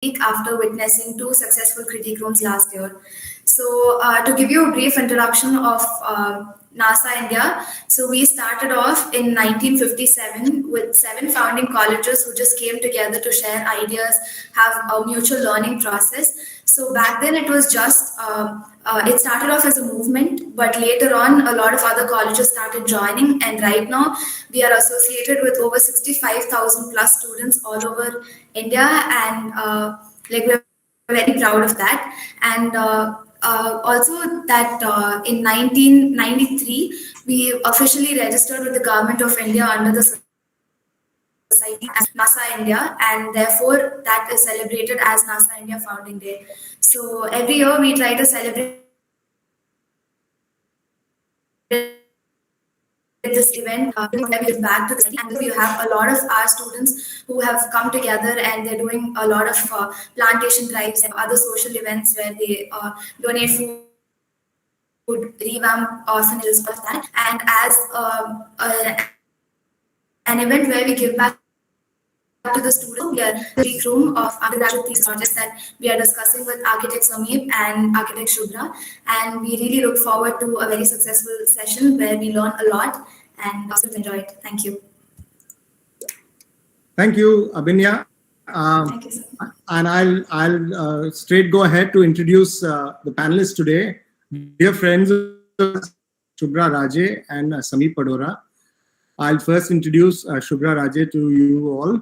after witnessing two successful critique rooms last year. So, to give you a brief introduction of NASA India, so we started off in 1957 with 7 founding colleges who just came together to share ideas, have a mutual learning process. So back then it was just, it started off as a movement, but later on a lot of other colleges started joining, and right now we are associated with over 65,000 plus students all over India, and like we're very proud of that. And also that in 1993 we officially registered with the Government of India under the society as NASA India, and therefore that is celebrated as NASA India Founding Day. So every year we try to celebrate this event where we give back to the city, and you have a lot of our students who have come together and they're doing a lot of plantation drives and other social events where they donate food, revamp orphanages, of that, and as an event where we give back to the students. We are the week room of undergraduate thesis projects that we are discussing with architect Sameep and architect Shubhra, and we really look forward to a very successful session where we learn a lot and also enjoy it. Thank you. Thank you, Abhinya. Thank you, sir. And I'll straight go ahead to introduce the panelists today. Dear friends, Shubhra Raje and Sameep Padora. I'll first introduce Shubhra Raje to you all.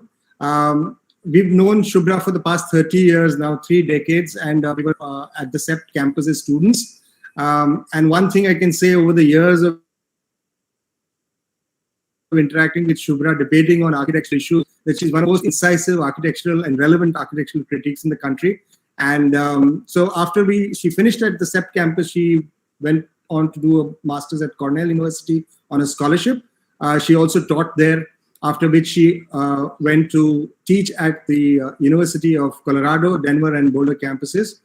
We've known Shubhra for the past 30 years now, 3 decades, and we were at the CEPT campus as students. And one thing I can say over the years of interacting with Shubhra, debating on architectural issues, that she's one of the most incisive architectural and relevant architectural critiques in the country. And so after she finished at the CEPT campus, she went on to do a master's at Cornell University on a scholarship. She also taught there, after which she went to teach at the University of Colorado, Denver, and Boulder campuses.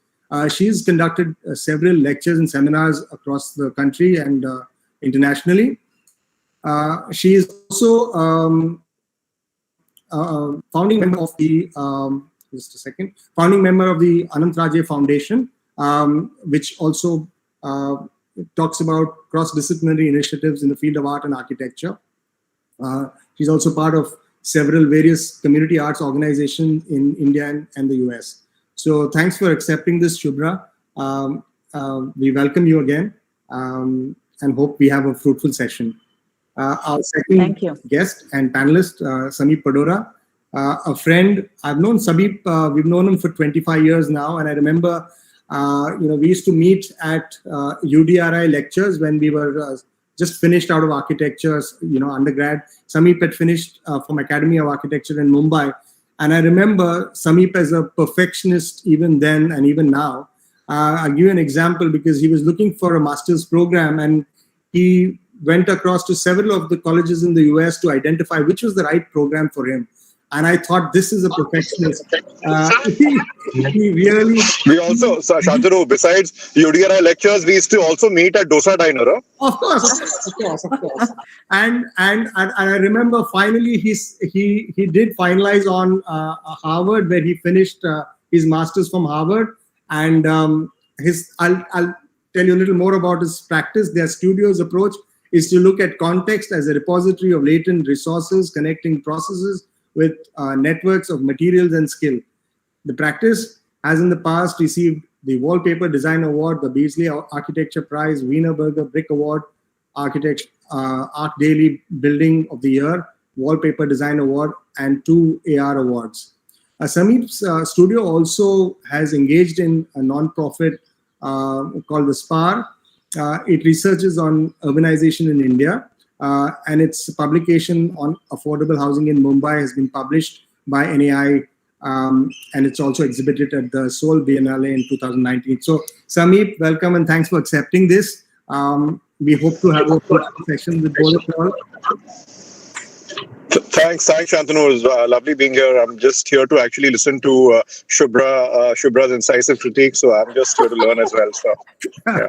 She's conducted several lectures and seminars across the country and internationally. She is also founding member of the founding member of the Anant Raje Foundation, which also talks about cross-disciplinary initiatives in the field of art and architecture. She's also part of several various community arts organizations in India and the US. So thanks for accepting this, Shubhra. We welcome you again and hope we have a fruitful session. Our second guest and panelist, Sameep Padora, a friend. I've known Sameep, we've known him for 25 years now, and I remember we used to meet at UDRI lectures when we were just finished out of architecture, undergrad. Sameep had finished from Academy of Architecture in Mumbai. And I remember Sameep as a perfectionist even then and even now. I'll give you an example because he was looking for a master's program and he went across to several of the colleges in the US to identify which was the right program for him. And I thought, this is a perfectionist. He really... We also, Shantanu, besides UDRI lectures, we used to also meet at Dosa Diner. Huh? Of course. And I remember finally he did finalize on Harvard, where he finished his master's from Harvard. And I'll tell you a little more about his practice. Their studio's approach is to look at context as a repository of latent resources, connecting processes with networks of materials and skill. The practice has in the past received the Wallpaper Design Award, the Beasley Architecture Prize, Wienerberger Brick Award, Art Daily Building of the Year, Wallpaper Design Award, and 2 AR awards. Sameep's studio also has engaged in a non-profit called the SPAR. It researches on urbanization in India. And its publication on affordable housing in Mumbai has been published by NAI, and it's also exhibited at the Seoul Biennale in 2019. So, Sameep, welcome and thanks for accepting this. We hope to have a fruitful session with both of you all. Thanks, Shantanu. It was lovely being here. I'm just here to actually listen to Shubhra's incisive critique, so I'm just here to learn as well. So, yeah.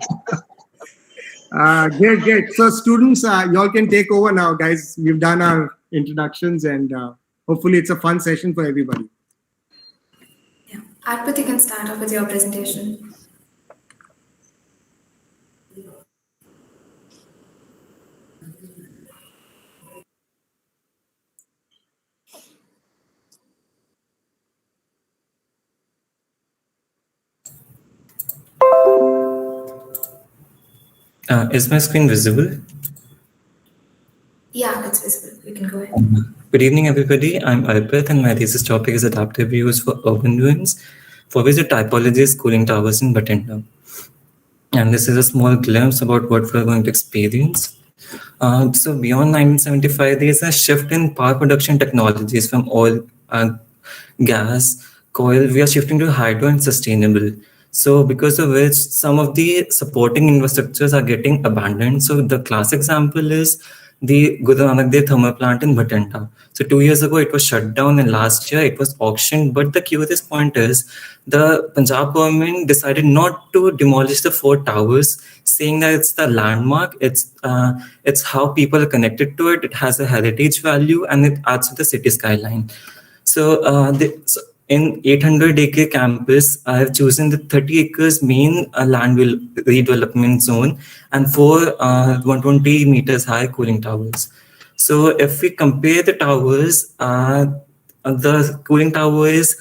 Great. So students, y'all can take over now, guys. We've done our introductions and hopefully it's a fun session for everybody. Yeah. Arpit, you can start off with your presentation. Is my screen visible? Yeah, it's visible. You can go ahead. Good evening, everybody. I'm Arpit, and my thesis topic is adaptive views for urban ruins, for which the typology is cooling towers in Bathinda. And this is a small glimpse about what we're going to experience. So beyond 1975, there is a shift in power production technologies from oil, gas, coal. We are shifting to hydro and sustainable. So because of which some of the supporting infrastructures are getting abandoned. So the classic example is the Guru Nanak Dev thermal plant in Bathinda. So 2 years ago it was shut down, and last year it was auctioned. But the curious point is the Punjab government decided not to demolish the 4 towers, saying that it's the landmark, it's how people are connected to it, it has a heritage value, and it adds to the city skyline. So, so in 800-acre campus, I have chosen the 30 acres main land redevelopment zone and 4 120 meters high cooling towers. So if we compare the towers, the cooling tower is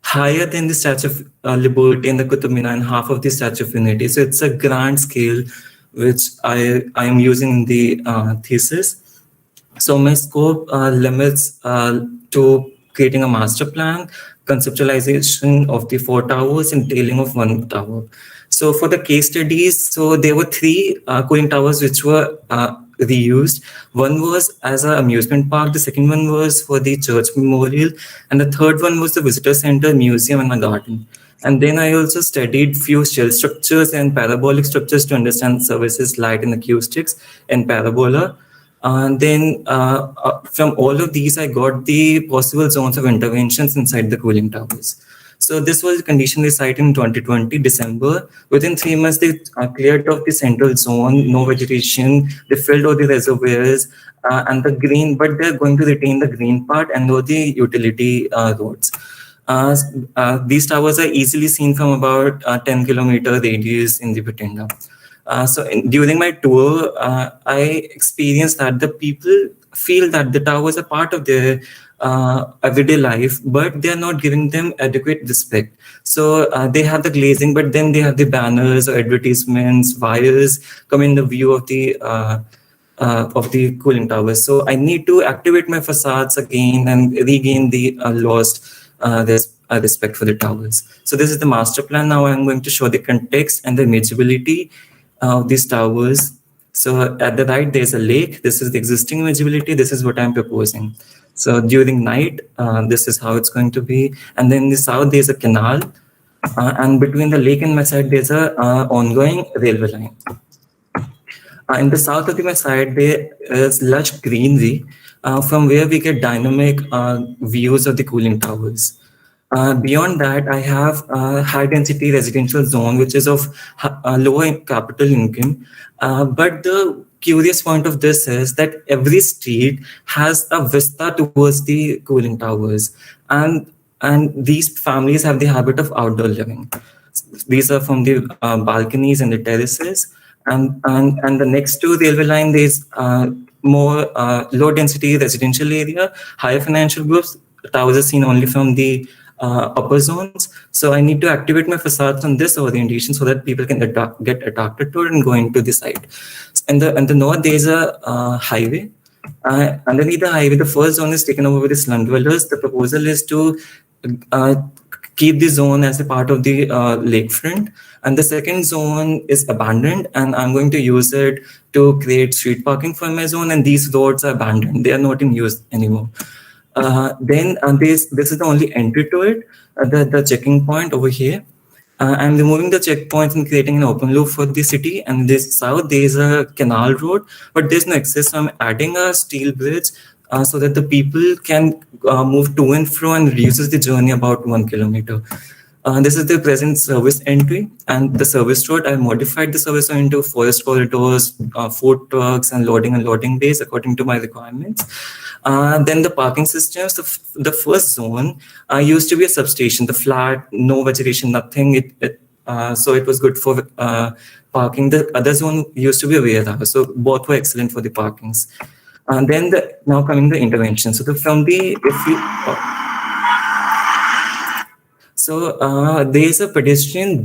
higher than the Statue of Liberty and the Qutub Minar and half of the Statue of Unity. So it's a grand scale, which I am using in the thesis. So my scope limits to creating a master plan, conceptualization of the 4 towers, and tailing of 1 tower. So for the case studies, so there were 3 cooling towers which were reused. One was as an amusement park, the second one was for the church memorial, and the third one was the visitor center, museum, and a garden. And then I also studied few shell structures and parabolic structures to understand services, light, and acoustics in parabola. And then from all of these, I got the possible zones of interventions inside the cooling towers. So this was conditionally site in 2020, December. Within 3 months, they cleared off the central zone, no vegetation. They filled all the reservoirs and the green, but they're going to retain the green part and all the utility roads. These towers are easily seen from about 10-kilometer radius in the Bathinda. During my tour, I experienced that the people feel that the towers are part of their everyday life, but they are not giving them adequate respect. So they have the glazing, but then they have the banners or advertisements, wires come in the view of the cooling towers. So I need to activate my facades again and regain the lost respect for the towers. So this is the master plan. Now I'm going to show the context and the imageability of these towers. So at the right, there's a lake. This is the existing imageability. This is what I'm proposing. So during night, this is how it's going to be. And then in the south, there's a canal. And between the lake and my side, there's a ongoing railway line. In the south of my side, there is lush greenery from where we get dynamic views of the cooling towers. Beyond that, I have a high-density residential zone, which is of lower capital income. But the curious point of this is that every street has a vista towards the cooling towers. And these families have the habit of outdoor living. These are from the balconies and the terraces. And the next to railway line, there's more low-density residential area, higher financial groups. Towers are seen only from the upper zones. So I need to activate my facades on this orientation so that people can get attracted to it and go into the site. In the north, there's a highway. Underneath the highway, the first zone is taken over with the slum dwellers. The proposal is to keep the zone as a part of the lakefront. And the second zone is abandoned, and I'm going to use it to create street parking for my zone. And these roads are abandoned. They are not in use anymore. This is the only entry to it, the checking point over here. I'm removing the checkpoints and creating an open loop for the city. And this south, there's a canal road, but there's no access. So I'm adding a steel bridge so that the people can move to and fro and reduces the journey about 1 kilometer. This is the present service entry and the service road. I modified the service road into forest corridors, food trucks, and loading bays according to my requirements. Then the parking systems, the first zone used to be a substation, the flat, no vegetation, nothing. So it was good for parking. The other zone used to be a warehouse. So both were excellent for the parkings. Then now coming the intervention. So there is a pedestrian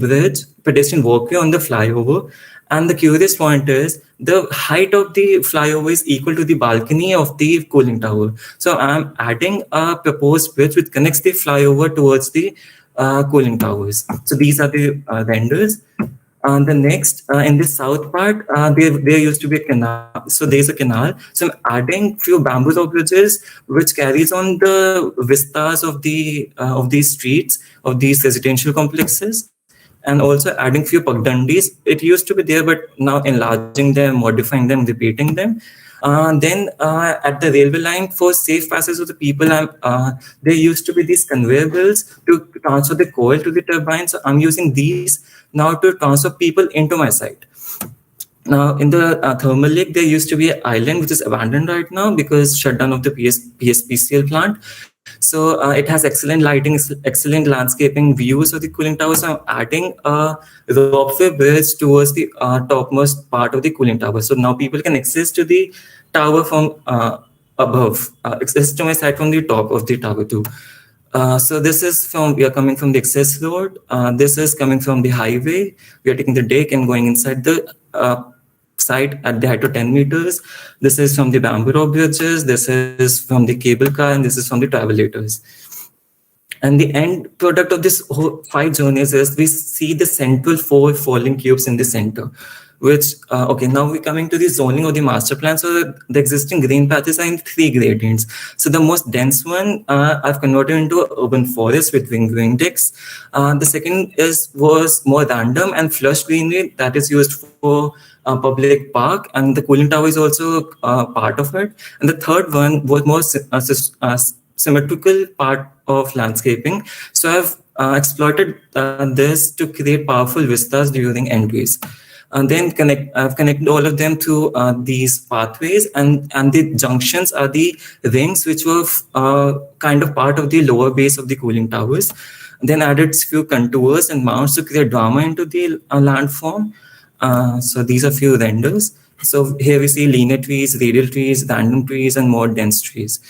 walkway on the flyover. And the curious point is the height of the flyover is equal to the balcony of the cooling tower. So I'm adding a proposed bridge which connects the flyover towards the cooling towers. So these are the renders. The next, in the south part, there used to be a canal. So there's a canal. So I'm adding few bamboo rope bridges, which carries on the vistas of these streets, of these residential complexes, and also adding few pagdandis. It used to be there, but now enlarging them, modifying them, repeating them. Then at the railway line, for safe passage of the people, there used to be these conveyor belts to transfer the coil to the turbine. So I'm using these now to transfer people into my site. Now, in the thermal lake, there used to be an island which is abandoned right now because shutdown of the PSPCL plant. So it has excellent lighting, excellent landscaping views of the cooling tower. So I'm adding a ropeway bridge towards the topmost part of the cooling tower. So now people can access to the tower from above, access to my site from the top of the tower too. So this is we are coming from the access road. This is coming from the highway. We are taking the deck and going inside the site at the height of 10 meters. This is from the bamboo rope bridges. This is from the cable car, and this is from the travelators. And the end product of this whole 5 journeys is we see the central 4 falling cubes in the center. Which, okay, now we're coming to the zoning of the master plan. So the existing green patches are in 3 gradients. So the most dense one I've converted into urban forest with wing decks. The second was more random and flush greenery that is used for public park, and the cooling tower is also part of it. And the third one was more symmetrical part of landscaping. So I've exploited this to create powerful vistas during entries. And then I've connected all of them to these pathways, and the junctions are the rings which were kind of part of the lower base of the cooling towers. Then added few contours and mounts to create drama into the landform. So these are few renders. So here we see linear trees, radial trees, random trees, and more dense trees.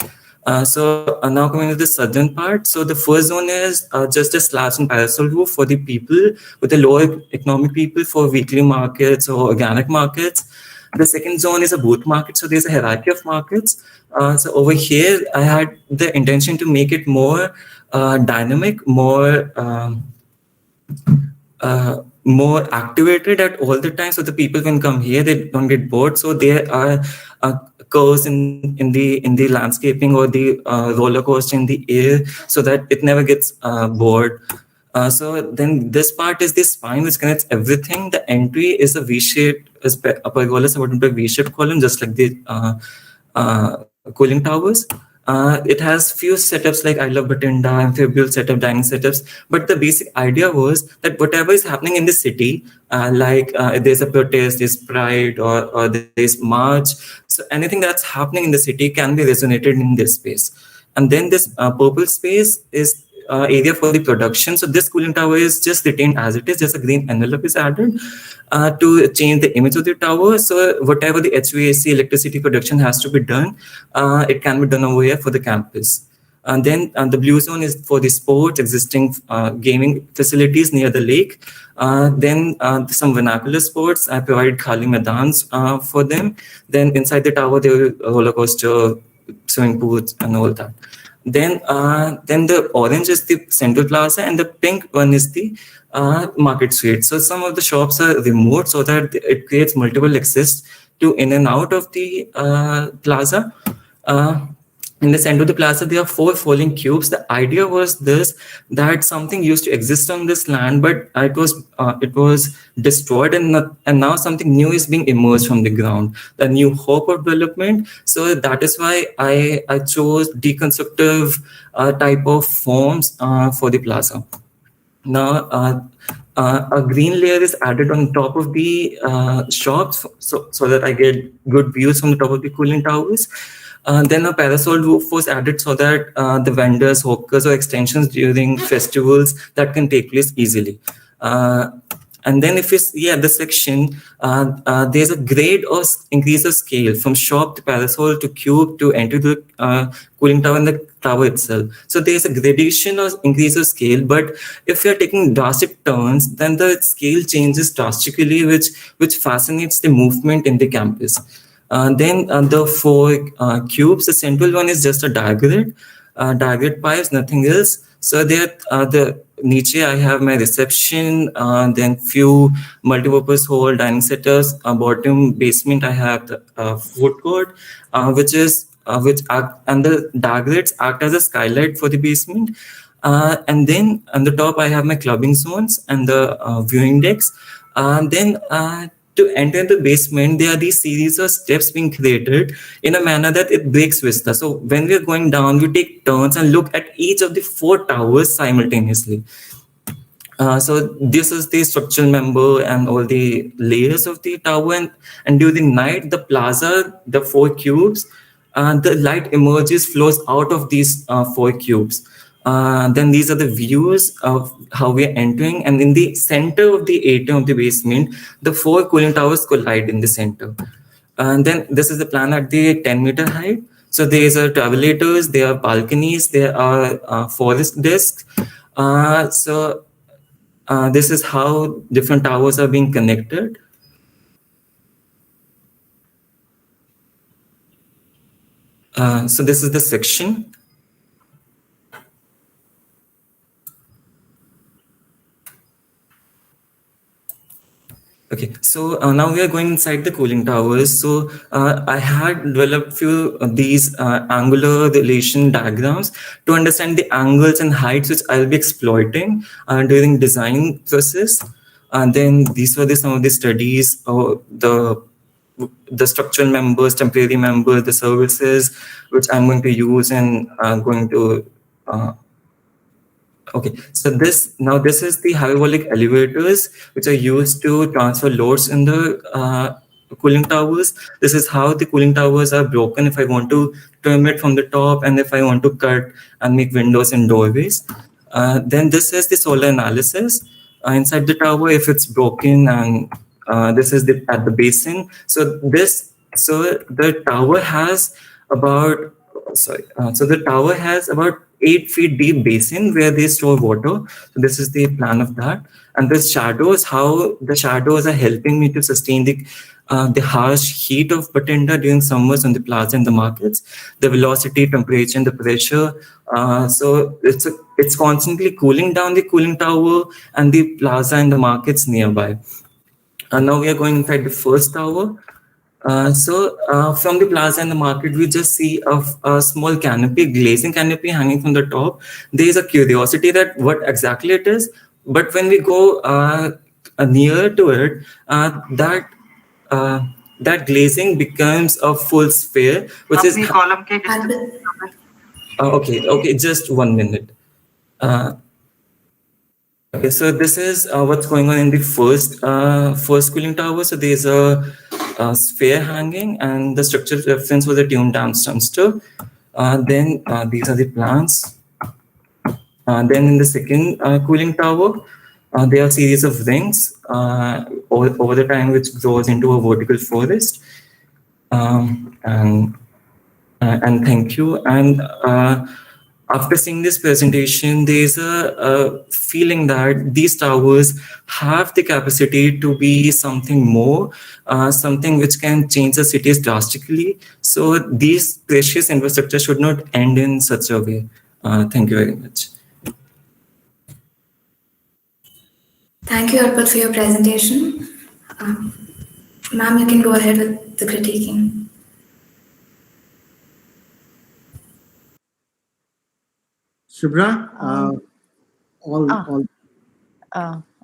So now coming to the southern part. So the first zone is just a slabs and parasol roof for the people with the lower economic people for weekly markets or organic markets. The second zone is a booth market. So there's a hierarchy of markets. So over here, I had the intention to make it more dynamic, more activated at all the time, so the people can come here, they don't get bored. So there are curves in the landscaping or the roller coaster in the air, so that it never gets bored. So then this part is the spine which connects everything. The entry is a V-shaped, a pergola supported by V-shaped column, just like the cooling towers. It has few setups like I Love Batinda, amphibial setup, dining setups. But the basic idea was that whatever is happening in the city, like there's a protest, there's pride, or there's march. So anything that's happening in the city can be resonated in this space. And then this purple space is area for the production. So this cooling tower is just retained as it is, just a green envelope is added to change the image of the tower. So whatever the HVAC electricity production has to be done, it can be done over here for the campus. And then the blue zone is for the sports, existing gaming facilities near the lake. Then some vernacular sports, I provided khali maidans for them. Then inside the tower, there were roller coaster, swimming pools, and all that. Then the orange is the central plaza, and the pink one is the market street. So some of the shops are removed so that it creates multiple access to in and out of the plaza. In the center of the plaza, there are 4 falling cubes. The idea was this, that something used to exist on this land, but it was destroyed, and now something new is being emerged from the ground, the new hope of development. So that is why I chose deconstructive type of forms for the plaza. Now, a green layer is added on top of the shops so that I get good views from the top of the cooling towers. Then a parasol roof was added so that the vendors, hawkers, or extensions during festivals that can take place easily. And then if you see at the section, there's a grade or increase of scale from shop to parasol to cube to enter the cooling tower and the tower itself. So there's a gradation or increase of scale, but if you're taking drastic turns, then the scale changes drastically, which fascinates the movement in the campus. Then the four cubes, the central one is just a diagram pipes, nothing else. So there, the niche I have my reception, then few multipurpose hall dining setters. Bottom basement I have the food court, which act, and the diagrams act as a skylight for the basement. And then on the top I have my clubbing zones and the viewing decks. Then to enter the basement, there are these series of steps being created in a manner that it breaks vista. So when we are going down, we take turns and look at each of the four towers simultaneously. So this is the structural member and all the layers of the tower. And during night, the plaza, the four cubes, the light emerges, flows out of these four cubes. Then these are the views of how we are entering. And in the center of the atrium of the basement, the four cooling towers collide in the center. And then this is the plan at the 10-meter height. So there are travelators, there are balconies, there are forest desks. So this is how different towers are being connected. So this is the section. Okay, so now we are going inside the cooling towers. So I had developed few of these angular relation diagrams to understand the angles and heights which I'll be exploiting during design process. And then these were some of the studies, the structural members, temporary members, the services which I'm going to use and going to. Okay, so this is the hyperbolic elevators which are used to transfer loads in the cooling towers. This is how the cooling towers are broken if I want to trim it from the top and if I want to cut and make windows and doorways. Then this is the solar analysis inside the tower if it's broken, and this is at the basin. So the tower has about the tower has about 8 feet deep basin where they store water. So this is the plan of that. And the shadows, how the shadows are helping me to sustain the harsh heat of Batenda during summers on the plaza and the markets, the velocity, temperature, and the pressure. So it's constantly cooling down the cooling tower and the plaza and the markets nearby. And now we are going inside the first tower. From the plaza and the market, we just see a small canopy, glazing canopy hanging from the top. There is a curiosity that what exactly it is. But when we go near to it, that glazing becomes a full sphere, which is... Okay, just 1 minute. Okay, so this is what's going on in the first cooling tower. So there's a sphere hanging, and the structural reference was a tuned down dumpster. Then these are the plants. Then in the second cooling tower, there are a series of rings over the time, which grows into a vertical forest. And thank you. And after seeing this presentation, there's a feeling that these towers have the capacity to be something more, something which can change the cities drastically. So these precious infrastructure should not end in such a way. Thank you very much. Thank you, Arpit, for your presentation. Ma'am, you can go ahead with the critiquing. Shubhra,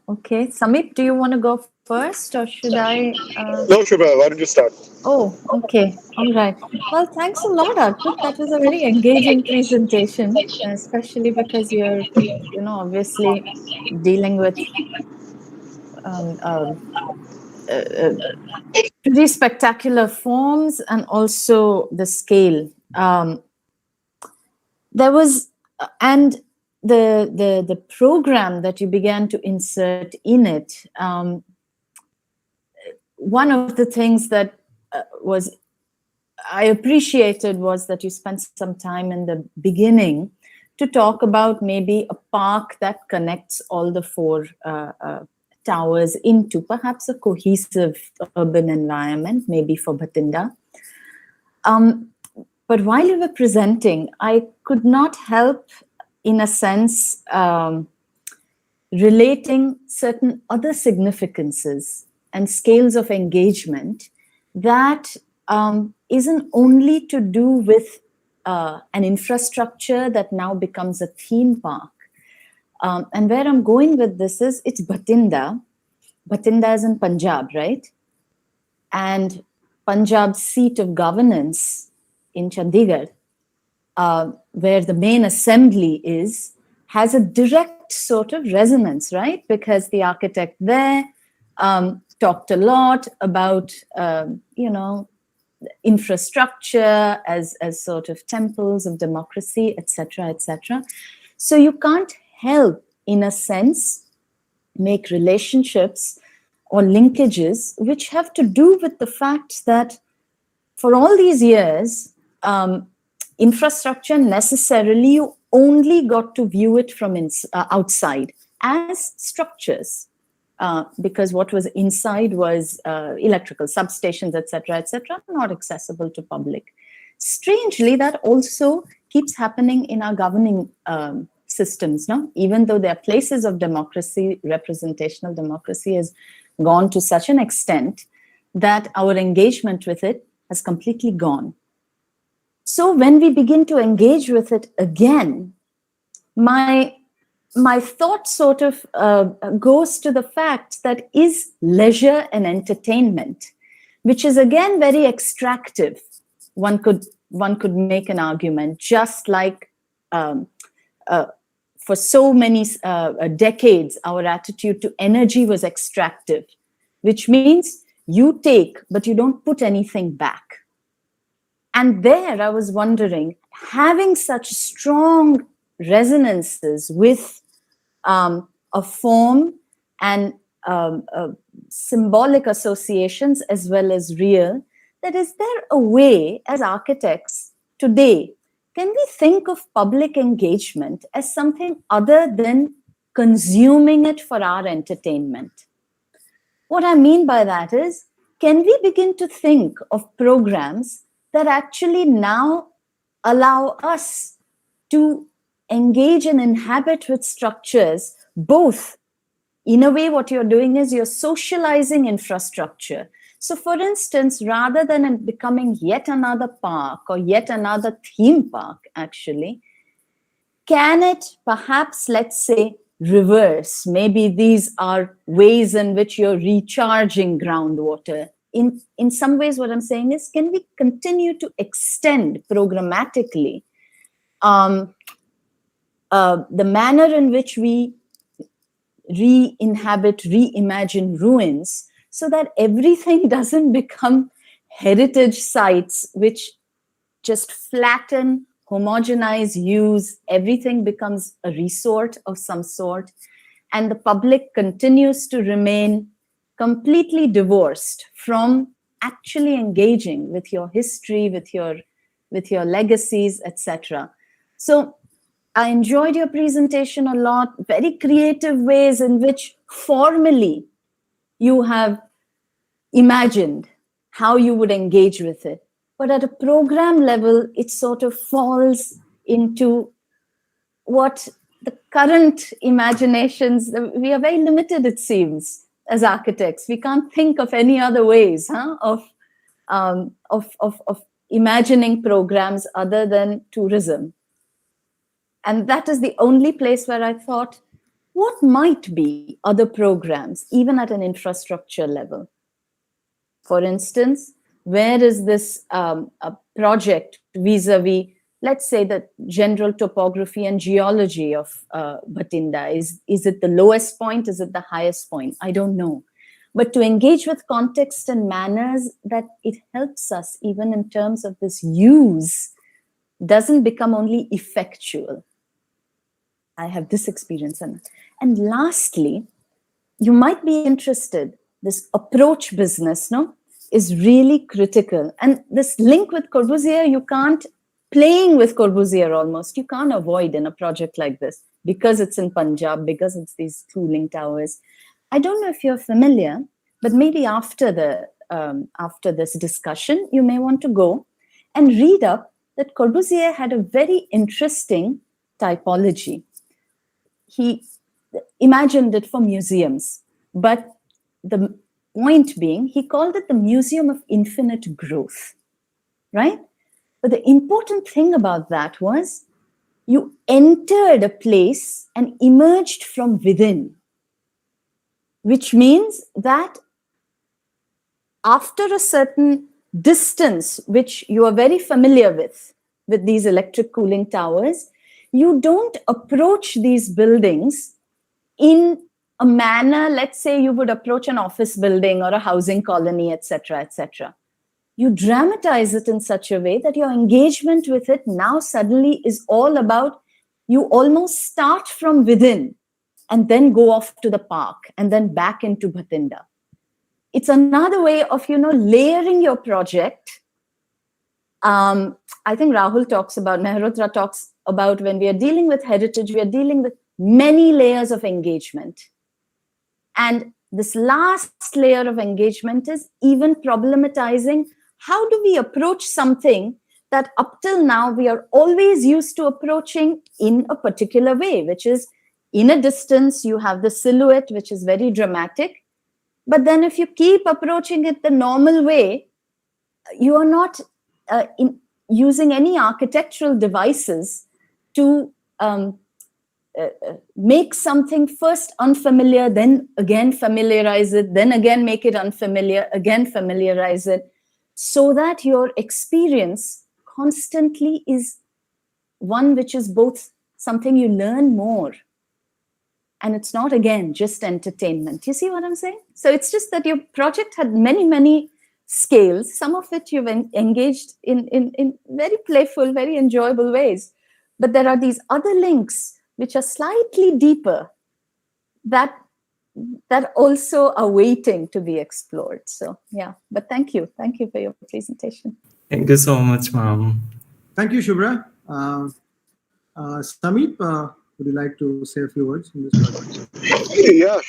okay. Samit, do you want to go first, or should I? No, Shubhra, why don't you start? Oh, okay. All right. Well, thanks a lot, Arpit. That was a very engaging presentation, especially because you're, obviously dealing with pretty spectacular forms and also the scale there was, and the program that you began to insert in it, one of the things that was I appreciated was that you spent some time in the beginning to talk about maybe a park that connects all the four towers into perhaps a cohesive urban environment, maybe for Bhatinda. But while you were presenting, I could not help, in a sense, relating certain other significances and scales of engagement that isn't only to do with an infrastructure that now becomes a theme park. And where I'm going with this is, it's Bhatinda. Bhatinda is in Punjab, right? And Punjab's seat of governance in Chandigarh, where the main assembly is, has a direct sort of resonance, right? Because the architect there talked a lot about, infrastructure as sort of temples of democracy, etc., etc. So you can't help, in a sense, make relationships or linkages which have to do with the fact that for all these years, infrastructure necessarily you only got to view it from outside as structures. Because what was inside was electrical substations, etc., not accessible to public. Strangely, that also keeps happening in our governing systems, no? Even though there are places of democracy, representational democracy has gone to such an extent that our engagement with it has completely gone. So when we begin to engage with it again, my thought sort of goes to the fact that is leisure and entertainment, which is again very extractive. One could make an argument, just like for so many decades, our attitude to energy was extractive, which means you take, but you don't put anything back. And there I was wondering, having such strong resonances with a form and symbolic associations as well as real, that is there a way as architects today, can we think of public engagement as something other than consuming it for our entertainment? What I mean by that is, can we begin to think of programs that actually now allow us to engage and inhabit with structures, both in a way what you're doing is you're socializing infrastructure. So for instance, rather than it becoming yet another park or yet another theme park, actually, can it perhaps, let's say, reverse? Maybe these are ways in which you're recharging groundwater. In some ways, what I'm saying is, can we continue to extend programmatically the manner in which we re-inhabit, reimagine ruins, so that everything doesn't become heritage sites which just flatten, homogenize, use, everything becomes a resort of some sort, and the public continues to remain completely divorced from actually engaging with your history, with your legacies, etc. So I enjoyed your presentation a lot, very creative ways in which formally you have imagined how you would engage with it. But at a program level, it sort of falls into what the current imaginations, we are very limited, it seems, as architects. We can't think of any other ways of imagining programs other than tourism. And that is the only place where I thought, what might be other programs, even at an infrastructure level? For instance, where is this a project vis-a-vis, let's say, the general topography and geology of Bhatinda? Is it the lowest point? Is it the highest point? I don't know. But to engage with context and manners, that it helps us even in terms of this use doesn't become only effectual. I have this experience. And lastly, you might be interested, this approach business, no, is really critical. And this link with Corbusier, playing with Corbusier almost, you can't avoid in a project like this, because it's in Punjab, because it's these cooling towers. I don't know if you're familiar, but maybe after this discussion, you may want to go and read up that Corbusier had a very interesting typology. He imagined it for museums, but the point being, he called it the Museum of Infinite Growth, right? But the important thing about that was you entered a place and emerged from within, which means that after a certain distance, which you are very familiar with these electric cooling towers, you don't approach these buildings in a manner, let's say you would approach an office building or a housing colony, etc., etc. You dramatize it in such a way that your engagement with it now suddenly is all about, you almost start from within and then go off to the park and then back into Bhatinda. It's another way of, layering your project. I think Rahul talks about, Mehrotra talks about, when we are dealing with heritage, we are dealing with many layers of engagement. And this last layer of engagement is even problematizing, how do we approach something that up till now we are always used to approaching in a particular way, which is in a distance, you have the silhouette, which is very dramatic. But then if you keep approaching it the normal way, you are not using any architectural devices to make something first unfamiliar, then again familiarize it, then again make it unfamiliar, again familiarize it, so that your experience constantly is one which is both something you learn more, and it's not, again, just entertainment. You see what I'm saying? So it's just that your project had many, many scales, some of which you've engaged in very playful, very enjoyable ways. But there are these other links which are slightly deeper that also are waiting to be explored. So, yeah, but thank you. Thank you for your presentation. Thank you so much, ma'am. Thank you, Shubhra. Sameep, would you like to say a few words in this project? Yeah,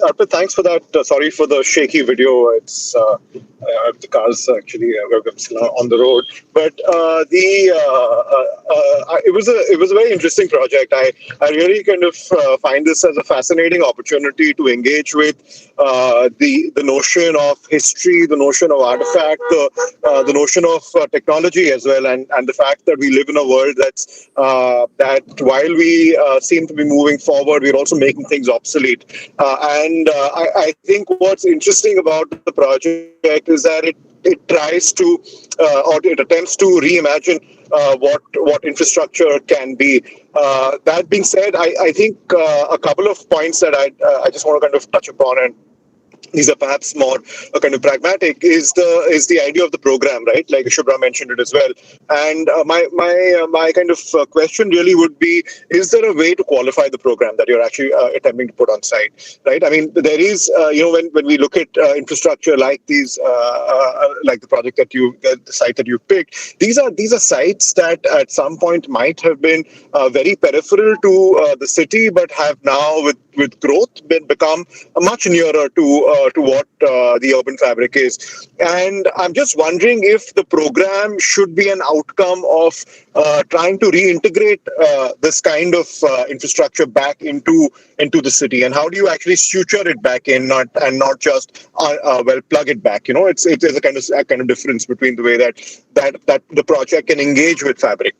Arpit, thanks for that. Sorry for the shaky video. It's the car's actually on the road, but it was a very interesting project. I really kind of find this as a fascinating opportunity to engage with the notion of history, the notion of artifact, the notion of technology as well, and the fact that we live in a world that while we seem to be moving forward, we're also making things obsolete. I think what's interesting about the project is that it tries to or it attempts to reimagine what infrastructure can be. That being said, I think a couple of points that I just want to kind of touch upon, and these are perhaps more kind of pragmatic, is the idea of the program, right? Like Shubhra mentioned it as well. And my kind of question really would be, is there a way to qualify the program that you're actually attempting to put on site, right? I mean, there is, when we look at infrastructure like these, like the project the site that you picked, these are sites that at some point might have been very peripheral to the city, but have now with growth become much nearer to what the urban fabric is. And I'm just wondering if the program should be an outcome of trying to reintegrate this kind of infrastructure back into the city, and how do you actually suture it back in, not just plug it back. It's a kind of difference between the way that the project can engage with fabric.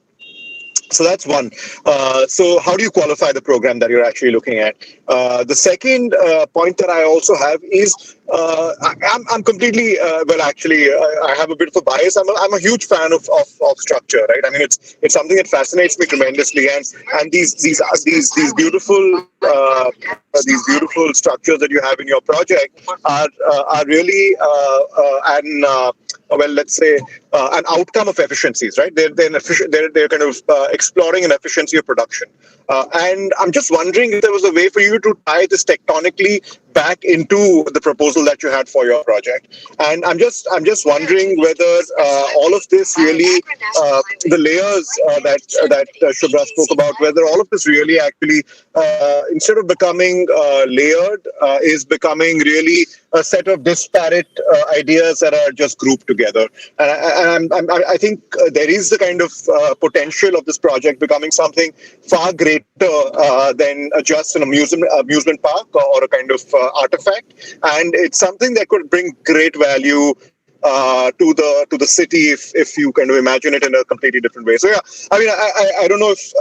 So that's one. So how do you qualify the program that you're actually looking at? The second point that I also have is I'm completely actually I have a bit of a bias. I'm a huge fan of structure, right? I mean, it's something that fascinates me tremendously, and these beautiful structures that you have in your project are really let's say an outcome of efficiencies, right? They're kind of exploring an efficiency of production. And I'm just wondering if there was a way for you to tie this tectonically back into the proposal that you had for your project. And I'm just wondering whether all of this really, the layers that Shubhra spoke about, whether all of this really actually, instead of becoming layered, is becoming really a set of disparate ideas that are just grouped together. And I think there is the kind of potential of this project becoming something far greater than just an amusement park or a kind of artifact, and it's something that could bring great value to the city if you kind of imagine it in a completely different way. So yeah, I mean, I don't know if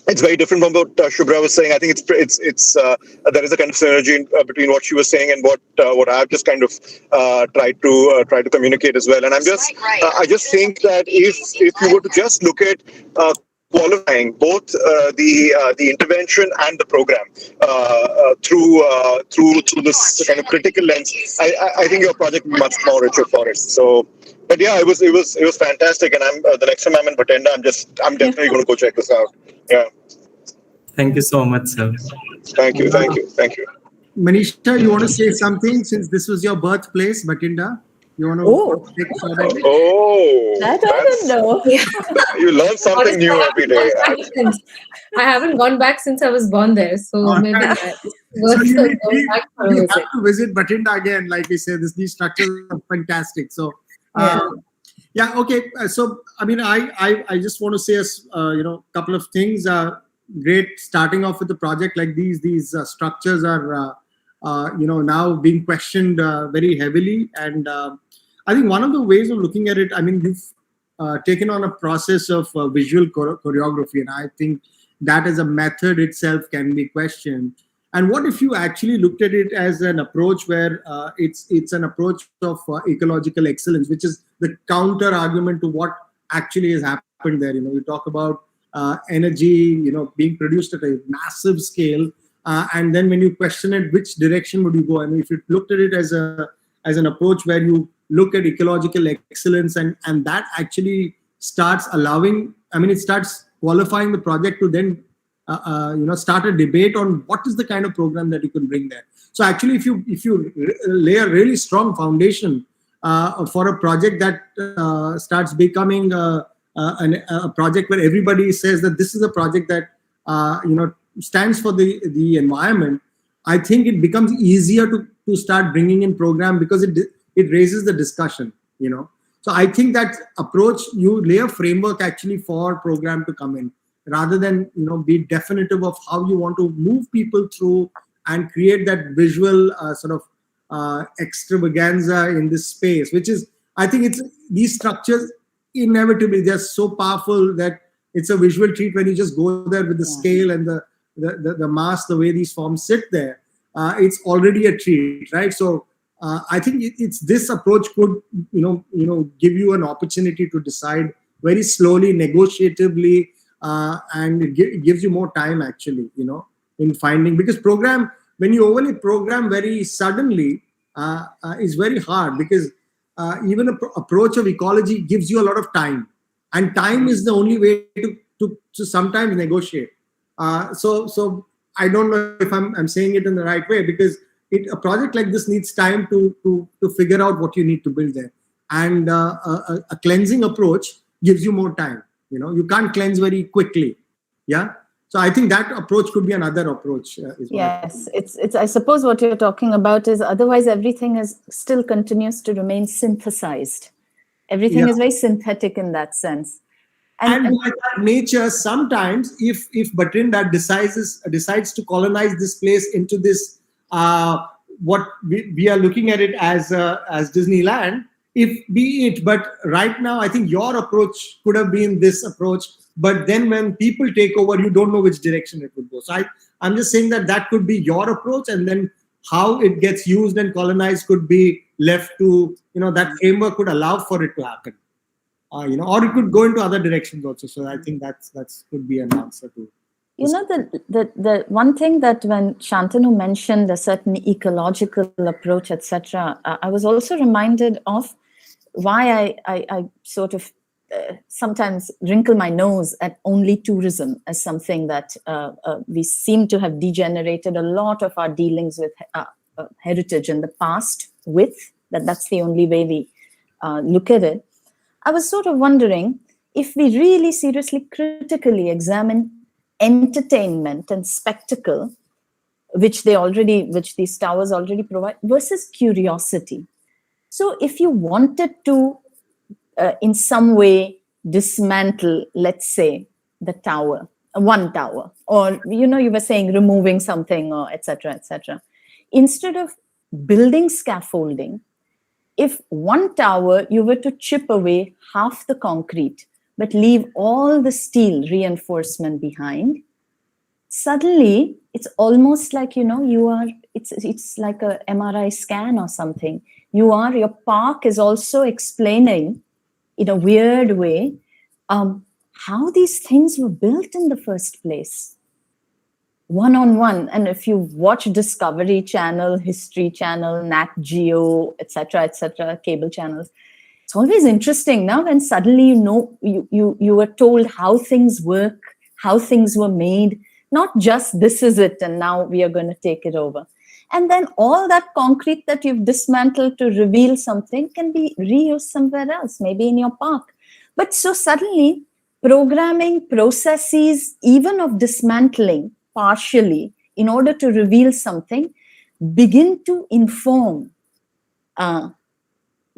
it's very different from what Shubhra was saying. I think it's there is a kind of synergy between what she was saying and what I've just kind of tried to communicate as well. And I just think that if you were to just look at qualifying both the intervention and the program through this kind of critical lens, I think your project will be much more richer for it. So, but yeah, it was fantastic, and I'm the next time I'm in Batenda, I'm definitely going to go check this out. Yeah. Thank you so much, sir. Thank you. Manisha, you want to say something since this was your birthplace, Bathinda? You want to take a shot at it? Oh, That I don't know. you learn something new every day. I haven't gone back since I was born there, so maybe that's So worth you going back for a have visit. to visit Bathinda again. Like we said, these structures are fantastic. So, yeah, okay. So, I mean, I just want to say a couple of things. Great starting off with a project like these structures are now being questioned very heavily, and I think one of the ways of looking at it, I mean, you've taken on a process of visual choreography, and I think that as a method itself can be questioned. And what if you actually looked at it as an approach where it's an approach of ecological excellence, which is the counter argument to what actually has happened there. You talk about energy, being produced at a massive scale, and then when you question it, which direction would you go? I mean, if you looked at it as an approach where you look at ecological excellence and that actually starts allowing, I mean, it starts qualifying the project to then start a debate on what is the kind of program that you can bring there. So actually, if you lay a really strong foundation for a project that starts becoming a project where everybody says that this is a project that stands for the environment, I think it becomes easier to start bringing in program because it raises the discussion. So I think that approach, you lay a framework actually for program to come in, rather than be definitive of how you want to move people through and create that visual sort of extravaganza in this space, which is, I think it's these structures inevitably they're so powerful that it's a visual treat when you just go there with the scale and the mass, the way these forms sit there. It's already a treat, right? So I think it's this approach could give you an opportunity to decide very slowly, negotiatively, and it gives you more time actually, in finding, because when you overlay program very suddenly is very hard, because even an approach of ecology gives you a lot of time, and time is the only way to sometimes negotiate. So I don't know if I'm saying it in the right way, because a project like this needs time to figure out what you need to build there, and a cleansing approach gives you more time. You can't cleanse very quickly. Yeah. So I think that approach could be another approach. Yes, it's. I suppose what you're talking about is otherwise everything still continues to remain synthesized. Everything is very synthetic in that sense. And by that nature, sometimes if Bathinda decides to colonize this place into this what we are looking at it as Disneyland, but right now I think your approach could have been this approach, but then when people take over, you don't know which direction it would go. So I'm just saying that could be your approach, and then how it gets used and colonized could be left to, that framework could allow for it to happen, or it could go into other directions also. So I think that's could be an answer to. The one thing that when Shantanu mentioned a certain ecological approach, etc., I was also reminded of why I sort of sometimes wrinkle my nose at only tourism as something that we seem to have degenerated a lot of our dealings with heritage in the past with, that's the only way we look at it. I was sort of wondering if we really seriously critically examine entertainment and spectacle, which these towers already provide, versus curiosity. So if you wanted to in some way dismantle, let's say, the tower, one tower, or you were saying removing something, or etc., instead of building scaffolding, if one tower you were to chip away half the concrete but leave all the steel reinforcement behind, suddenly it's almost like it's like a MRI scan or something. Your park is also explaining in a weird way how these things were built in the first place, one-on-one. And if you watch Discovery Channel, History Channel, Nat Geo, etc., cable channels, it's always interesting now when suddenly you were told how things work, how things were made, not just this is it and now we are going to take it over. And then all that concrete that you've dismantled to reveal something can be reused somewhere else, maybe in your park. But so suddenly, programming processes, even of dismantling partially in order to reveal something, begin to inform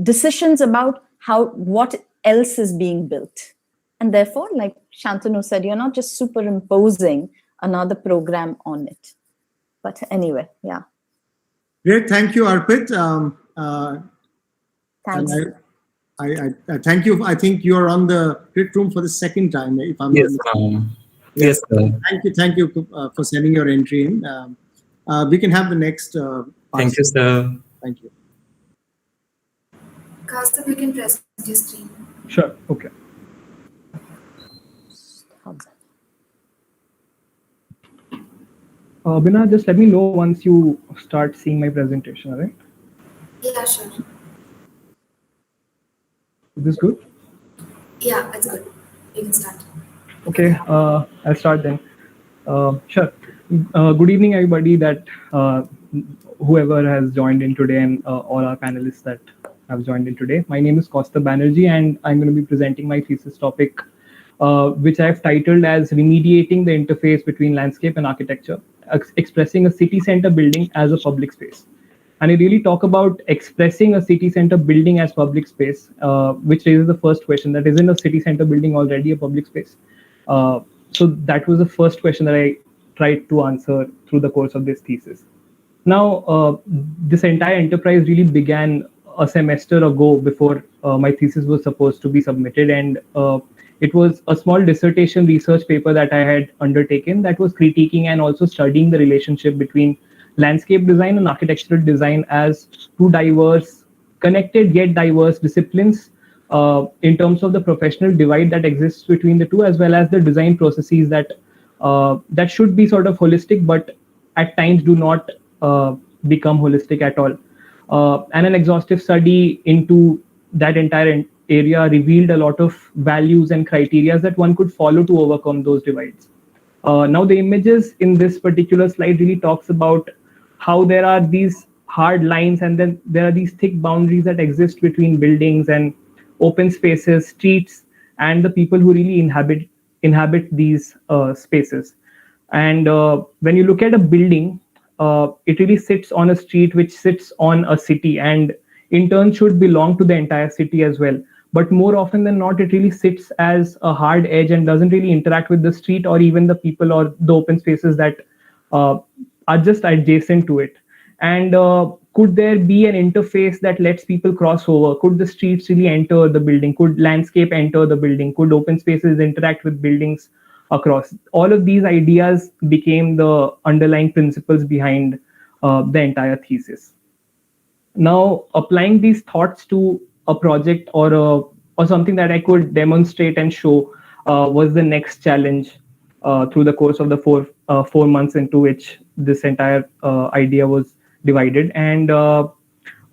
decisions about what else is being built. And therefore, like Shantanu said, you're not just superimposing another program on it. But anyway, yeah. Great, thank you, Arpit. Thanks. I thank you. I think you are on the crit room for the second time, if I'm Yes, not mistaken. yes, sir. Thank you for sending your entry in. We can have the next. Thank you, sir. Thank you. Kaustav, you can present your screen. Sure. Okay. Bina, just let me know once you start seeing my presentation, all right? Yeah, sure. Is this good? Yeah, it's good. You can start. Okay, I'll start then. Sure. Good evening, everybody whoever has joined in today, and all our panelists that have joined in today. My name is Kaustav Banerjee, and I'm going to be presenting my thesis topic, which I've titled as Remediating the Interface Between Landscape and Architecture, Expressing a City Center Building as a Public Space. And I really talk about expressing a city center building as public space, which raises the first question, that isn't a city center building already a public space? So that was the first question that I tried to answer through the course of this thesis. Now, this entire enterprise really began a semester ago before my thesis was supposed to be submitted. And it was a small dissertation research paper that I had undertaken that was critiquing and also studying the relationship between landscape design and architectural design as two diverse, connected yet diverse disciplines in terms of the professional divide that exists between the two, as well as the design processes that should be sort of holistic, but at times do not become holistic at all. And an exhaustive study into that entire area revealed a lot of values and criteria that one could follow to overcome those divides. Now, the images in this particular slide really talks about how there are these hard lines, and then there are these thick boundaries that exist between buildings and open spaces, streets, and the people who really inhabit these spaces. And when you look at a building, it really sits on a street which sits on a city, and in turn should belong to the entire city as well. But more often than not, it really sits as a hard edge and doesn't really interact with the street or even the people or the open spaces that are just adjacent to it. And could there be an interface that lets people cross over? Could the streets really enter the building? Could landscape enter the building? Could open spaces interact with buildings across? All of these ideas became the underlying principles behind the entire thesis. Now, applying these thoughts to a project or something that I could demonstrate and show was the next challenge through the course of the four months into which this entire idea was divided. And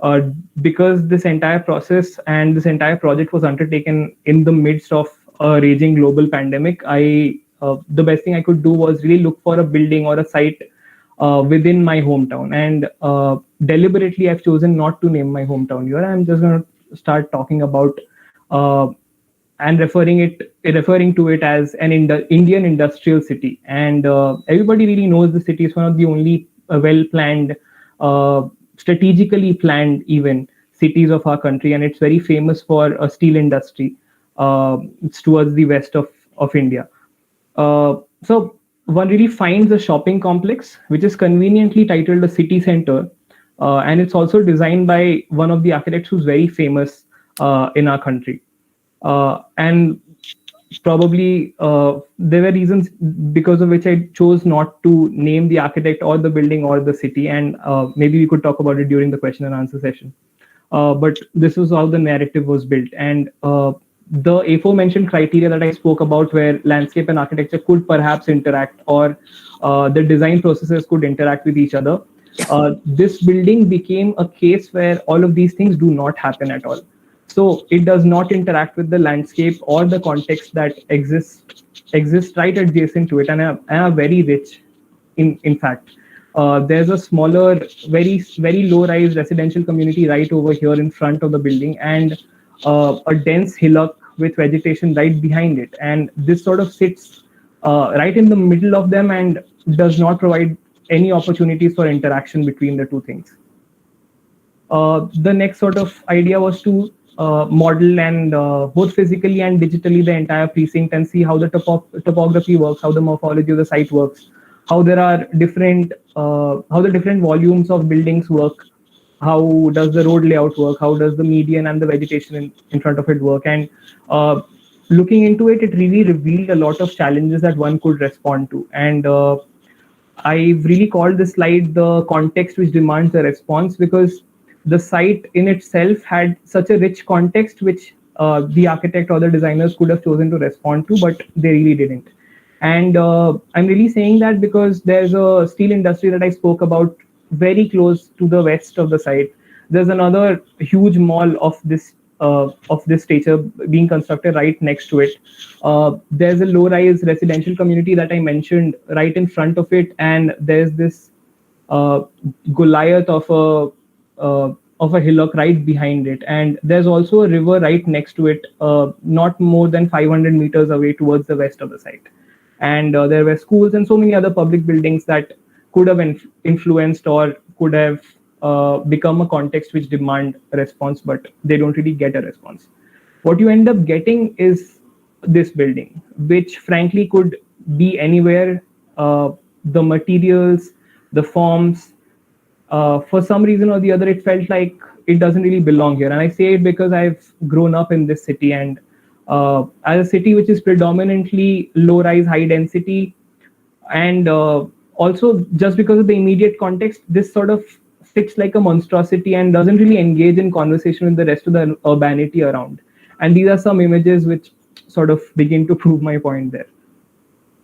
uh, because this entire process and this entire project was undertaken in the midst of a raging global pandemic, the best thing I could do was really look for a building or a site within my hometown. And deliberately, I've chosen not to name my hometown here. I'm just going to start talking about uh, and referring to it as an Indian industrial city. And everybody really knows the city is one of the only well planned, strategically planned even cities of our country, and it's very famous for a steel industry. It's towards the west of India. So one really finds a shopping complex which is conveniently titled the city center, and it's also designed by one of the architects who's very famous in our country. And probably there were reasons because of which I chose not to name the architect or the building or the city, and maybe we could talk about it during the question and answer session. But this was how the narrative was built. And the aforementioned criteria that I spoke about, where landscape and architecture could perhaps interact, or the design processes could interact with each other, this building became a case where all of these things do not happen at all. So it does not interact with the landscape or the context that exists right adjacent to it, and are very rich. In fact, there's a smaller, very low-rise residential community right over here in front of the building, and a dense hillock with vegetation right behind it. And this sort of sits right in the middle of them and does not provide any opportunities for interaction between the two things. The next sort of idea was to model and both physically and digitally the entire precinct and see how the topography works, how the morphology of the site works, how there are how the different volumes of buildings work, how does the road layout work, how does the median and the vegetation in front of it work. And looking into it, it really revealed a lot of challenges that one could respond to. And I've really called this slide the context which demands a response, because the site in itself had such a rich context which the architect or the designers could have chosen to respond to, but they really didn't. And I'm really saying that because there's a steel industry that I spoke about very close to the west of the site. There's another huge mall of this stature being constructed right next to it. There's a low-rise residential community that I mentioned right in front of it, and there's this Goliath of a hillock right behind it. And there's also a river right next to it, not more than 500 meters away towards the west of the site. And there were schools and so many other public buildings that could have influenced or could have become a context which demand a response, but they don't really get a response. What you end up getting is this building, which frankly could be anywhere. The materials, the forms, for some reason or the other, it felt like it doesn't really belong here. And I say it because I've grown up in this city, and as a city which is predominantly low-rise, high-density, and also just because of the immediate context, this sort of sits like a monstrosity and doesn't really engage in conversation with the rest of the urbanity around. And these are some images which sort of begin to prove my point there.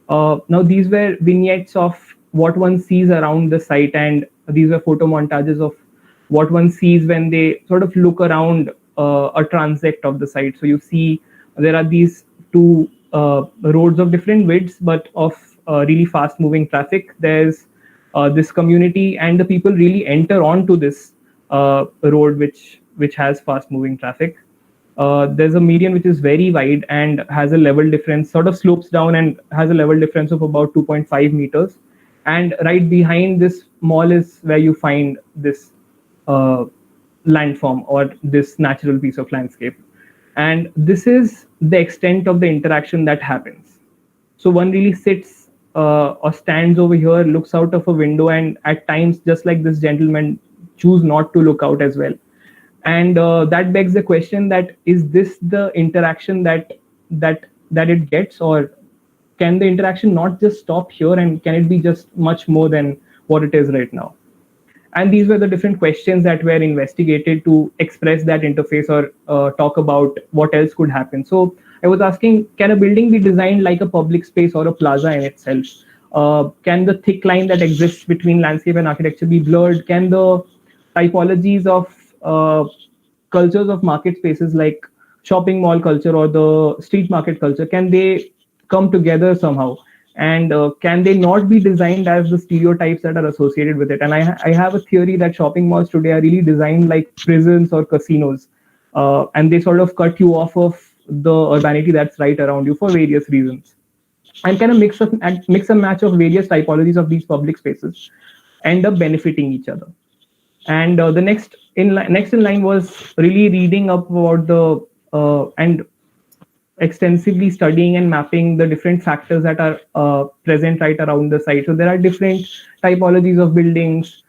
Now, these were vignettes of what one sees around the site, and these were photo montages of what one sees when they sort of look around a transect of the site. So you see there are these two roads of different widths, but of really fast moving traffic. There's this community, and the people really enter onto this road which has fast moving traffic. There's a median which is very wide and has a level difference, sort of slopes down and has a level difference of about 2.5 meters. And right behind this mall is where you find this landform or this natural piece of landscape. And this is the extent of the interaction that happens. So one really sits or stands over here, looks out of a window, and at times, just like this gentleman, choose not to look out as well. And that begs the question that is this the interaction that it gets, or can the interaction not just stop here, and can it be just much more than what it is right now? And these were the different questions that were investigated to express that interface or talk about what else could happen. So I was asking, can a building be designed like a public space or a plaza in itself? Can the thick line that exists between landscape and architecture be blurred? Can the typologies of cultures of market spaces like shopping mall culture or the street market culture, can they come together somehow? And can they not be designed as the stereotypes that are associated with it? And I have a theory that shopping malls today are really designed like prisons or casinos, and they sort of cut you off of the urbanity that's right around you for various reasons, and kind of mix and match of various typologies of these public spaces end up benefiting each other. And the next in line was really reading up about the and extensively studying and mapping the different factors that are present right around the site. So there are different typologies of buildings,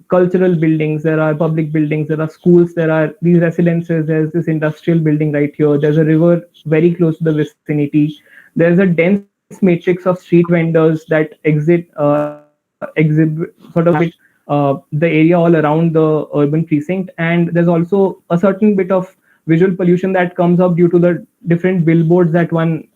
cultural buildings, there are public buildings, there are schools, there are these residences, there's this industrial building right here, there's a river very close to the vicinity, there's a dense matrix of street vendors that exhibit sort of the area all around the urban precinct. And there's also a certain bit of visual pollution that comes up due to the different billboards that one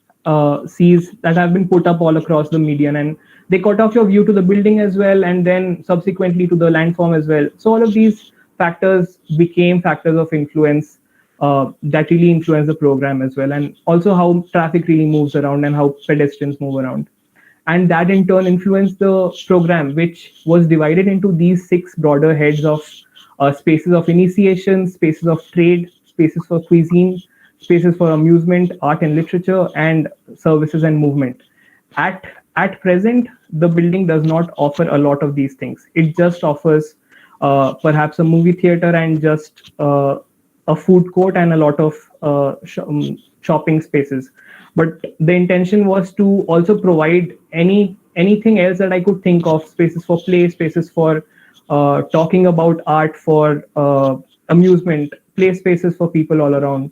sees that have been put up all across the median, and they cut off your view to the building as well, and then subsequently to the landform as well. So all of these factors became factors of influence that really influence the program as well, and also how traffic really moves around and how pedestrians move around. And that in turn influenced the program, which was divided into these 6 broader heads of spaces of initiation, spaces of trade, spaces for cuisine, spaces for amusement, art and literature, and services and movement. At present, the building does not offer a lot of these things. It just offers perhaps a movie theater and just a food court and a lot of shopping spaces. But the intention was to also provide anything else that I could think of: spaces for play, spaces for talking about art, for amusement, play spaces for people all around,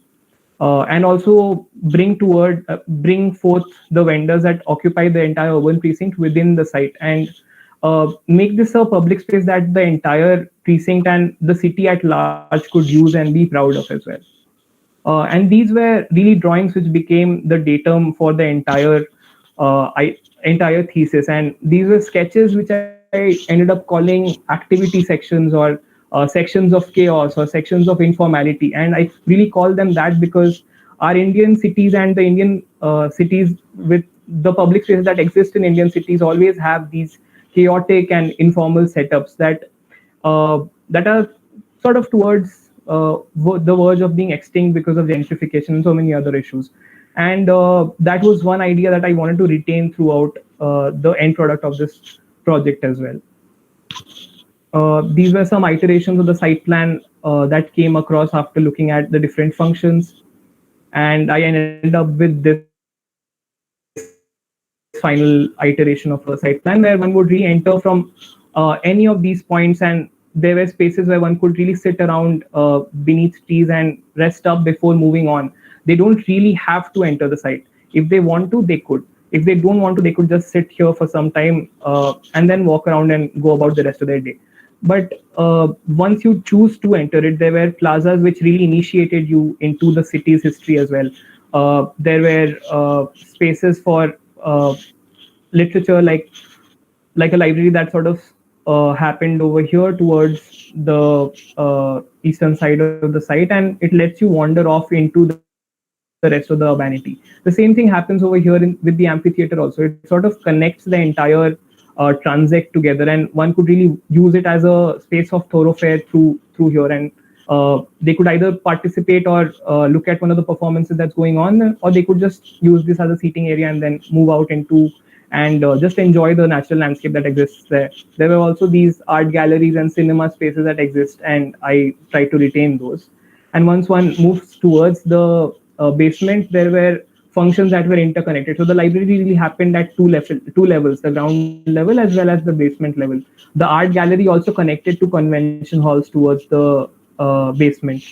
and also bring forth the vendors that occupy the entire urban precinct within the site, and make this a public space that the entire precinct and the city at large could use and be proud of as well. And these were really drawings which became the datum for the entire thesis. And these were sketches which I ended up calling activity sections, or sections of chaos, or sections of informality. And I really call them that because our Indian cities and the Indian cities with the public spaces that exist in Indian cities always have these chaotic and informal setups that are sort of towards the verge of being extinct because of gentrification and so many other issues. And that was one idea that I wanted to retain throughout the end product of this project as well. These were some iterations of the site plan that came across after looking at the different functions. And I ended up with this final iteration of a site plan where one would re-enter from any of these points, and there were spaces where one could really sit around beneath trees and rest up before moving on. They don't really have to enter the site. If they want to, they could. If they don't want to, they could just sit here for some time and then walk around and go about the rest of their day. But once you choose to enter it, there were plazas which really initiated you into the city's history as well. There were spaces for literature, like a library that sort of happened over here towards the eastern side of the site, and it lets you wander off into the rest of the urbanity. The same thing happens over here with the amphitheater also. It sort of connects the entire transect together, and one could really use it as a space of thoroughfare through here. And they could either participate or look at one of the performances that's going on, or they could just use this as a seating area and then move out into and just enjoy the natural landscape that exists there. There were also these art galleries and cinema spaces that exist, and I try to retain those. And once one moves towards the basement, there were functions that were interconnected. So the library really happened at two levels, the ground level as well as the basement level. The art gallery also connected to convention halls towards the basement.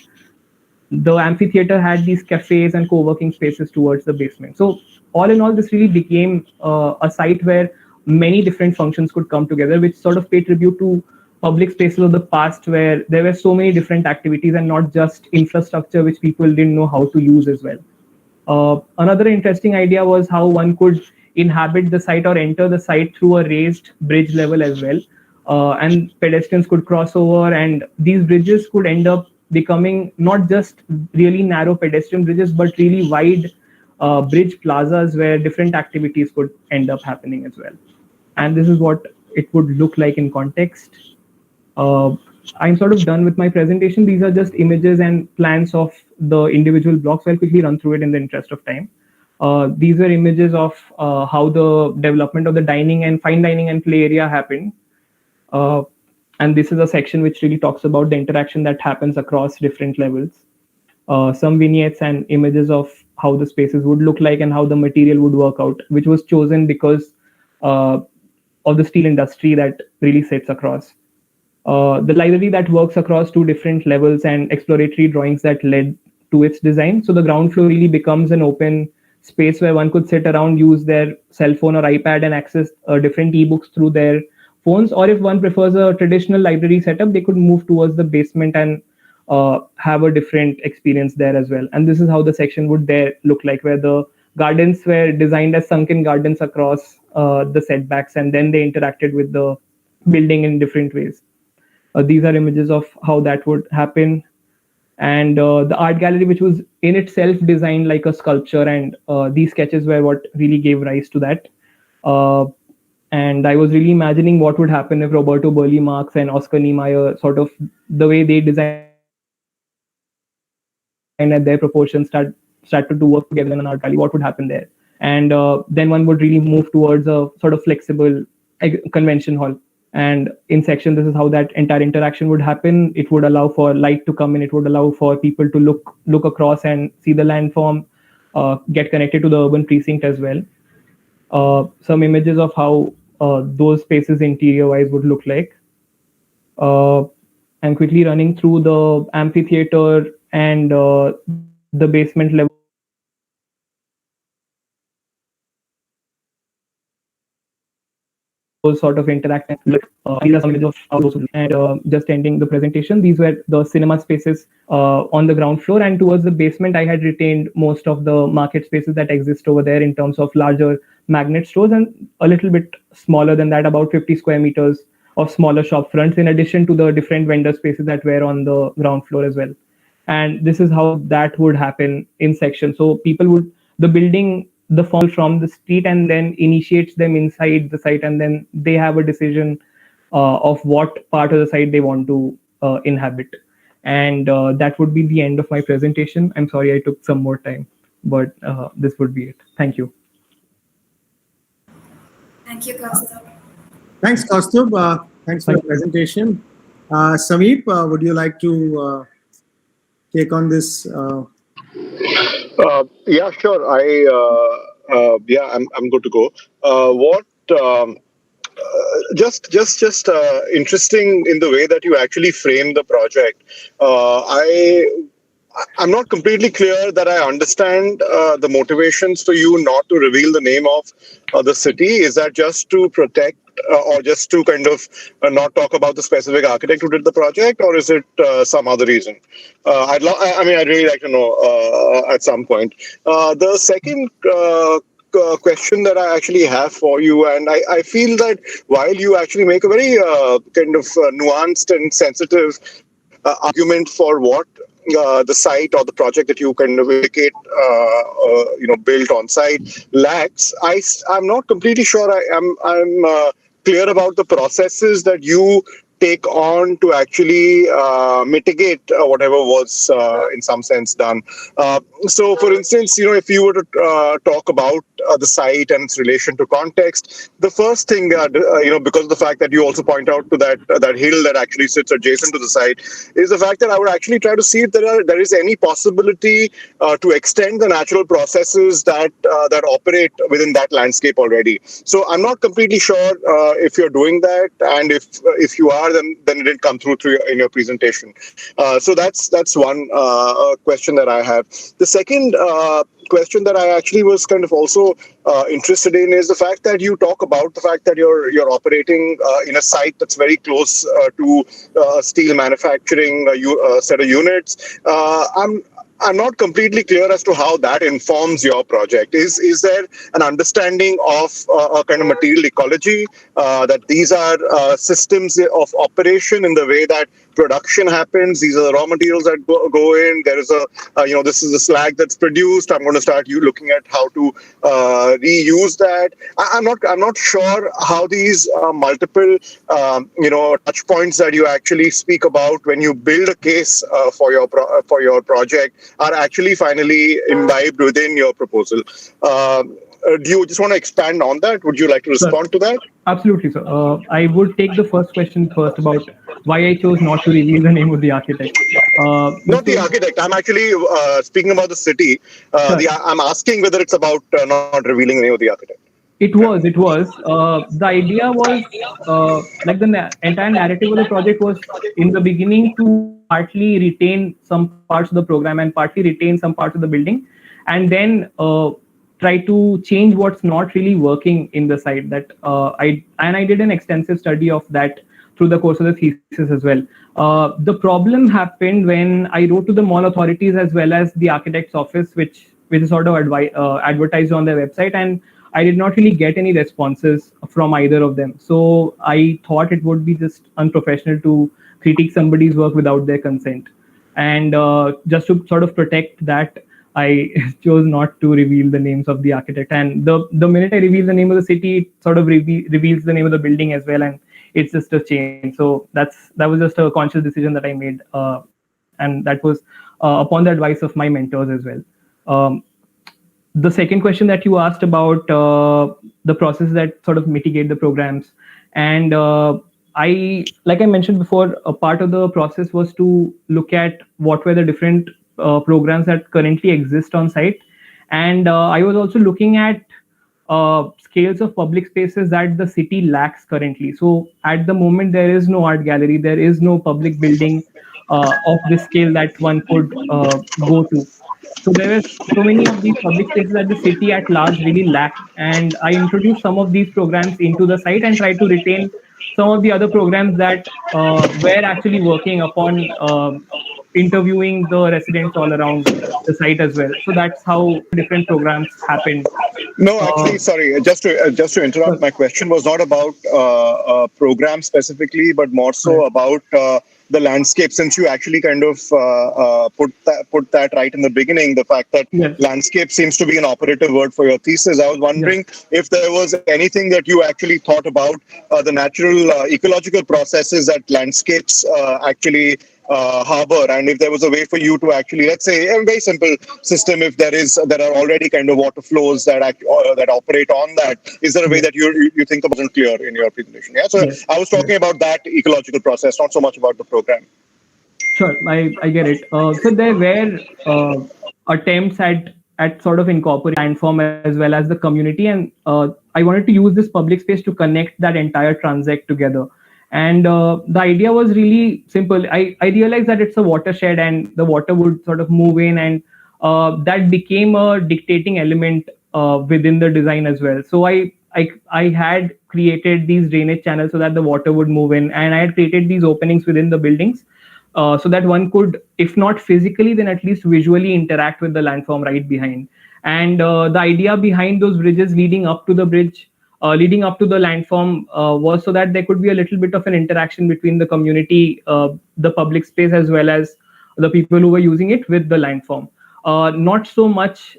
The amphitheater had these cafes and co-working spaces towards the basement. So all in all, this really became a site where many different functions could come together, which sort of pay tribute to public spaces of the past, where there were so many different activities and not just infrastructure which people didn't know how to use as well. Another interesting idea was how one could inhabit the site or enter the site through a raised bridge level as well. and pedestrians could cross over, and these bridges could end up becoming not just really narrow pedestrian bridges, but really wide bridge plazas where different activities could end up happening as well. And this is what it would look like in context. I'm sort of done with my presentation. These are just images and plans of the individual blocks. I'll quickly run through it in the interest of time. These are images of how the development of the dining and fine dining and play area happened. And this is a section which really talks about the interaction that happens across different levels. Some vignettes and images of how the spaces would look like and how the material would work out, which was chosen because of the steel industry that really sits across. The library that works across two different levels and exploratory drawings that led to its design. So the ground floor really becomes an open space where one could sit around, use their cell phone or iPad and access different ebooks through their phones. Or if one prefers a traditional library setup, they could move towards the basement and have a different experience there as well. And this is how the section would there look like, where the gardens were designed as sunken gardens across the setbacks, and then they interacted with the building in different ways. These are images of how that would happen. And the art gallery, which was in itself designed like a sculpture, and these sketches were what really gave rise to that. And I was really imagining what would happen if Roberto Burle Marx and Oscar Niemeyer, sort of the way they designed at their proportions, started to work together in an art gallery, what would happen there. And then one would really move towards a sort of flexible convention hall. And in section, this is how that entire interaction would happen. It would allow for light to come in. It would allow for people to look across and see the landform, get connected to the urban precinct as well. Some images of how those spaces interior-wise would look like. I'm quickly running through the amphitheater and the basement level sort of interacting. These are some images of how those would look. And just ending the presentation, these were the cinema spaces on the ground floor, and towards the basement I had retained most of the market spaces that exist over there in terms of larger magnet stores, and a little bit smaller than that, about 50 square meters of smaller shop fronts, in addition to the different vendor spaces that were on the ground floor as well. And this is how that would happen in section. So people would, the building, the fall from the street, and then initiates them inside the site, and then they have a decision of what part of the site they want to inhabit. And that would be the end of my presentation. I'm sorry I took some more time, but this would be it. Thank you. Thank you, Kaustubh. Thanks, Kaustubh. Thanks for your presentation. Sameep, would you like to take on this? Yeah, sure. I'm good to go. Just interesting in the way that you actually frame the project. I'm not completely clear that I understand the motivations for you not to reveal the name of the city. Is that just to protect or just to kind of not talk about the specific architect who did the project, or is it some other reason? I'd really like to know at some point. The second question that I actually have for you, and I feel that while you actually make a very kind of nuanced and sensitive argument for what the site or the project that you kind of indicate, built on site lacks, I'm not completely sure I'm clear about the processes that you take on to actually mitigate whatever was in some sense done. So, for instance, if you were to talk about the site and its relation to context, the first thing, because of the fact that you also point out to that hill that actually sits adjacent to the site, is the fact that I would actually try to see if there is any possibility to extend the natural processes that operate within that landscape already. So, I'm not completely sure if you're doing that, and if you are, then it didn't come through in your presentation. So that's one question that I have. The second question that I actually was kind of also interested in is the fact that you talk about the fact that you're operating in a site that's very close to steel manufacturing set of units. I'm not completely clear as to how that informs your project. Is there an understanding of a kind of material ecology, that these are systems of operation in the way that production happens? These are the raw materials that go in. There is this is the slag that's produced. I'm going to start looking at how to reuse that. I'm not sure how these multiple touch points that you actually speak about when you build a case for your project are actually finally imbibed within your proposal. Do you just want to expand on that? Would you like to respond to that? Absolutely, sir. I would take the first question first about why I chose not to reveal the name of the architect. Not the architect. I'm actually speaking about the city. I'm asking whether it's about not revealing the name of the architect. It was. The idea was like the entire narrative of the project was in the beginning to partly retain some parts of the program and partly retain some parts of the building, and then try to change what's not really working in the site. That I did an extensive study of that through the course of the thesis as well. The problem happened when I wrote to the mall authorities as well as the architect's office, which is sort of advertised on their website, and I did not really get any responses from either of them. So I thought it would be just unprofessional to critique somebody's work without their consent. And just to sort of protect that, I chose not to reveal the names of the architect. And the minute I reveal the name of the city, it sort of reveals the name of the building as well. And it's just a chain. So that was just a conscious decision that I made. And that was upon the advice of my mentors as well. The second question that you asked about the process that sort of mitigate the programs, and like I mentioned before, a part of the process was to look at what were the different programs that currently exist on site, and I was also looking at scales of public spaces that the city lacks currently. So at the moment, there is no art gallery, there is no public building of this scale that one could go to. So there were so many of these public spaces that the city at large really lacked. And I introduced some of these programs into the site and tried to retain some of the other programs that were actually working upon interviewing the residents all around the site as well. So that's how different programs happened. No, actually, sorry. Just to interrupt, my question was not about program specifically, but more so about the landscape. Since you actually kind of put that right in the beginning, the fact that landscape seems to be an operative word for your thesis. I was wondering if there was anything that you actually thought about the natural ecological processes that landscapes actually harbor, and if there was a way for you to actually, let's say, a very simple system, if there are already kind of water flows that operate on that, is there a way that you think wasn't clear in your presentation? I was talking about that ecological process, not so much about the program. Sure, I get it. So there were attempts at sort of incorporating landform as well as the community, and I wanted to use this public space to connect that entire transect together. And the idea was really simple. I realized that it's a watershed and the water would sort of move in, and that became a dictating element within the design as well. So I had created these drainage channels so that the water would move in, and I had created these openings within the buildings so that one could, if not physically, then at least visually interact with the landform right behind. And the idea behind those bridges leading up to the landform was so that there could be a little bit of an interaction between the community, the public space, as well as the people who were using it with the landform. Not so much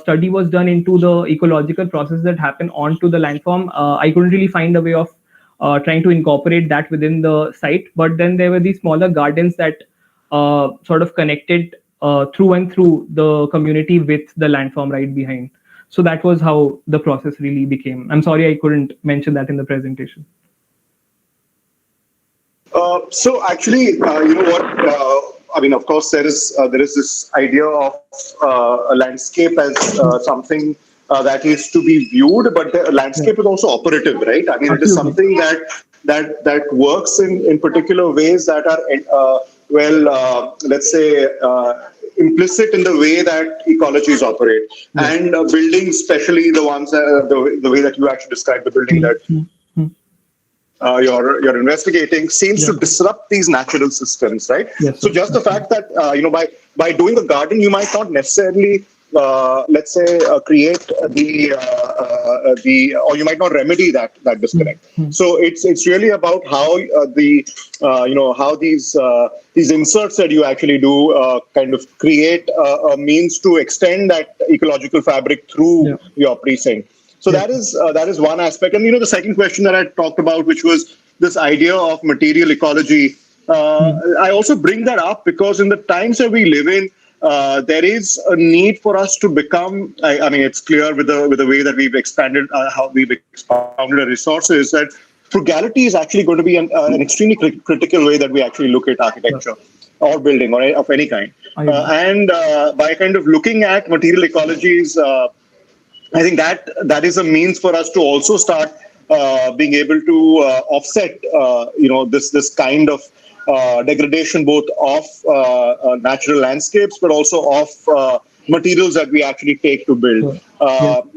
study was done into the ecological process that happened onto the landform. I couldn't really find a way of trying to incorporate that within the site. But then there were these smaller gardens that sort of connected through and through the community with the landform right behind. So that was how the process really became. I'm sorry I couldn't mention that in the presentation. So actually, you know what? I mean, of course, there is this idea of a landscape as something that is to be viewed, but the landscape is also operative, right? I mean, it is something that works in particular ways that are let's say, implicit in the way that ecologies operate, and buildings, especially the ones the way that you actually described the building that. you're investigating seems to disrupt these natural systems, right? Yes, so just the fact that by doing a garden, you might not necessarily let's say create or you might not remedy that disconnect. So it's really about how how these inserts that you actually do kind of create a means to extend that ecological fabric through your precinct. So that is one aspect. And the second question that I talked about, which was this idea of material ecology, I also bring that up because in the times that we live in, there is a need for us to become. I mean, it's clear with the way that we've expanded how we've expounded our resources that frugality is actually going to be an extremely critical way that we actually look at architecture or building or of any kind. And by kind of looking at material ecologies. I think that is a means for us to also start being able to offset, this kind of degradation both of natural landscapes, but also of materials that we actually take to build.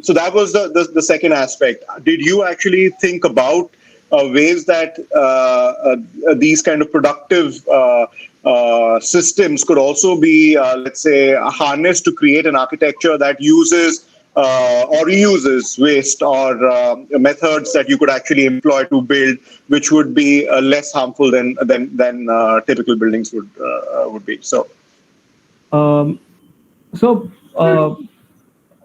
So that was the second aspect. Did you actually think about ways that these kind of productive systems could also be, let's say, harnessed to create an architecture that uses or reuses waste or methods that you could actually employ to build, which would be less harmful than typical buildings would be. So,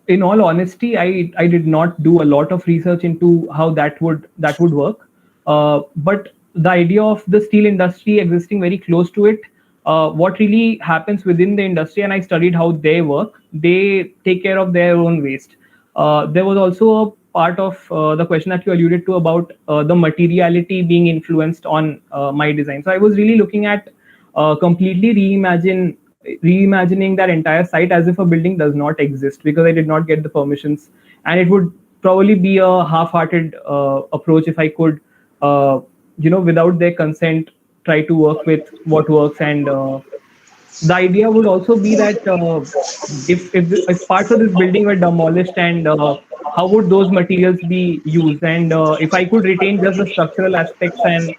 in all honesty, I did not do a lot of research into how that would work. But the idea of the steel industry existing very close to it, what really happens within the industry, and I studied how they work. They take care of their own waste. There was also a part of the question that you alluded to about the materiality being influenced on my design. So I was really looking at completely reimagining that entire site as if a building does not exist, because I did not get the permissions, and it would probably be a half-hearted approach if I could, without their consent, try to work with what works. And the idea would also be that if parts of this building were demolished, and how would those materials be used? And if I could retain just the structural aspects and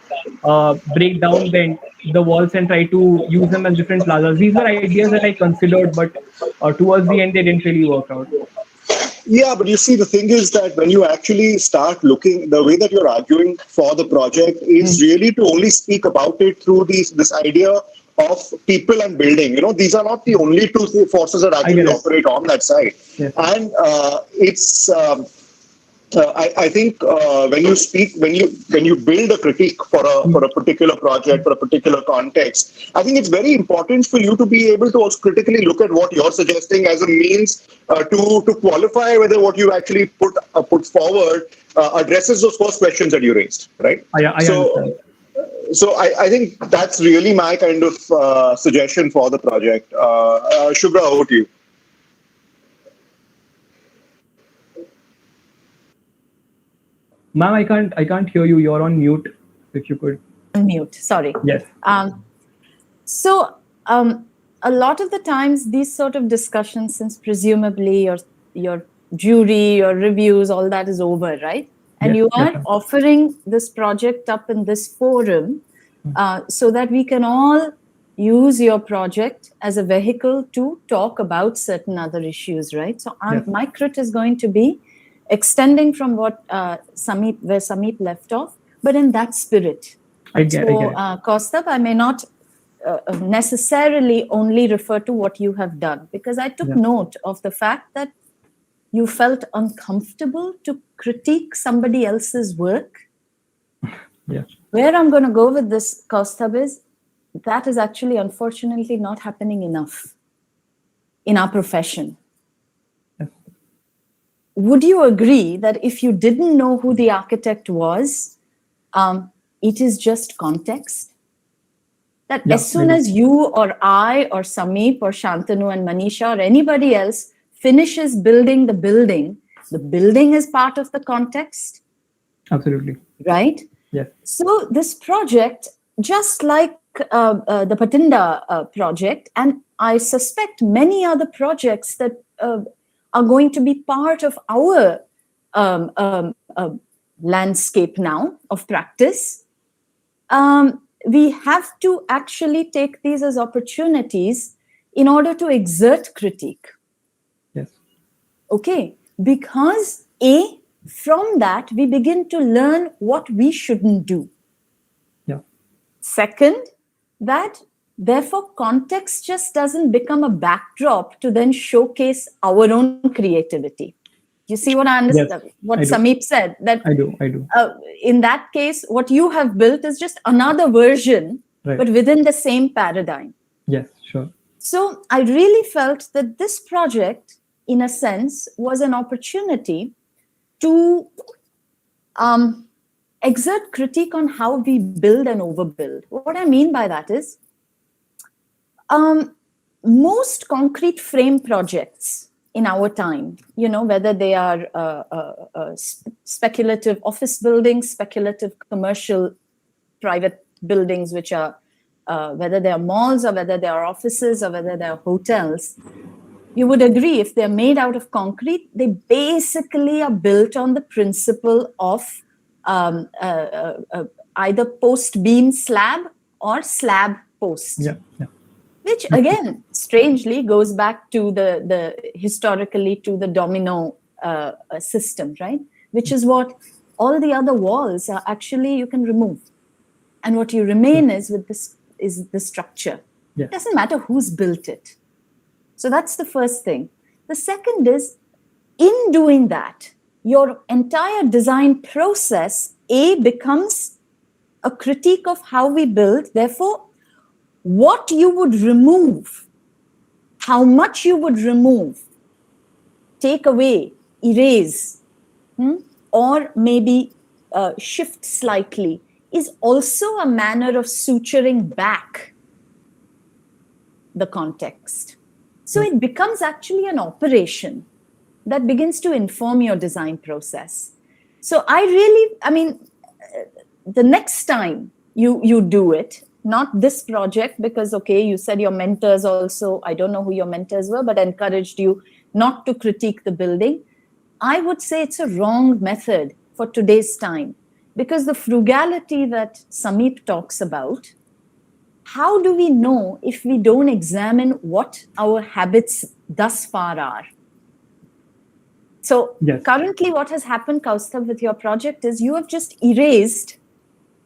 break down the walls and try to use them as different plazas. These were ideas that I considered, but towards the end, they didn't really work out. Yeah, but you see, the thing is that when you actually start looking, the way that you're arguing for the project is really to only speak about it through this idea of people and building. These are not the only two forces that actually operate on that site. Yes. And it's I think when you build a critique for a particular project, for a particular context, I think it's very important for you to be able to also critically look at what you're suggesting as a means to qualify whether what you actually put forward addresses those first questions that you raised, right? I understand. So I think that's really my kind of suggestion for the project. Shubhra, over to you. Ma'am, I can't hear you. You're on mute. If you could unmute. Sorry. Yes. So a lot of the times, these sort of discussions, since presumably your jury, your reviews, all that is over, right? And you are offering this project up in this forum so that we can all use your project as a vehicle to talk about certain other issues, right? So my crit is going to be extending from what Sameep left off, but in that spirit. I get it. Kaustubh, I may not necessarily only refer to what you have done, because I took note of the fact that you felt uncomfortable to critique somebody else's work. Where I'm going to go with this, Kaustubh, is that is actually, unfortunately, not happening enough in our profession. Would you agree that if you didn't know who the architect was, it is just context? That as soon as you or I or Sameep or Shantanu and Manisha or anybody else finishes building the building is part of the context? Absolutely. Right? Yes. So this project, just like the Patinda project, and I suspect many other projects that are going to be part of our landscape now of practice, we have to actually take these as opportunities in order to exert critique. Yes. Okay, because from that we begin to learn what we shouldn't do. Yeah. Second, that therefore context just doesn't become a backdrop to then showcase our own creativity. You see what I understand? Yes, what I do. Sameep said, that I do. in that case, what you have built is just another version, Right. but within the same paradigm. Yes, sure. So I really felt that this project, in a sense, was an opportunity to exert critique on how we build and overbuild. What I mean by that is, most concrete frame projects in our time, whether they are speculative office buildings, speculative commercial private buildings, which are whether they are malls or whether they are offices or whether they are hotels, you would agree if they're made out of concrete, they basically are built on the principle of either post beam slab or slab post. Yeah. Which again, strangely, goes back to the historically to the domino system, right? Which is what all the other walls are actually you can remove, and what you remain is with this is the structure. Yeah. It doesn't matter who's built it. So that's the first thing. The second is, in doing that, your entire design process becomes a critique of how we build. Therefore, what you would remove, how much you would remove, take away, erase, or maybe shift slightly, is also a manner of suturing back the context. So it becomes actually an operation that begins to inform your design process. So the next time you do it, not this project, because, okay, you said your mentors also, I don't know who your mentors were, but encouraged you not to critique the building. I would say it's a wrong method for today's time, because the frugality that Sameep talks about, how do we know if we don't examine what our habits thus far are? So Yes. Currently what has happened, Kaustubh, with your project is you have just erased,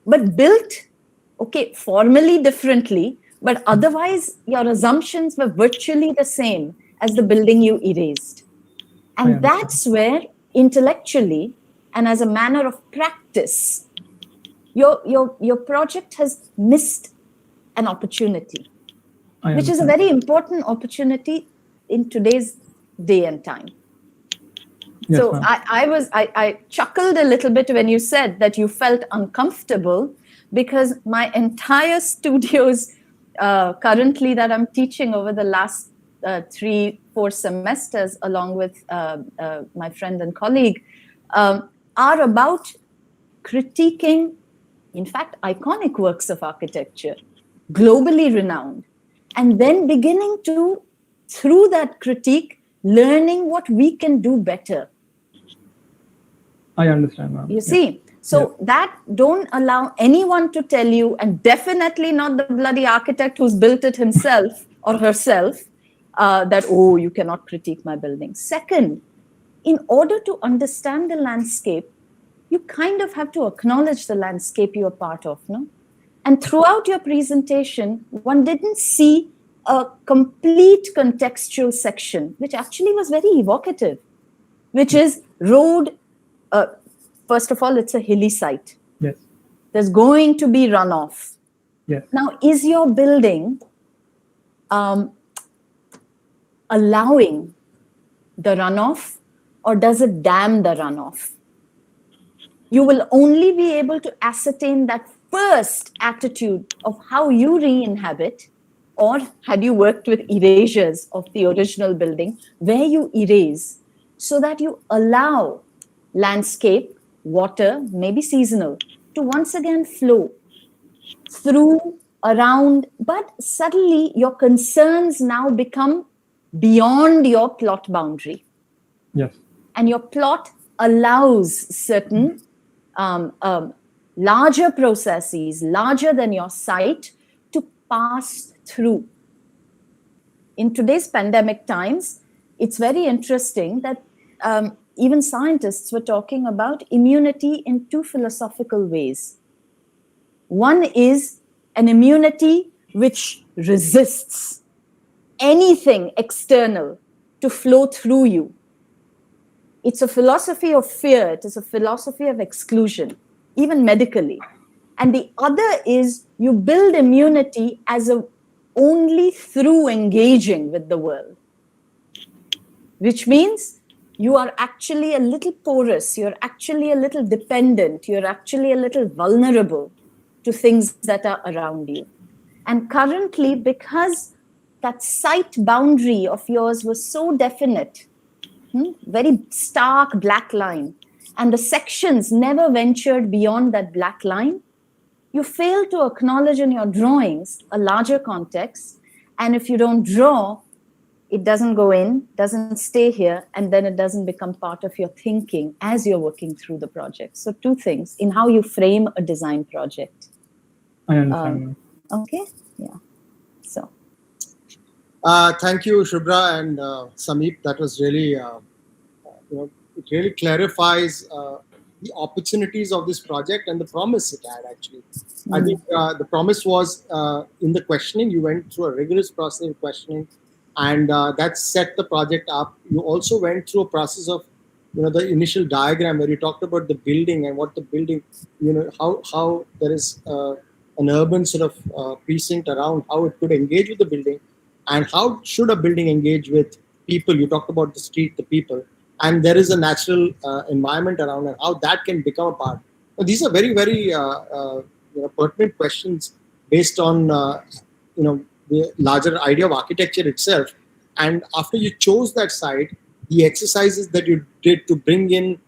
but built, okay, formally differently, but otherwise your assumptions were virtually the same as the building you erased. And that's where intellectually and as a manner of practice, your project has missed an opportunity, which is a very important opportunity in today's day and time. Yes, So ma'am. I chuckled a little bit when you said that you felt uncomfortable, because my entire studios currently that I'm teaching over the last 3-4 semesters, along with my friend and colleague, are about critiquing, in fact, iconic works of architecture, globally renowned, and then beginning to, through that critique, learning what we can do better. I understand, ma'am. You see? So that don't allow anyone to tell you, and definitely not the bloody architect who's built it himself or herself, that, oh, you cannot critique my building. Second, in order to understand the landscape, you kind of have to acknowledge the landscape you are part of, no? And throughout your presentation, one didn't see a complete contextual section, which actually was very evocative, which is road. First of all, it's a hilly site. Yes. There's going to be runoff. Yes. Now, is your building allowing the runoff, or does it dam the runoff? You will only be able to ascertain that first attitude of how you re-inhabit, or had you worked with erasures of the original building, where you erase, so that you allow landscape, water, maybe seasonal, to once again flow through, around, but suddenly your concerns now become beyond your plot boundary. Yes. And your plot allows certain larger processes, larger than your sight, to pass through. In today's pandemic times, it's very interesting that even scientists were talking about immunity in two philosophical ways. One is an immunity which resists anything external to flow through you. It's a philosophy of fear. It is a philosophy of exclusion, even medically. And the other is you build immunity as only through engaging with the world, which means you are actually a little porous, you're actually a little dependent, you're actually a little vulnerable to things that are around you. And currently, because that sight boundary of yours was so definite, very stark black line, and the sections never ventured beyond that black line, you fail to acknowledge in your drawings a larger context. And if you don't draw, it doesn't go in, doesn't stay here, and then it doesn't become part of your thinking as you're working through the project. So two things in how you frame a design project. I understand. Okay, yeah. So. Thank you, Shubhra and Sameep. That was really, it really clarifies the opportunities of this project and the promise it had, actually. I think the promise was in the questioning. You went through a rigorous process of questioning, and that set the project up. You also went through a process of, the initial diagram where you talked about the building and what the building, how there is an urban sort of precinct around, how it could engage with the building, and how should a building engage with people. You talked about the street, the people, and there is a natural environment around, and how that can become a part. Now, these are very, very pertinent questions based on the larger idea of architecture itself. And after you chose that site, the exercises that you did to bring in,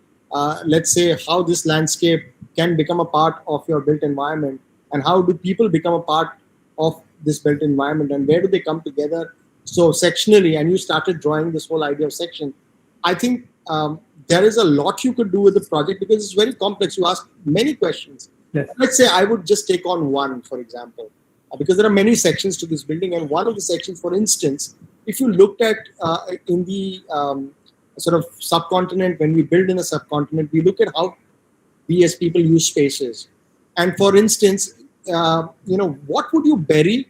let's say, how this landscape can become a part of your built environment, and how do people become a part of this built environment, and where do they come together so sectionally, and you started drawing this whole idea of section. I think there is a lot you could do with the project because it's very complex. You ask many questions. Yes. Let's say I would just take on one, for example, because there are many sections to this building, and one of the sections, for instance, if you looked at in the sort of subcontinent, when we build in a subcontinent, we look at how we as people use spaces. And for instance, what would you bury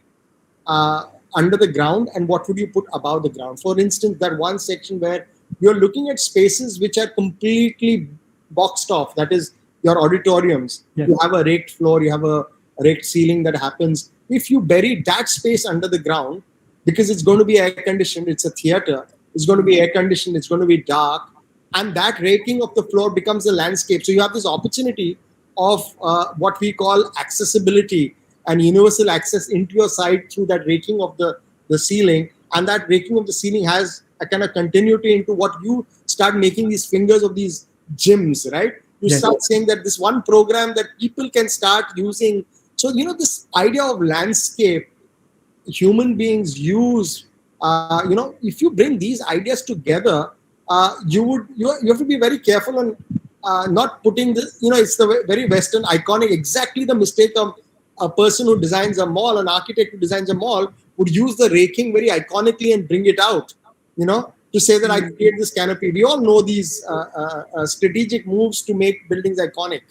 under the ground and what would you put above the ground? For instance, that one section where you're looking at spaces which are completely boxed off, that is your auditoriums. Yes. You have a raked floor, you have a raked ceiling that happens. If you bury that space under the ground, because it's going to be air conditioned, it's a theater, it's going to be air conditioned, it's going to be dark, and that raking of the floor becomes a landscape. So you have this opportunity of what we call accessibility and universal access into your site through that raking of the ceiling. And that raking of the ceiling has a kind of continuity into what you start making these fingers of these gyms, right? You start saying that this one program that people can start using. So, this idea of landscape, human beings use, if you bring these ideas together, you have to be very careful on not putting this, it's the very Western iconic, exactly the mistake of a person who designs a mall, an architect who designs a mall would use the raking very iconically and bring it out, to say that I create this canopy. We all know these strategic moves to make buildings iconic.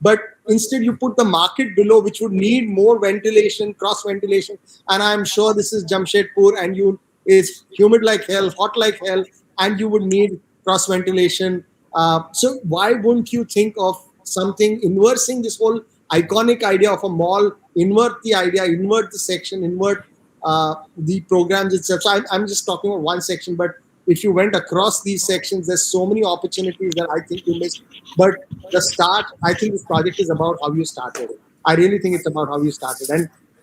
But instead you put the market below, which would need more ventilation, cross ventilation. And I'm sure this is Jamshedpur and it's humid like hell, hot like hell, and you would need cross ventilation. So why wouldn't you think of something inversing this whole iconic idea of a mall, invert the idea, invert the section, invert the programs itself. So I'm just talking about one section, but if you went across these sections, there's so many opportunities that I think you missed. But the start, I think this project is about how you started it. I really think it's about how you started.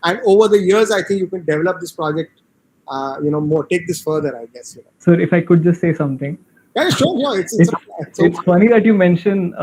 And over the years, I think you can develop this project, more, take this further, I guess. So if I could just say something. Yeah, sure. It's funny that you mention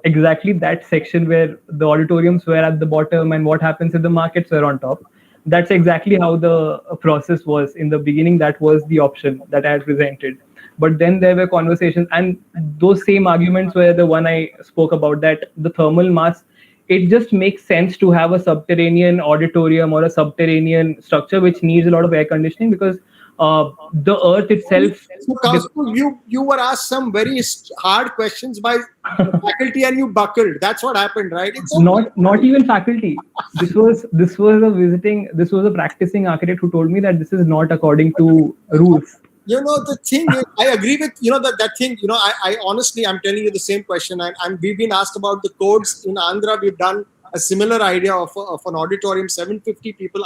exactly that section where the auditoriums were at the bottom and what happens if the markets were on top. That's exactly how the process was in the beginning. That was the option that I had presented. But then there were conversations, and those same arguments were the one I spoke about, that the thermal mass, it just makes sense to have a subterranean auditorium or a subterranean structure which needs a lot of air conditioning, because the earth itself. So, Kaustubh, you were asked some very hard questions by faculty and you buckled. That's what happened, right? It's okay. Not even faculty. This was a practicing architect who told me that this is not according to rules. The thing is, I agree with that thing. I honestly, I'm telling you the same question, and we've been asked about the codes in Andhra. We've done a similar idea of an auditorium, 750 people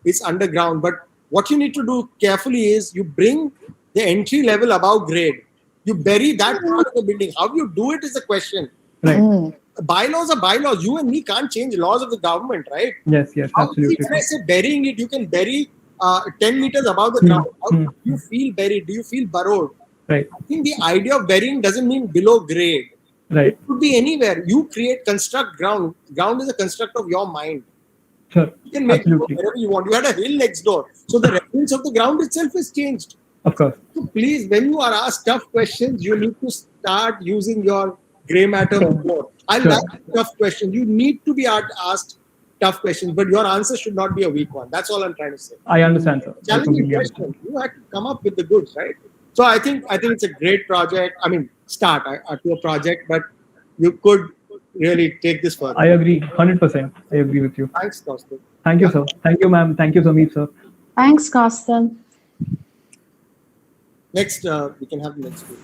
it's underground. But what you need to do carefully is you bring the entry level above grade. You bury that part of the building. How you do it is the question. Right. Bylaws are bylaws. You and me can't change laws of the government, right? Yes, absolutely. When I say burying it, you can bury 10 meters above the ground. How do you feel buried? Do you feel burrowed? Right. I think the idea of burying doesn't mean below grade. Right. It could be anywhere. You construct ground. Ground is a construct of your mind. Sure. You can make it whatever you want. You had a hill next door. So the reference of the ground itself is changed. Of course. So please, when you are asked tough questions, you need to start using your grey matter more. I like tough questions. You need to be asked tough questions, but your answer should not be a weak one. That's all I'm trying to say. I understand, sir. Challenging question. You have to come up with the goods, right? So I think it's a great project. I mean, start to a project, but you could really take this further. I agree, 100%. I agree with you. Thanks, Kaustubh. Thank you, sir. Thank you, ma'am. Thank you, Sameep, sir. Thanks, Kaustubh. Next, we can have the next one.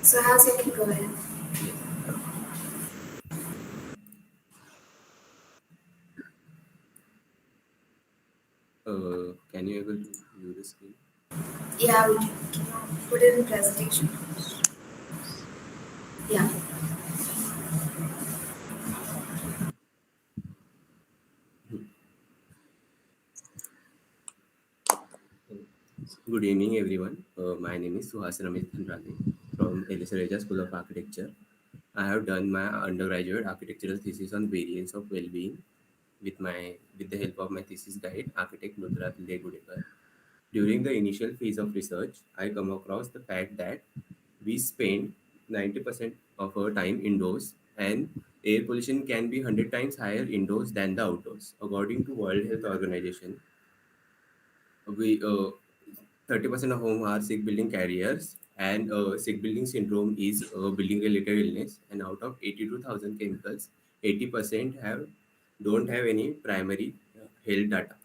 So how's you can go ahead. Can you able to view the screen? Yeah, we can. Can you put it in presentation? Yeah. Good evening, everyone. My name is Suhas Ramesh Dhanrade from Ecology School of Architecture. I have done my undergraduate architectural thesis on variance of well-being with the help of my thesis guide, architect Ludra Pillai Gudekar. During the initial phase of research, I come across the fact that we spend 90% of our time indoors, and air pollution can be 100 times higher indoors than the outdoors. According to World Health Organization, we 30% of whom are sick building carriers, and sick building syndrome is a building related illness, and out of 82,000 chemicals, 80% don't have any primary health data.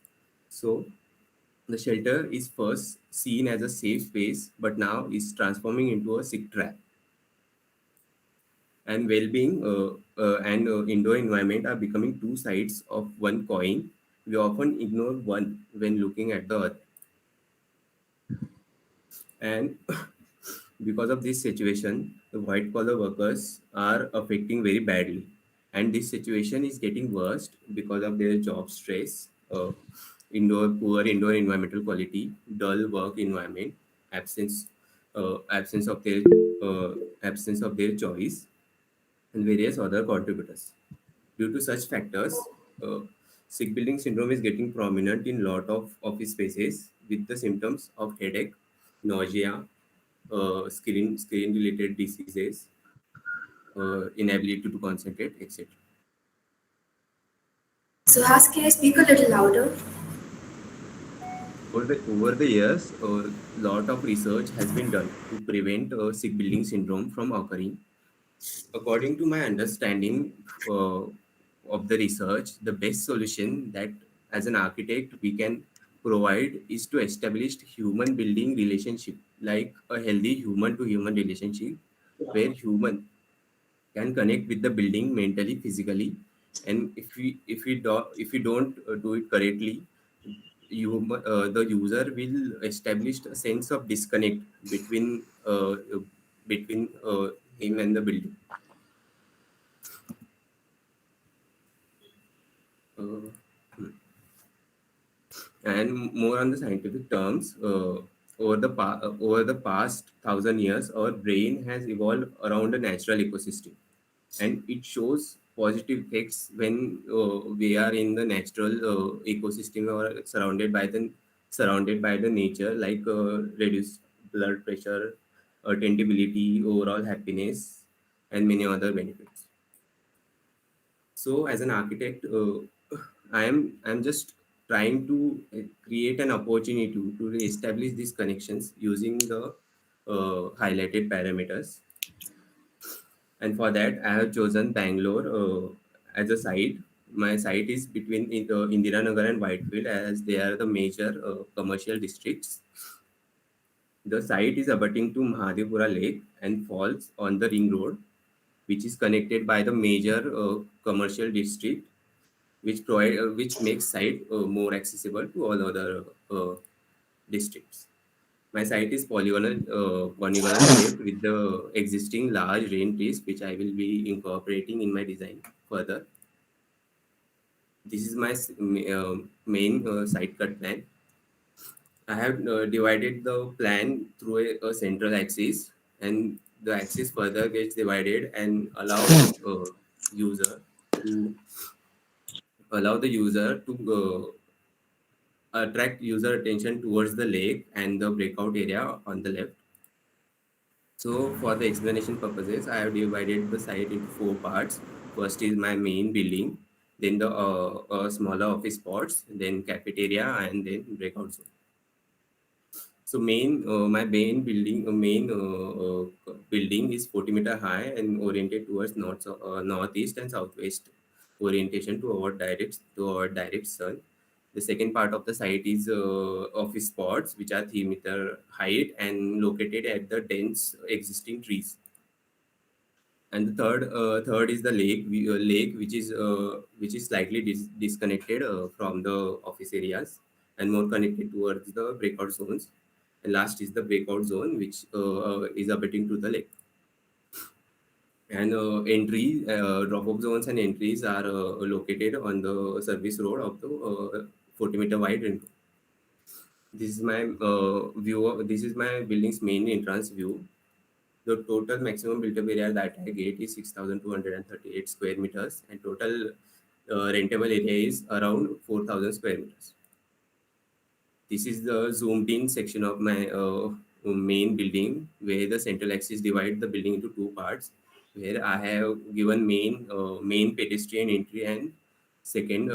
So the shelter is first seen as a safe space, but now is transforming into a sick trap. And well-being and indoor environment are becoming two sides of one coin. We often ignore one when looking at the other. And because of this situation, the white collar workers are affecting very badly. And this situation is getting worse because of their job stress, poor indoor environmental quality, dull work environment, absence absence of their choice, and various other contributors. Due to such factors, sick building syndrome is getting prominent in lot of office spaces with the symptoms of headache, nausea, skin related diseases, inability to concentrate, etc. So can you speak a little louder? Over the years, a lot of research has been done to prevent sick building syndrome from occurring. According to my understanding of the research, the best solution that as an architect we can provide is to establish human building relationship, like a healthy human to human relationship where human can connect with the building mentally, physically, and if we don't do it correctly, the user will establish a sense of disconnect between him and the building. And more on the scientific terms, over the past 1,000 years, our brain has evolved around a natural ecosystem, and it shows positive effects when we are in the natural ecosystem or surrounded by the nature, like blood pressure, attendability, overall happiness, and many other benefits. So, as an architect, I'm just trying to create an opportunity to establish these connections using the highlighted parameters. And for that, I have chosen Bangalore as a site. My site is between Indiranagar and Whitefield, as they are the major commercial districts. The site is abutting to Mahadevpura Lake and falls on the ring road, which is connected by the major commercial district, which makes site more accessible to all other districts. My site is polygonal shaped with the existing large rain trees, which I will be incorporating in my design further. This is my main site cut plan. I have divided the plan through a central axis, and the axis further gets divided and user to allow the user to attract user attention towards the lake and the breakout area on the left. So for the explanation purposes, I have divided the site into four parts. First is my main building, then the smaller office spots, then cafeteria, and then breakout zone. So my main building is 40-meter high and oriented towards northeast and southwest orientation to our direct sun. The second part of the site is office spots, which are 3-meter height and located at the dense existing trees. And the third is the lake, which is slightly disconnected from the office areas and more connected towards the breakout zones. And last is the breakout zone, which is abutting to the lake. And drop-off zones and entries are located on the service road of the 40-meter wide ring. This is my this is my building's main entrance view. The total maximum built-up area that I get is 6,238 square meters, and total rentable area is around 4,000 square meters. This is the zoomed in section of my main building, where the central axis divides the building into two parts, where I have given main pedestrian entry and second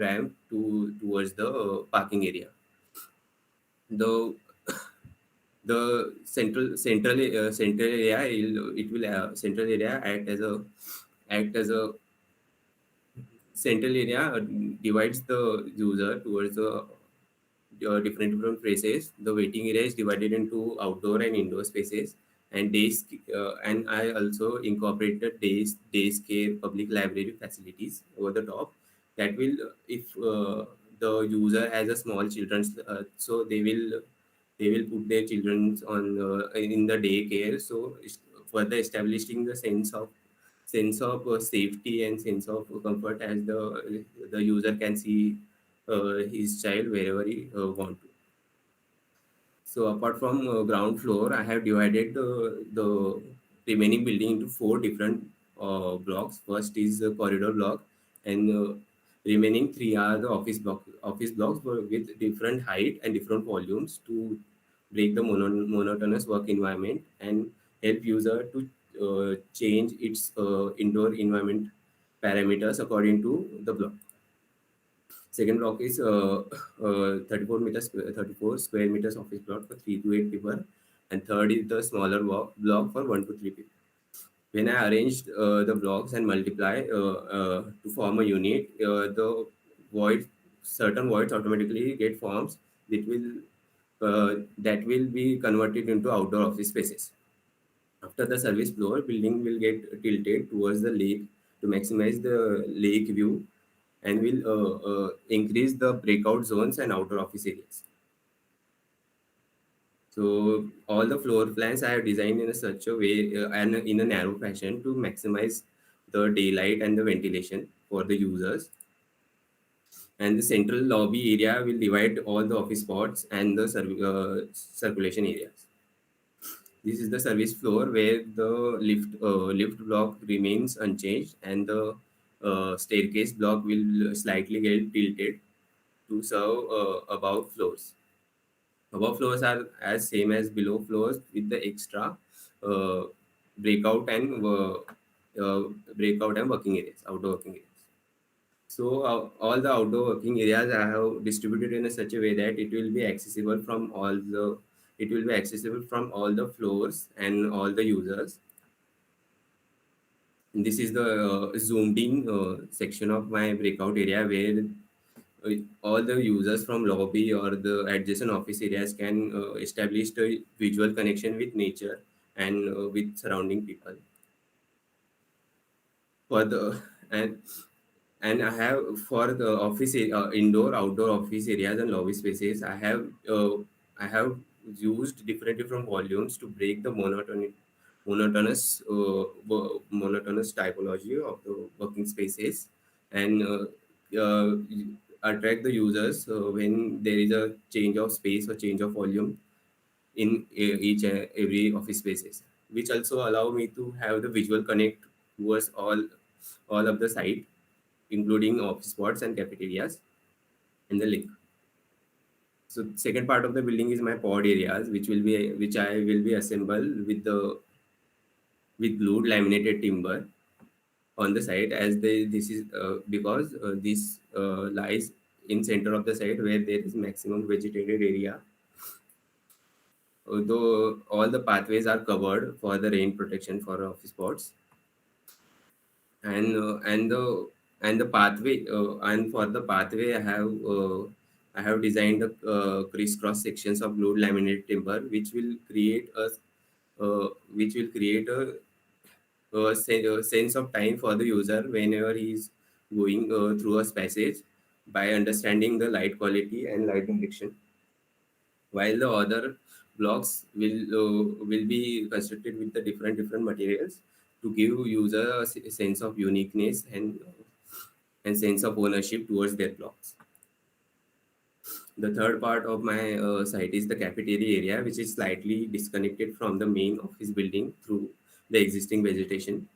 ramp towards the parking area. The central area it will central area act as a central area divides the user towards the different places. The waiting area is divided into outdoor and indoor spaces, and and I also incorporated days care public library facilities over the top. That will, if the user has a small children, so they will put their children on in the daycare. So further establishing the sense of safety and sense of comfort, as the user can see his child wherever he want to. So apart from ground floor, I have divided the remaining building into four different blocks. First is the corridor block, and remaining three are the office blocks with different height and different volumes to break the monotonous work environment and help user to change its indoor environment parameters according to the block. Second block is 34 square meters office block for 3 to 8 people, and third is the smaller block for 1 to 3 people. When I arranged the blocks and multiply to form a unit, the certain voids automatically get forms that will be converted into outdoor office spaces. After the service floor, building will get tilted towards the lake to maximize the lake view, and will increase the breakout zones and outdoor office areas. So all the floor plans I have designed in such a way and in a narrow fashion to maximize the daylight and the ventilation for the users. And the central lobby area will divide all the office spots and the circulation areas. This is the service floor, where the lift block remains unchanged, and the staircase block will slightly get tilted to serve above floors. Above floors are as same as below floors with the extra uh, breakout and uh, breakout and working areas, outdoor working areas. So all the outdoor working areas I have distributed in a such a way that it will be accessible from all the floors and all the users. This is the zoomed in section of my breakout area where all the users from lobby or the adjacent office areas can establish the visual connection with nature and with surrounding people. For the and I have for the indoor outdoor office areas and lobby spaces, I have used different volumes to break the monotonous typology of the working spaces and uh, attract the users when there is a change of space or change of volume in each and every office spaces, which also allow me to have the visual connect towards all of the site, including office spots and cafeterias and the link. So second part of the building is my pod areas, which I will be assembled with glued laminated timber on the site, as this is because this lies in center of the site where there is maximum vegetated area. Although all the pathways are covered for the rain protection for office spots, and and the pathway and for the pathway I have designed the crisscross sections of glued laminated timber, which will create a sense of time for the user whenever he is going through a passage by understanding the light quality and light direction, while the other blocks will be constructed with the different materials to give user a sense of uniqueness and sense of ownership towards their blocks. The third part of my site is the cafeteria area, which is slightly disconnected from the main office building through the existing vegetation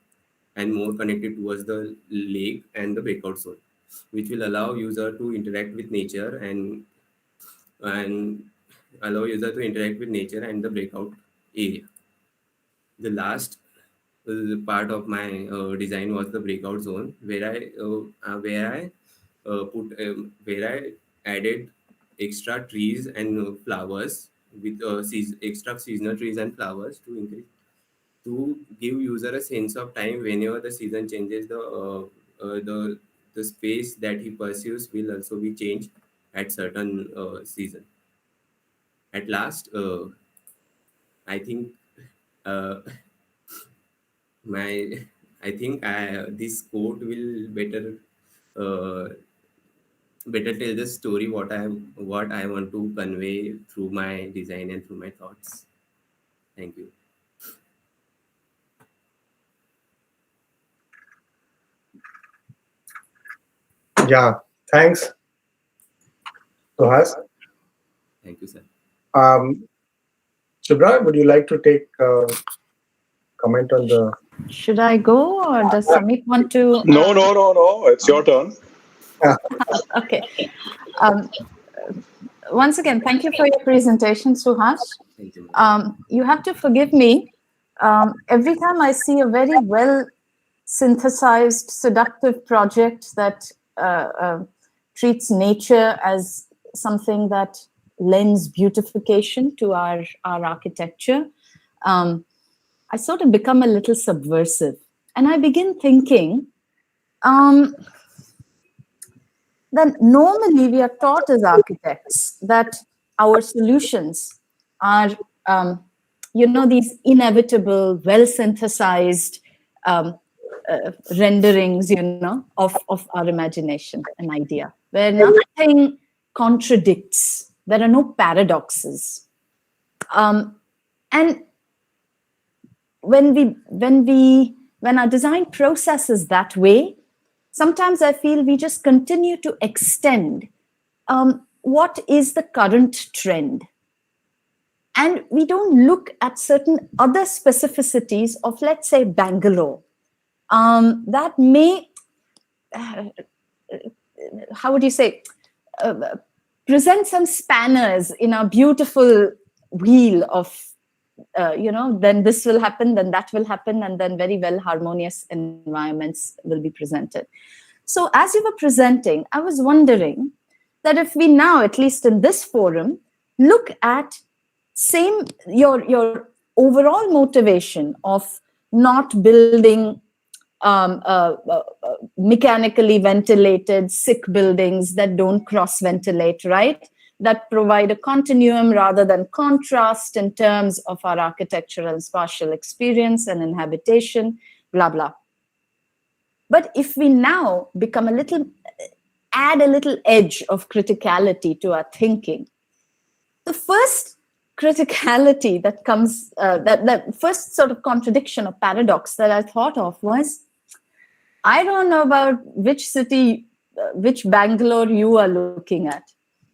and more connected towards the lake and the breakout zone, which will allow user to interact with nature and allow user to interact with nature and the breakout area. The last part of my design was the breakout zone, where I added extra trees and flowers with extra seasonal trees and flowers to give user a sense of time whenever the season changes. The space that he pursues will also be changed at certain season. At last, I think uh, my this quote will uh, better tell the story what I want to convey through my design and through my thoughts. Thank you. Yeah, thanks, Suhas. Thank you, sir. Subra, would you like to take comment on the? Should I go, or does Samit want to? No. It's your turn. Okay. Once again, thank you for your presentation, Suhas. Thank you. You have to forgive me. Every time I see a very well synthesized, seductive project that treats nature as something that lends beautification to our architecture, I sort of become a little subversive. And I begin thinking that normally we are taught as architects that our solutions are, these inevitable, well-synthesized renderings, of our imagination, an idea, where nothing contradicts, there are no paradoxes. And when our design process is that way, sometimes I feel we just continue to extend what is the current trend. And we don't look at certain other specificities of, let's say, Bangalore. That may, how would you say, present some spanners in a beautiful wheel of, then this will happen, then that will happen, and then very well harmonious environments will be presented. So as you were presenting, I was wondering that if we now, at least in this forum, look at your overall motivation of not building mechanically ventilated sick buildings that don't cross-ventilate, right? That provide a continuum rather than contrast in terms of our architectural and spatial experience and inhabitation, blah, blah. But if we now add a little edge of criticality to our thinking, the first criticality that comes, that first sort of contradiction or paradox that I thought of was, I don't know about which city, which Bangalore you are looking at,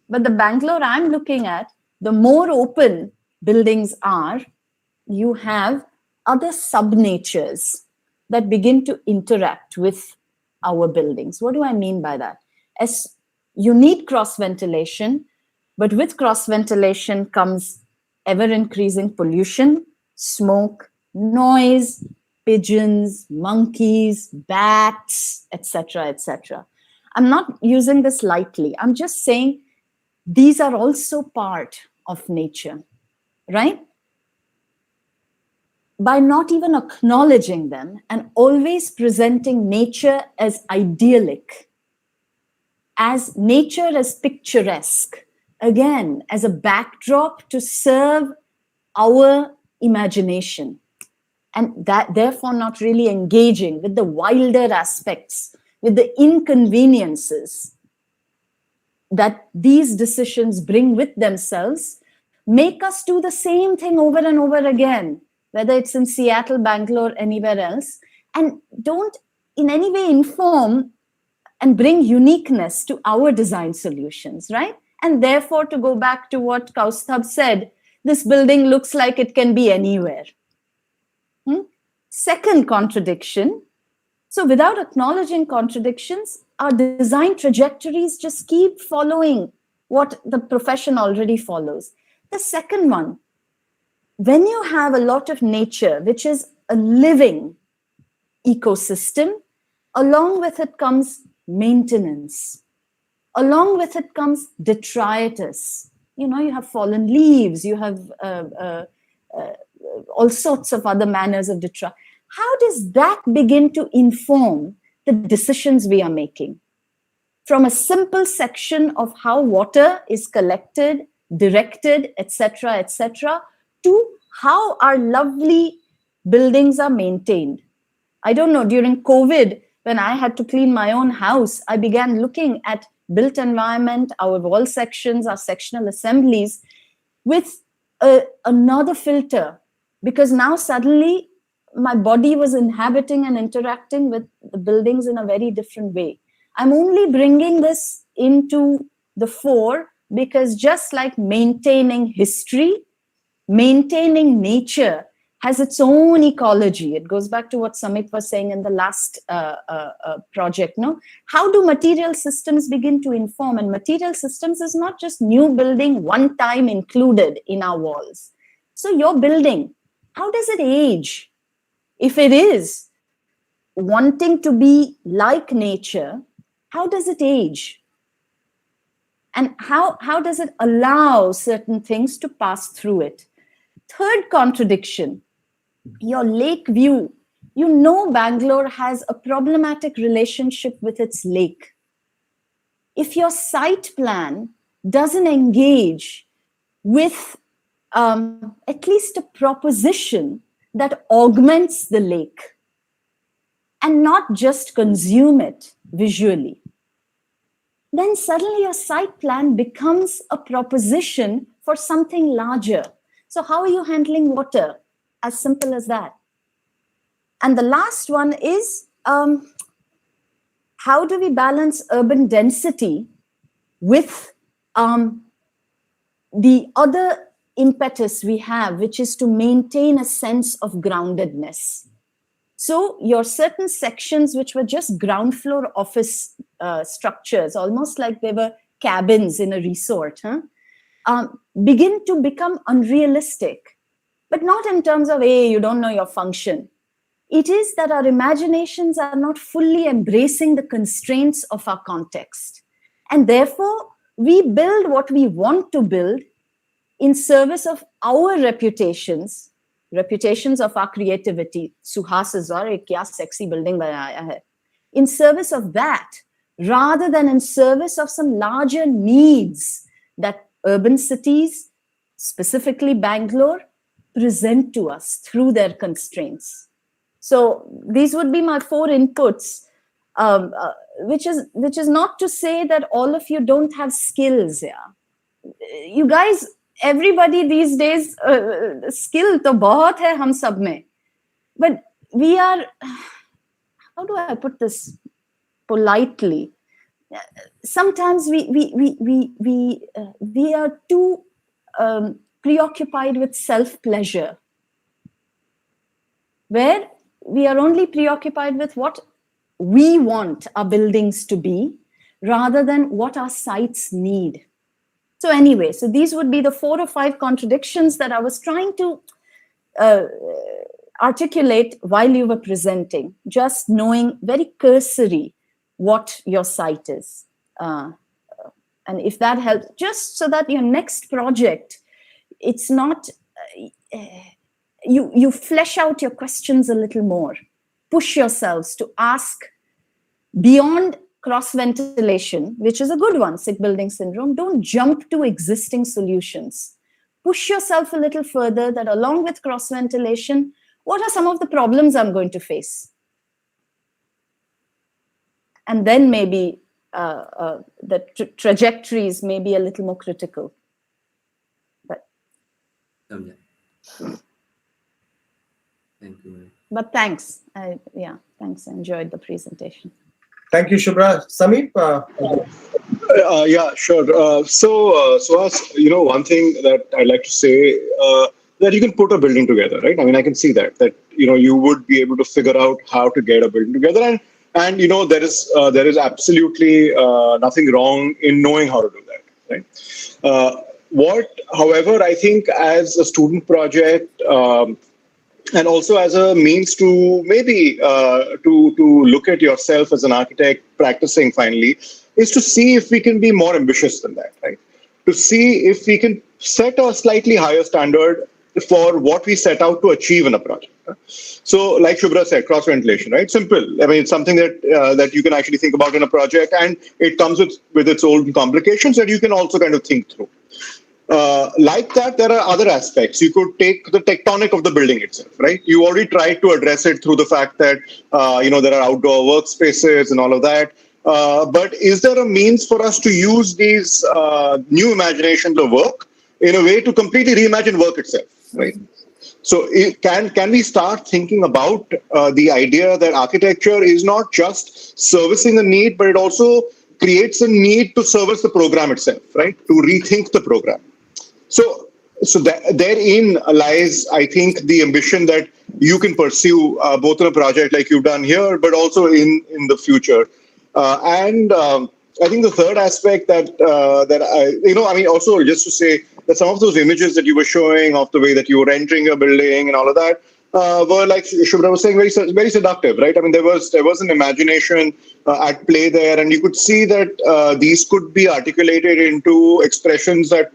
but the Bangalore I'm looking at, the more open buildings are, you have other sub-natures that begin to interact with our buildings. What do I mean by that? As you need cross-ventilation, but with cross-ventilation comes ever-increasing pollution, smoke, noise, pigeons, monkeys, bats, etc., etc. I'm not using this lightly. I'm just saying these are also part of nature, right? By not even acknowledging them and always presenting nature as idyllic, as nature as picturesque, again, as a backdrop to serve our imagination, and that therefore not really engaging with the wilder aspects, with the inconveniences that these decisions bring with themselves, make us do the same thing over and over again, whether it's in Seattle, Bangalore, anywhere else, and don't in any way inform and bring uniqueness to our design solutions, right? And therefore, to go back to what Kaustubh said, this building looks like it can be anywhere. Second contradiction. So without acknowledging contradictions, our design trajectories just keep following what the profession already follows. The second one, when you have a lot of nature, which is a living ecosystem, along with it comes maintenance. Along with it comes detritus. You have fallen leaves, you have all sorts of other manners of detritus. How does that begin to inform the decisions we are making? From a simple section of how water is collected, directed, etc., to how our lovely buildings are maintained. I don't know, during COVID, when I had to clean my own house, I began looking at built environment, our wall sections, our sectional assemblies with another filter, because now suddenly my body was inhabiting and interacting with the buildings in a very different way. I'm only bringing this into the fore because just like maintaining history, maintaining nature has its own ecology. It goes back to what Samit was saying in the last project. No? How do material systems begin to inform? And material systems is not just new building one time included in our walls. So your building, how does it age? If it is wanting to be like nature, how does it age? And how does it allow certain things to pass through it? Third contradiction, your lake view. Bangalore has a problematic relationship with its lake. If your site plan doesn't engage with at least a proposition that augments the lake and not just consume it visually, then suddenly your site plan becomes a proposition for something larger. So how are you handling water? As simple as that. And the last one is, how do we balance urban density with the other impetus we have, which is to maintain a sense of groundedness? So your certain sections, which were just ground floor office structures, almost like they were cabins in a resort begin to become unrealistic. But not in terms of, hey, you don't know your function. It is that our imaginations are not fully embracing the constraints of our context. And therefore, we build what we want to build in service of our reputations of our creativity. Suhas is kya sexy building banaya hai. In service of that, rather than in service of some larger needs that urban cities, specifically Bangalore, present to us through their constraints. So these would be my 4 inputs, which is not to say that all of you don't have skills. Yeah, you guys, everybody these days, skill to bahut hai hum sab mein, but we are, how do I put this politely? Sometimes we are too preoccupied with self-pleasure, where we are only preoccupied with what we want our buildings to be rather than what our sites need. So anyway, so these would be the 4 or 5 contradictions that I was trying to articulate while you were presenting, just knowing very cursory what your site is. And if that helps, just so that your next project, it's not, you flesh out your questions a little more, push yourselves to ask beyond cross-ventilation, which is a good one, sick building syndrome. Don't jump to existing solutions. Push yourself a little further, that along with cross-ventilation, what are some of the problems I'm going to face? And then maybe the trajectories may be a little more critical. But Thank you. But thanks. Thanks. I enjoyed the presentation. Thank you, Shubhra. Sameep? Yeah, sure. So, one thing that I'd like to say, that you can put a building together, right? I mean, I can see that you would be able to figure out how to get a building together, and there is absolutely nothing wrong in knowing how to do that, right? However, I think as a student project, and also as a means to maybe to look at yourself as an architect practicing finally, is to see if we can be more ambitious than that, right? To see if we can set a slightly higher standard for what we set out to achieve in a project. So like Shubhra said, cross-ventilation, right? Simple. I mean, it's something that you can actually think about in a project, and it comes with its own complications that you can also kind of think through. Like that, there are other aspects. You could take the tectonic of the building itself, right? You already tried to address it through the fact that, there are outdoor workspaces and all of that. But is there a means for us to use these new imaginations of work in a way to completely reimagine work itself, right? So can we start thinking about the idea that architecture is not just servicing a need, but it also creates a need to service the program itself, right? To rethink the program. So therein lies, I think, the ambition that you can pursue both in a project like you've done here, but also in the future. And I think the third aspect also just to say that some of those images that you were showing of the way that you were entering a building and all of that were, like Shubhra was saying, very, very seductive, right? I mean, there was an imagination at play there, and you could see that these could be articulated into expressions that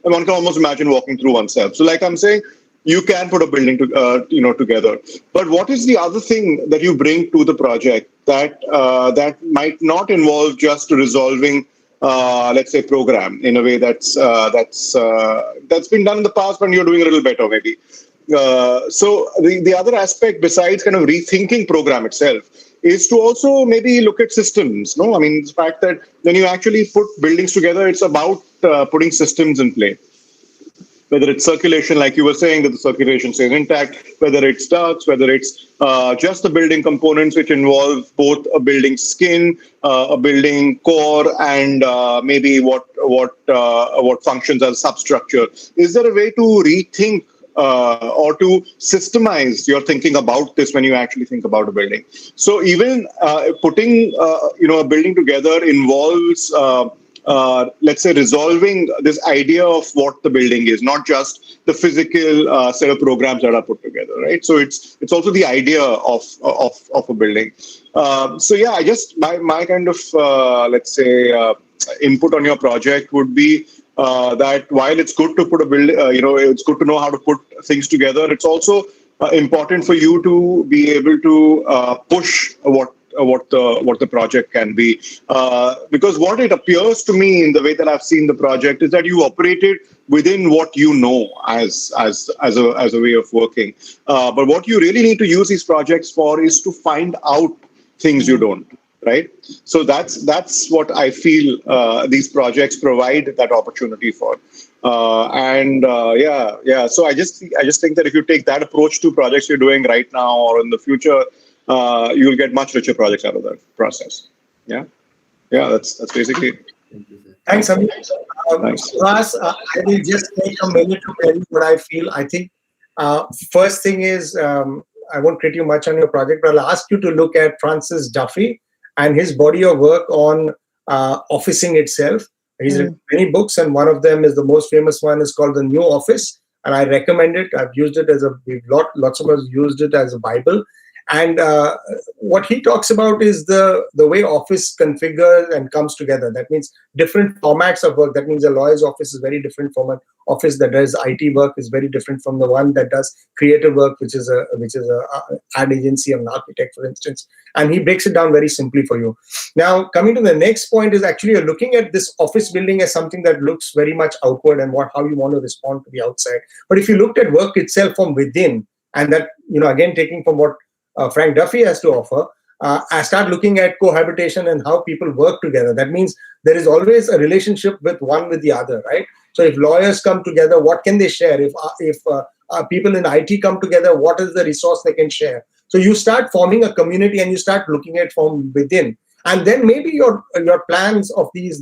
one can almost imagine walking through oneself. So, like I'm saying, you can put a building together. But what is the other thing that you bring to the project that might not involve just resolving, let's say, program in a way that's been done in the past, but you're doing a little better maybe. So the other aspect besides kind of rethinking program itself is to also maybe look at systems. No, I mean, the fact that when you actually put buildings together, it's about putting systems in play. Whether it's circulation, like you were saying, that the circulation stays intact, whether it's ducts, whether it's just the building components, which involve both a building skin, a building core, and maybe what functions as substructure. Is there a way to rethink or to systemize your thinking about this when you actually think about a building? So even putting a building together involves let's say, resolving this idea of what the building is, not just the physical set of programs that are put together, right? So it's also the idea of a building. So yeah, I just my kind of let's say input on your project would be that while it's good to put a build, it's good to know how to put things together. It's also important for you to be able to push what the project can be, because what it appears to me in the way that I've seen the project is that you operated within what you know as a way of working. But what you really need to use these projects for is to find out things you don't. Right, so that's what I feel these projects provide that opportunity for, yeah. So I just think that if you take that approach to projects you're doing right now or in the future, you'll get much richer projects out of that process. Yeah, that's basically it. Thank you, sir. Thanks, Amit. Thanks. Suhas, I will just take a minute to tell you what I feel. I think first thing is, I won't critique you much on your project, but I'll ask you to look at Francis Duffy and his body of work on officing itself. He's written many books, and one of them is the most famous one is called The New Office, and I recommend it. I've used it as lots of us used it as a Bible. And what he talks about is the way office configures and comes together. That means different formats of work. That means a lawyer's office is very different from an office that does IT work, is very different from the one that does creative work, which is a ad agency of an architect, for instance. And he breaks it down very simply for you. Now, coming to the next point is actually you're looking at this office building as something that looks very much outward and how you want to respond to the outside. But if you looked at work itself from within, and that, again, taking from what Frank Duffy has to offer, I start looking at cohabitation and how people work together. That means there is always a relationship with the other, right? So if lawyers come together, what can they share? If people in IT come together, what is the resource they can share? So you start forming a community and you start looking at from within. And then maybe your plans of these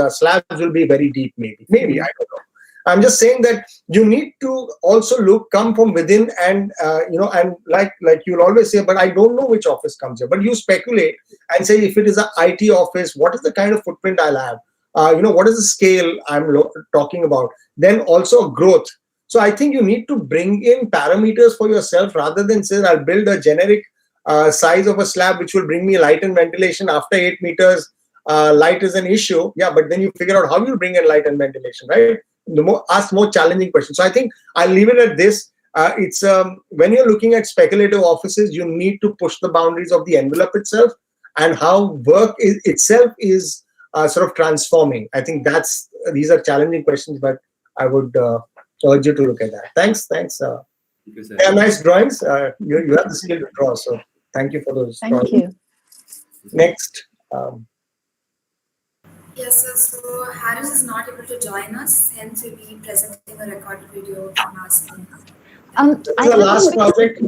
slabs will be very deep, maybe, I don't know. I'm just saying that you need to also come from within, and and like you'll always say, but I don't know which office comes here. But you speculate and say, if it is an IT office, what is the kind of footprint I'll have? What is the scale I'm talking about? Then also growth. So I think you need to bring in parameters for yourself rather than say, I'll build a generic size of a slab which will bring me light and ventilation after 8 meters. Light is an issue, yeah, but then you figure out how you bring in light and ventilation, right? Ask more challenging questions. So I think I'll leave it at this. It's when you're looking at speculative offices, you need to push the boundaries of the envelope itself and how work itself is sort of transforming. I think these are challenging questions, but I would urge you to look at that. Thanks. Thank you, sir. They are nice drawings. You have the skill to draw, so thank you for those. Thank you. Next. Yes, sir. So Harris is not able to join us, hence we'll be presenting a recorded video from us. The last project.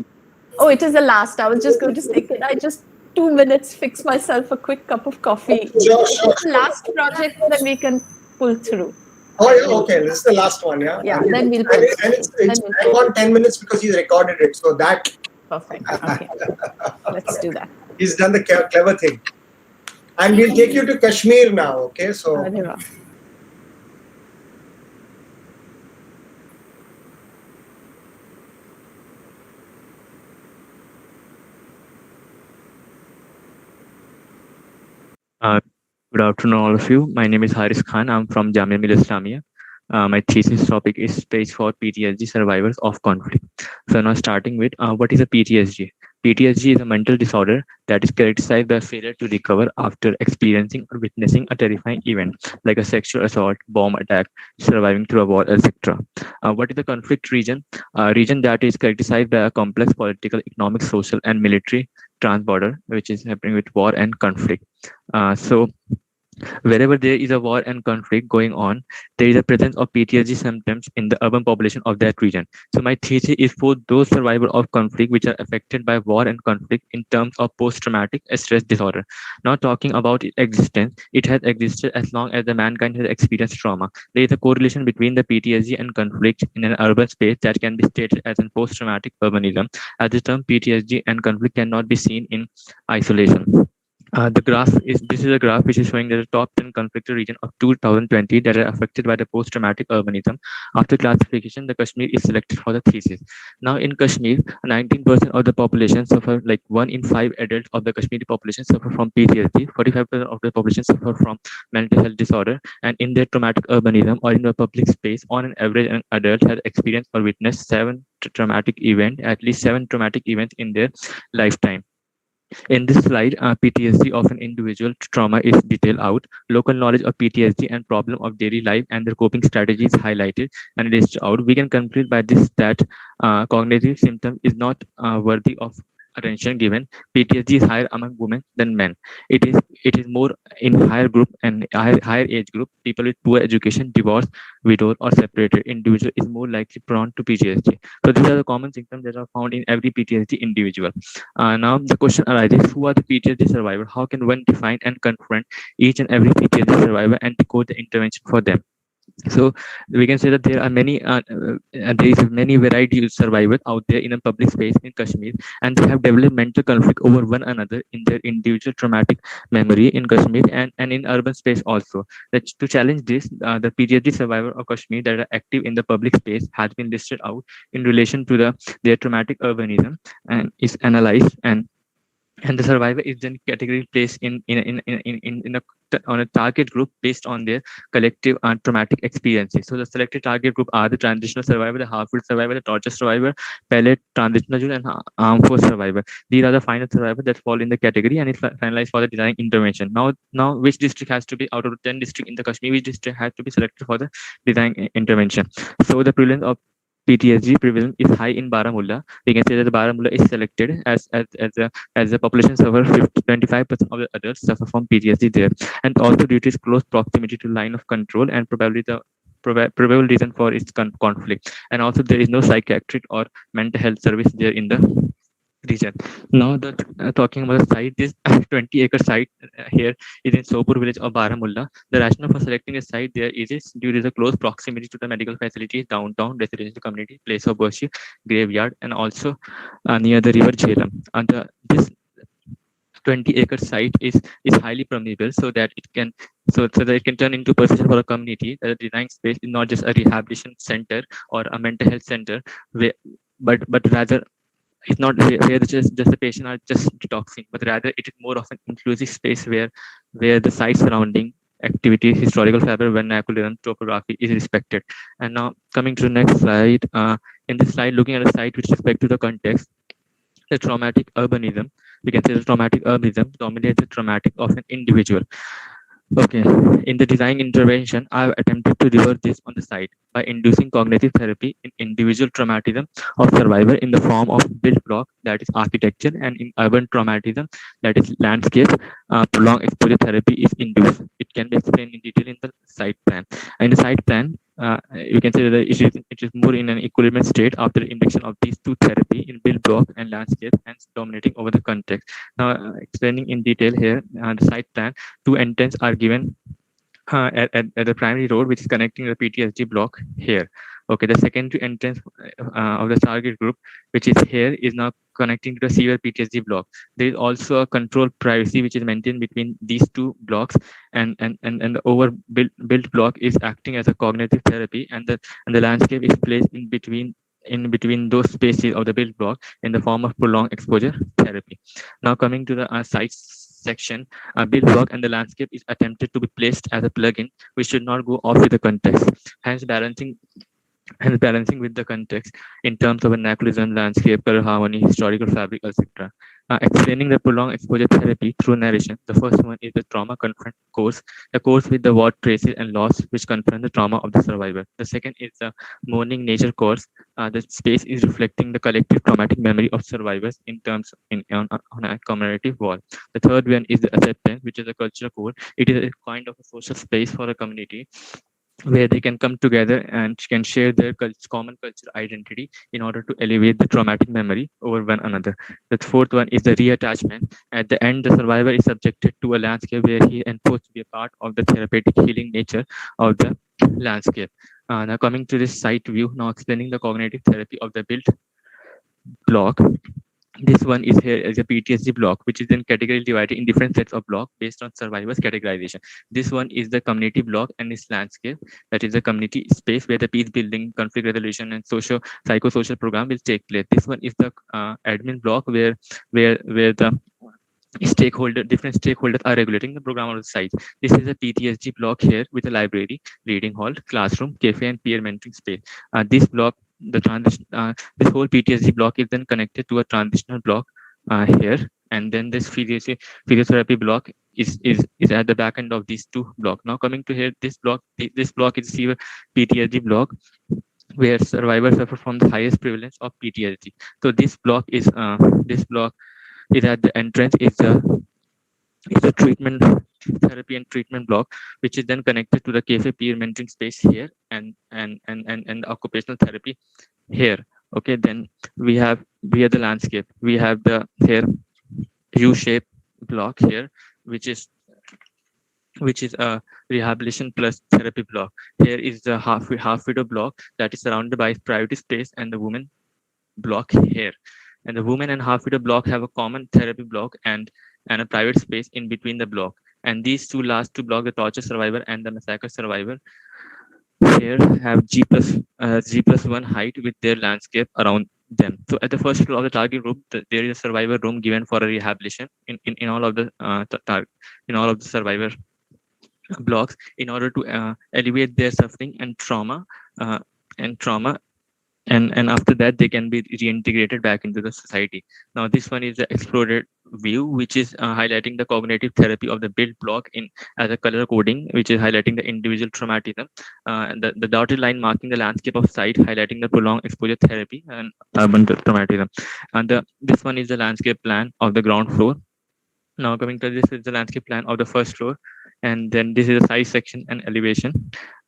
Oh, it is the last. I was just going to say, could I just 2 minutes fix myself a quick cup of coffee? Sure. The last project that we can pull through. Oh, yeah, okay. This is the last one, yeah? Yeah, then we'll and it's on 10 minutes because he's recorded it. So that. Perfect. Okay. Let's do that. He's done the clever thing. And we'll take you to Kashmir now, okay? So. Good afternoon, all of you. My name is Haris Khan. I'm from Jamia Millia Islamia. My thesis topic is Space for PTSD Survivors of Conflict. So now starting with what is a PTSD? PTSD is a mental disorder that is characterized by failure to recover after experiencing or witnessing a terrifying event like a sexual assault, bomb attack, surviving through a war, etc. What is the conflict region? A region that is characterized by a complex political, economic, social, and military transborder, which is happening with war and conflict. So wherever there is a war and conflict going on, there is a presence of PTSD symptoms in the urban population of that region. So my thesis is for those survivors of conflict which are affected by war and conflict in terms of post-traumatic stress disorder. Not talking about its existence, it has existed as long as the mankind has experienced trauma. There is a correlation between the PTSD and conflict in an urban space that can be stated as a post-traumatic urbanism, as the term PTSD and conflict cannot be seen in isolation. This is a graph which is showing that the top 10 conflicted region of 2020 that are affected by the post-traumatic urbanism. After classification, the Kashmir is selected for the thesis. Now in Kashmir, 19% of the population suffer, like 1 in 5 adults of the Kashmiri population suffer from PTSD, 45% of the population suffer from mental health disorder, and in their traumatic urbanism or in the public space, on an average, an adult has experienced or witnessed at least 7 traumatic events in their lifetime. In this slide, PTSD of an individual trauma is detailed out. Local knowledge of PTSD and problem of daily life and their coping strategies highlighted and listed out. We can conclude by this that cognitive symptom is not worthy of attention given. PTSD is higher among women than men. It is more in higher group and higher age group. People with poor education, divorced, widowed, or separated individual is more likely prone to PTSD. So these are the common symptoms that are found in every PTSD individual. Now the question arises: who are the PTSD survivors? How can one define and confront each and every PTSD survivor and decode the intervention for them? So we can say that there is many variety of survivors out there in a public space in Kashmir, and they have developed mental conflict over one another in their individual traumatic memory in Kashmir and in urban space also. That to challenge this, the PTSD survivor of Kashmir that are active in the public space has been listed out in relation to their traumatic urbanism and is analyzed, and the survivor is then category placed on a target group based on their collective traumatic experiences. So the selected target group are the transitional survivor, the half-wit survivor, the torture survivor, palliative transitional and armed force survivor. These are the final survivors that fall in the category and is finalized for the design intervention. Now which district has to be out of the 10 districts in the Kashmir, which district has to be selected for the design intervention? So the prevalence of PTSD prevalence is high in Baramulla. We can say that Baramulla is selected as the population suffer 25% of the adults suffer from PTSD there, and also due to its close proximity to line of control and probably the probable reason for its conflict, and also there is no psychiatric or mental health service there in the region. Now that talking about the site, this 20-acre site here is in Sopur village of Baramulla. The rationale for selecting a site there is due to the close proximity to the medical facilities, downtown, residential community, place of worship, graveyard, and also near the river Jhelum. And this 20-acre site is highly permeable so that it can turn into position for a community. The design space is not just a rehabilitation center or a mental health center, but rather it's not where just the patient are just detoxing, but rather it is more of an inclusive space where the site surrounding activity, historical fabric, vernacular, topography is respected. And now coming to the next slide, in this slide, looking at the site with respect to the context, the traumatic urbanism, we can say the traumatic urbanism dominates the traumatic of an individual. Okay, in the design intervention, I've attempted to reverse this on the site by inducing cognitive therapy in individual traumatism of survivor in the form of built block, that is architecture, and in urban traumatism, that is landscape, prolonged exposure therapy is induced. It can be explained in detail in the site plan. In the site plan, you can say that it is more in an equilibrium state after the induction of these two therapy in built block and landscape, and dominating over the context. Now, explaining in detail here, the site plan, two entrances are given at the primary road, which is connecting the PTSD block here. Okay, the secondary entrance of the target group, which is here, is now connecting to the severe PTSD block. There is also a controlled privacy which is maintained between these two blocks, and the overbuilt block is acting as a cognitive therapy, and the landscape is placed in between those spaces of the built block in the form of prolonged exposure therapy. Now coming to the site section, build block and the landscape is attempted to be placed as a plugin, which should not go off with the context. Hence balancing with the context in terms of vernaculism, landscape, color harmony, historical fabric, etc. Explaining the prolonged exposure therapy through narration. The first one is the trauma confront course, the course with the what traces and loss which confront the trauma of the survivor. The second is the mourning nature course. The space is reflecting the collective traumatic memory of survivors in terms on a commemorative wall. The third one is the acceptance, which is a cultural core. It is a kind of a social space for a community where they can come together and can share their common cultural identity in order to elevate the traumatic memory over one another. The fourth one is the reattachment. At the end, the survivor is subjected to a landscape where he is enforced to be a part of the therapeutic healing nature of the landscape. Now coming to this site view, now explaining the cognitive therapy of the built block. This one is here as a PTSD block, which is then categorically divided in different sets of blocks based on survivors categorization. This one is the community block and its landscape. That is the community space where the peace building, conflict resolution, and psychosocial program will take place. This one is the admin block where the different stakeholders are regulating the program on the site. This is a PTSD block here with a library, reading hall, classroom, cafe, and peer mentoring space. This block, this whole PTSD block is then connected to a transitional block here, and then this physiotherapy block is at the back end of these two blocks. Now coming to here, this block is the PTSD block where survivors suffer from the highest prevalence of PTSD. So this block is at the entrance is the treatment therapy and treatment block, which is then connected to the cafe peer mentoring space here and occupational therapy here. Okay, then we have the landscape. We have the here U-shaped block here, which is a rehabilitation plus therapy block. Here is the half widow block that is surrounded by priority space and the women block here. And the women and half widow block have a common therapy block and a private space in between the block. And these last two blocks, the torture survivor and the massacre survivor, here have G+1 height with their landscape around them. So at the first floor of the target room, there is a survivor room given for a rehabilitation in all of the survivor blocks in order to alleviate their suffering and trauma. And after that, they can be reintegrated back into the society. Now, this one is the exploded view, which is highlighting the cognitive therapy of the build block as a color coding, which is highlighting the individual traumatism. And the dotted line marking the landscape of site, highlighting the prolonged exposure therapy and urban traumatism. And this one is the landscape plan of the ground floor. Now coming to this is the landscape plan of the first floor, and then this is the size section and elevation,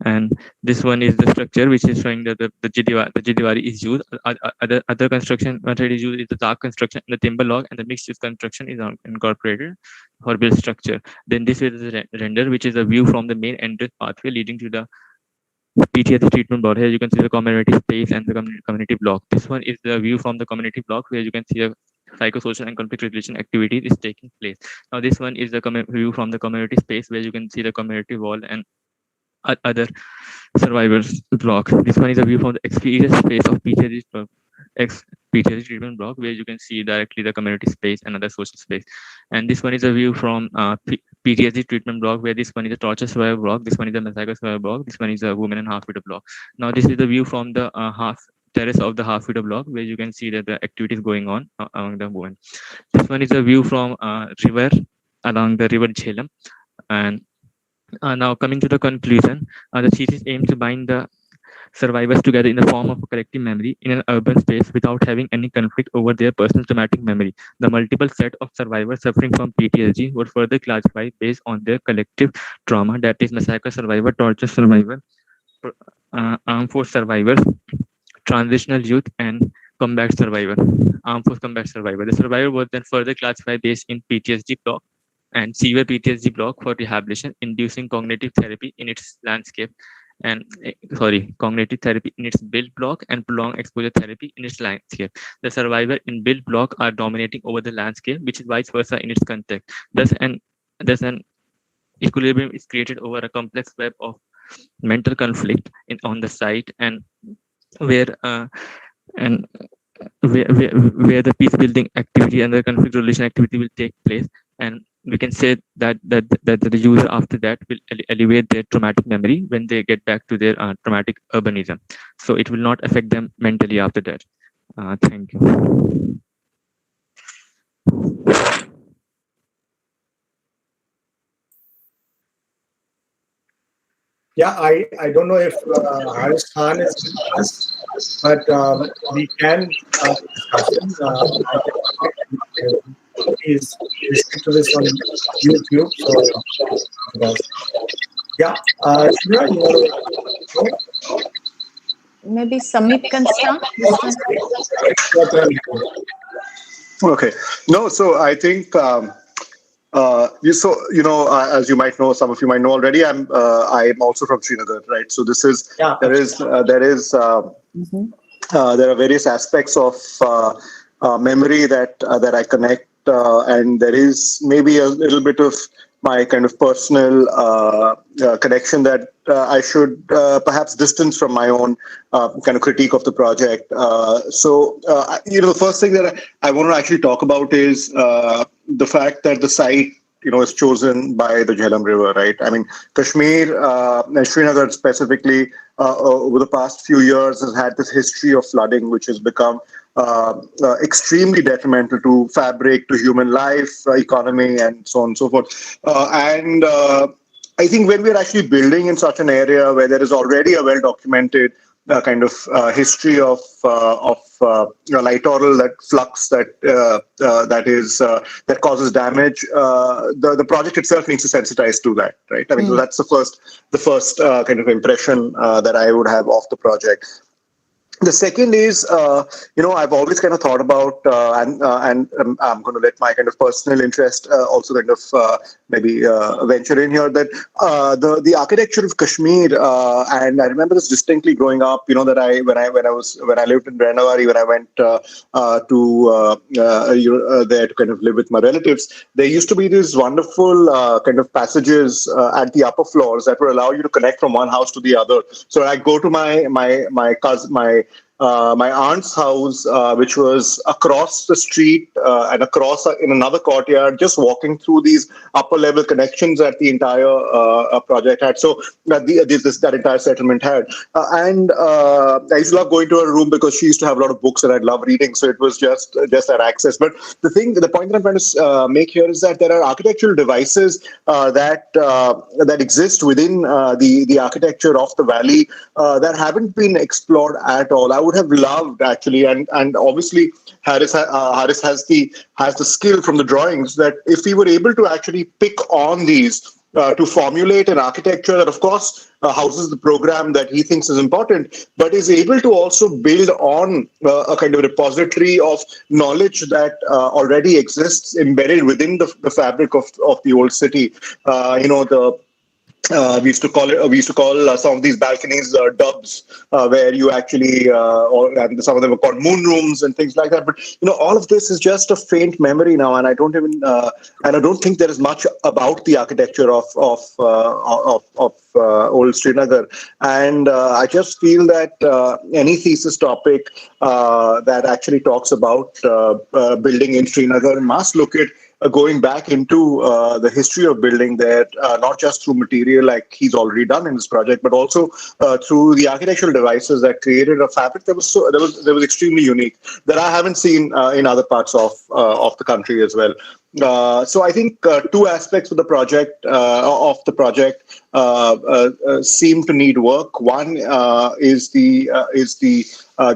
and this one is the structure which is showing that the Jidiwari is used. Other construction material is used is the dark construction, the timber log, and the mixed use construction is incorporated for build structure. Then this is the render, which is a view from the main entrance pathway leading to the PTSD treatment block. Here you can see the community space and the community block. This one is the view from the community block where you can see a psychosocial and conflict resolution activities is taking place. Now this one is the view from the community space where you can see the community wall and other survivors block. This one is a view from the experience space of PTSD treatment block where you can see directly the community space and other social space. And this one is a view from PTSD treatment block where this one is a torture survivor block, this one is a massacre survivor block, this one is a woman and half widow block. Now this is the view from the terrace of the half widow block where you can see that the activities going on among the women. This one is a view from river along the river Jhelum. And now coming to the conclusion, the thesis aims to bind the survivors together in the form of a collective memory in an urban space without having any conflict over their personal traumatic memory. The multiple set of survivors suffering from PTSD were further classified based on their collective trauma, that is massacre survivor, torture survivor, armed force survivors, transitional youth, and combat survivor, armed force combat survivor. The survivor was then further classified based in PTSD block and severe PTSD block for rehabilitation, inducing cognitive therapy in its landscape and cognitive therapy in its build block and prolonged exposure therapy in its landscape. The survivor in build block are dominating over the landscape, which is vice versa in its context. Thus an equilibrium is created over a complex web of mental conflict on the site, and where the peace building activity and the conflict resolution activity will take place, and we can say that the user after that will alleviate their traumatic memory when they get back to their traumatic urbanism. So it will not affect them mentally after that. Thank you. Yeah, I don't know if Haris Khan is with us, but we can discussion. He's listening to this on YouTube, so yeah. Shubhra, you want to Maybe Samit can start. Okay. No, so I think as you might know, some of you might know already, I'm also from Srinagar, right? So this is there are various aspects of memory that I connect, and there is maybe a little bit of my kind of personal connection that I should perhaps distance from my own kind of critique of the project. The first thing that I want to actually talk about is the fact that the site, is chosen by the Jhelum River, right? I mean, Kashmir, and Srinagar specifically, over the past few years has had this history of flooding, which has become extremely detrimental to fabric, to human life, economy, and so on and so forth. I think when we're actually building in such an area where there is already a well-documented kind of history of littoral that flux that causes damage, the project itself needs to sensitize to that, right? I mean, so that's the first kind of impression that I would have of the project. The second is, I've always kind of thought about, and I'm going to let my kind of personal interest also kind of maybe venture in here, that the architecture of Kashmir, and I remember this distinctly growing up. That when I lived in Branavari, when I went there to kind of live with my relatives, there used to be these wonderful kind of passages at the upper floors that would allow you to connect from one house to the other. So I go to my cousin, my aunt's house, which was across the street and across in another courtyard, just walking through these upper level connections that the entire project had. So that entire settlement had. And I used to love going to her room because she used to have a lot of books and I'd love reading. So it was just that access. But the point that I'm trying to make here is that there are architectural devices that exist within the architecture of the valley that haven't been explored at all. I would have loved actually, and obviously Harris has the skill from the drawings that if we were able to actually pick on these to formulate an architecture that, of course, houses the program that he thinks is important, but is able to also build on a kind of repository of knowledge that already exists embedded within the fabric of the old city. We used to call some of these balconies dubs, where you actually, and some of them were called moon rooms and things like that. But all of this is just a faint memory now, and I don't think there is much about the architecture of old Srinagar. And I just feel that any thesis topic that actually talks about building in Srinagar must look at going back into the history of building there, not just through material like he's already done in this project, but also through the architectural devices that created a fabric that was extremely unique, that I haven't seen in other parts of the country as well. So I think two aspects of the project seem to need work. One is the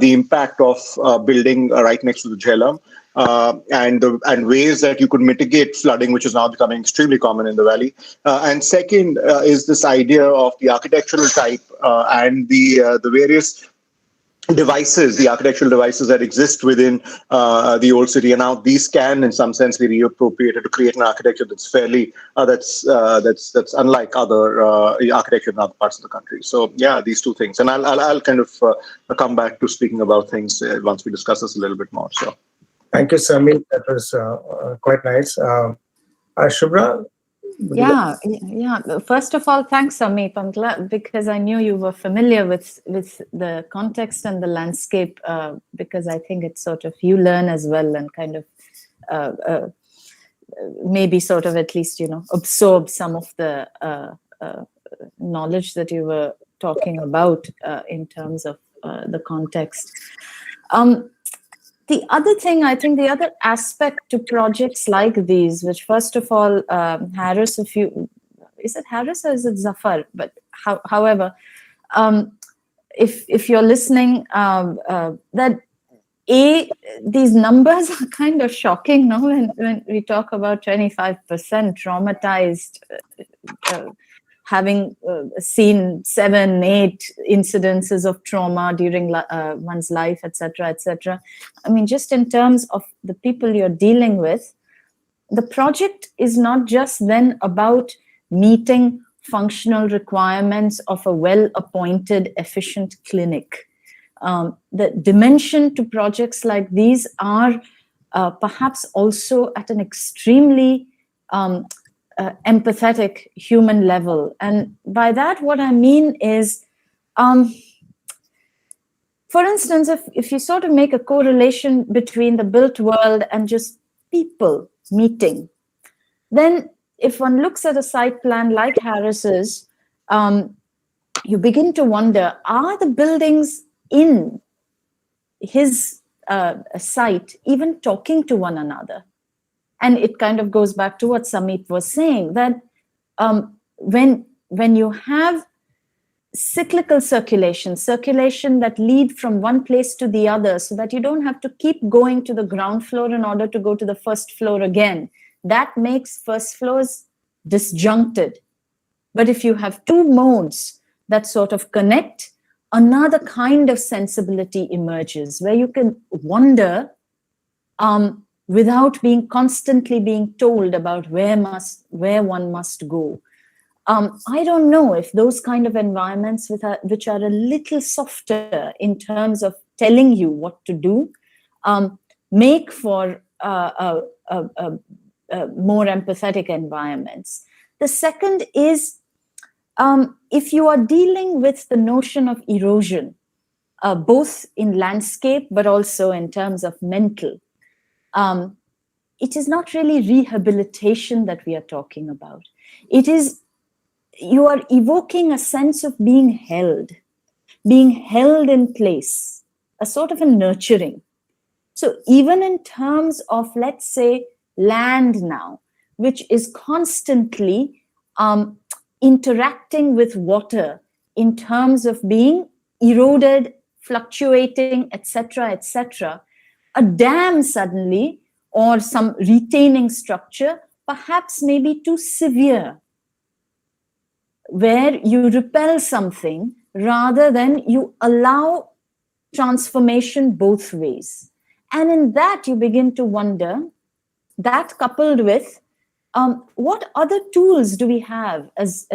impact of building right next to the Jhelum. And ways that you could mitigate flooding, which is now becoming extremely common in the valley. And second is this idea of the architectural type and the various devices, the architectural devices that exist within the old city. And now these can, in some sense, be reappropriated to create an architecture that's fairly that's unlike other architecture in other parts of the country. So yeah, these two things, and I'll kind of come back to speaking about things once we discuss this a little bit more. So. Thank you, Samir. That was quite nice. Shubhra? Yeah. First of all, thanks, Samir. I'm glad because I knew you were familiar with the context and the landscape, because I think it's sort of you learn as well and kind of maybe sort of at least, absorb some of the knowledge that you were talking about in terms of the context. The other thing, I think the other aspect to projects like these, which first of all, Harris, is it Harris or is it Zafar? But however, if you're listening, that these numbers are kind of shocking, no? When we talk about 25% traumatized, having seen 7, 8 incidences of trauma during one's life, etc., etc. I mean, just in terms of the people you're dealing with, the project is not just then about meeting functional requirements of a well-appointed, efficient clinic. The dimension to projects like these are perhaps also at an extremely empathetic human level. And by that, what I mean is, for instance, if you sort of make a correlation between the built world and just people meeting, then if one looks at a site plan like Harris's, you begin to wonder, are the buildings in his site even talking to one another? And it kind of goes back to what Samit was saying, that when you have cyclical circulation that lead from one place to the other, so that you don't have to keep going to the ground floor in order to go to the first floor again, that makes first floors disjuncted. But if you have two modes that sort of connect, another kind of sensibility emerges where you can wander without being constantly being told about where one must go. I don't know if those kind of environments which are a little softer in terms of telling you what to do, make for more empathetic environments. The second is, if you are dealing with the notion of erosion, both in landscape but also in terms of mental, it is not really rehabilitation that we are talking about. It is, you are evoking a sense of being held in place, a sort of a nurturing. So even in terms of, let's say, land now, which is constantly interacting with water in terms of being eroded, fluctuating, etc., a dam suddenly, or some retaining structure, perhaps may be too severe, where you repel something rather than you allow transformation both ways. And in that, you begin to wonder, that coupled with what other tools do we have as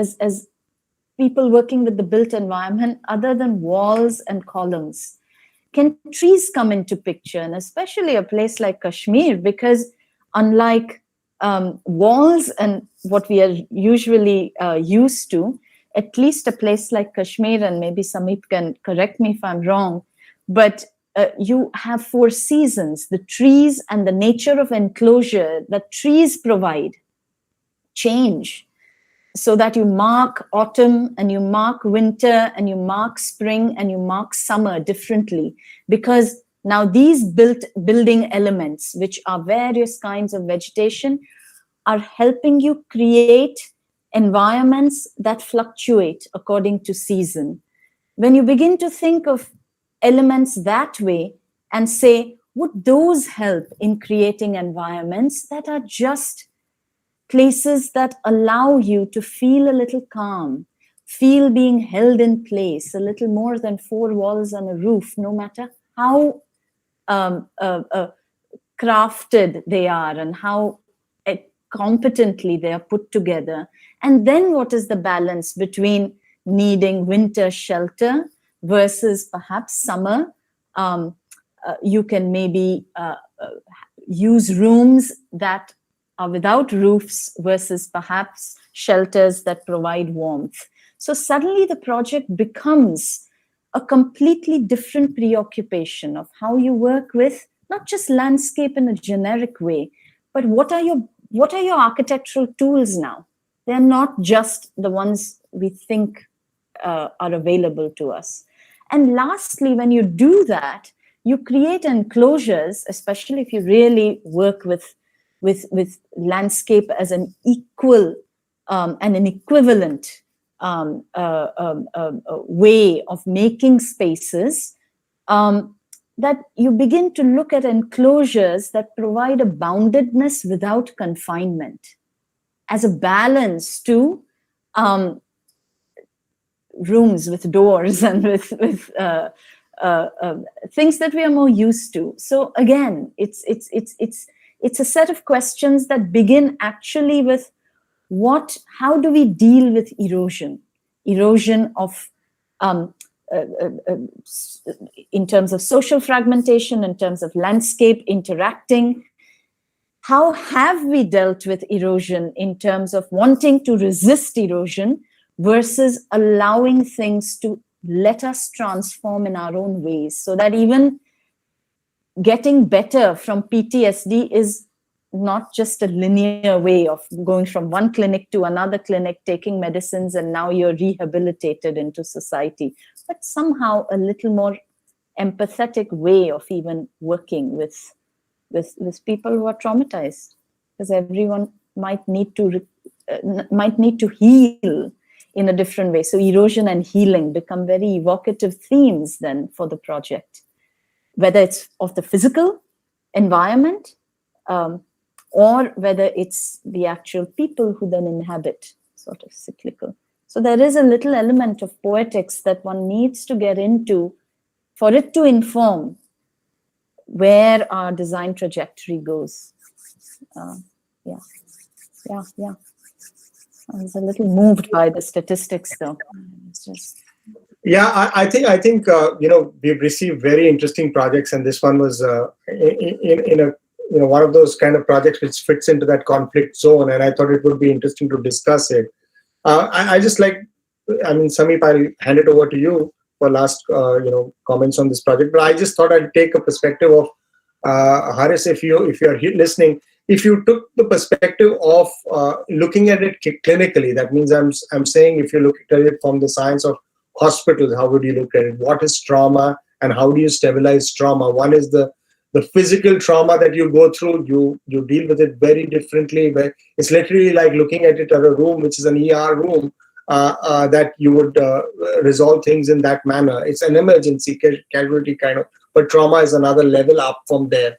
people working with the built environment other than walls and columns? Can trees come into picture? And especially a place like Kashmir, because unlike walls and what we are usually used to, at least a place like Kashmir, and maybe Samit can correct me if I'm wrong, but you have 4 seasons, the trees and the nature of enclosure that trees provide change, so that you mark autumn and you mark winter and you mark spring and you mark summer differently, because now these building elements, which are various kinds of vegetation, are helping you create environments that fluctuate according to season. When you begin to think of elements that way and say, would those help in creating environments that are just places that allow you to feel a little calm, feel being held in place, a little more than 4 walls and a roof, no matter how crafted they are and how competently they are put together. And then what is the balance between needing winter shelter versus perhaps summer? You can maybe use rooms that are without roofs versus perhaps shelters that provide warmth. So suddenly the project becomes a completely different preoccupation of how you work with not just landscape in a generic way, but what are your architectural tools now? They're not just the ones we think are available to us. And lastly, when you do that, you create enclosures, especially if you really work with landscape as an equal and an equivalent way of making spaces, that you begin to look at enclosures that provide a boundedness without confinement as a balance to rooms with doors and with things that we are more used to. So again, it's a set of questions that begin actually with how do we deal with erosion of in terms of social fragmentation, in terms of landscape interacting how have we dealt with erosion in terms of wanting to resist erosion versus allowing things to let us transform in our own ways, so that even getting better from PTSD is not just a linear way of going from one clinic to another clinic, taking medicines, and now you're rehabilitated into society, but somehow a little more empathetic way of even working with people who are traumatized, because everyone might need to heal in a different way. So erosion and healing become very evocative themes then for the project, whether it's of the physical environment, or whether it's the actual people who then inhabit, sort of cyclical. So there is a little element of poetics that one needs to get into for it to inform where our design trajectory goes. Yeah. I was a little moved by the statistics, though. It's just... Yeah, I think we've received very interesting projects, and this one was in a one of those kind of projects which fits into that conflict zone, and I thought it would be interesting to discuss it. I just like, Samip, I'll hand it over to you for last comments on this project. But I just thought I'd take a perspective of Haris, if you're listening. If you took the perspective of looking at it clinically, that means I'm saying if you look at it from the science of hospitals, how would you look at it? What is trauma, and how do you stabilize trauma? One is the physical trauma that you go through. You deal with it very differently. But it's literally like looking at it as a room, which is an ER room, that you would resolve things in that manner. It's an emergency casualty kind of, but trauma is another level up from there.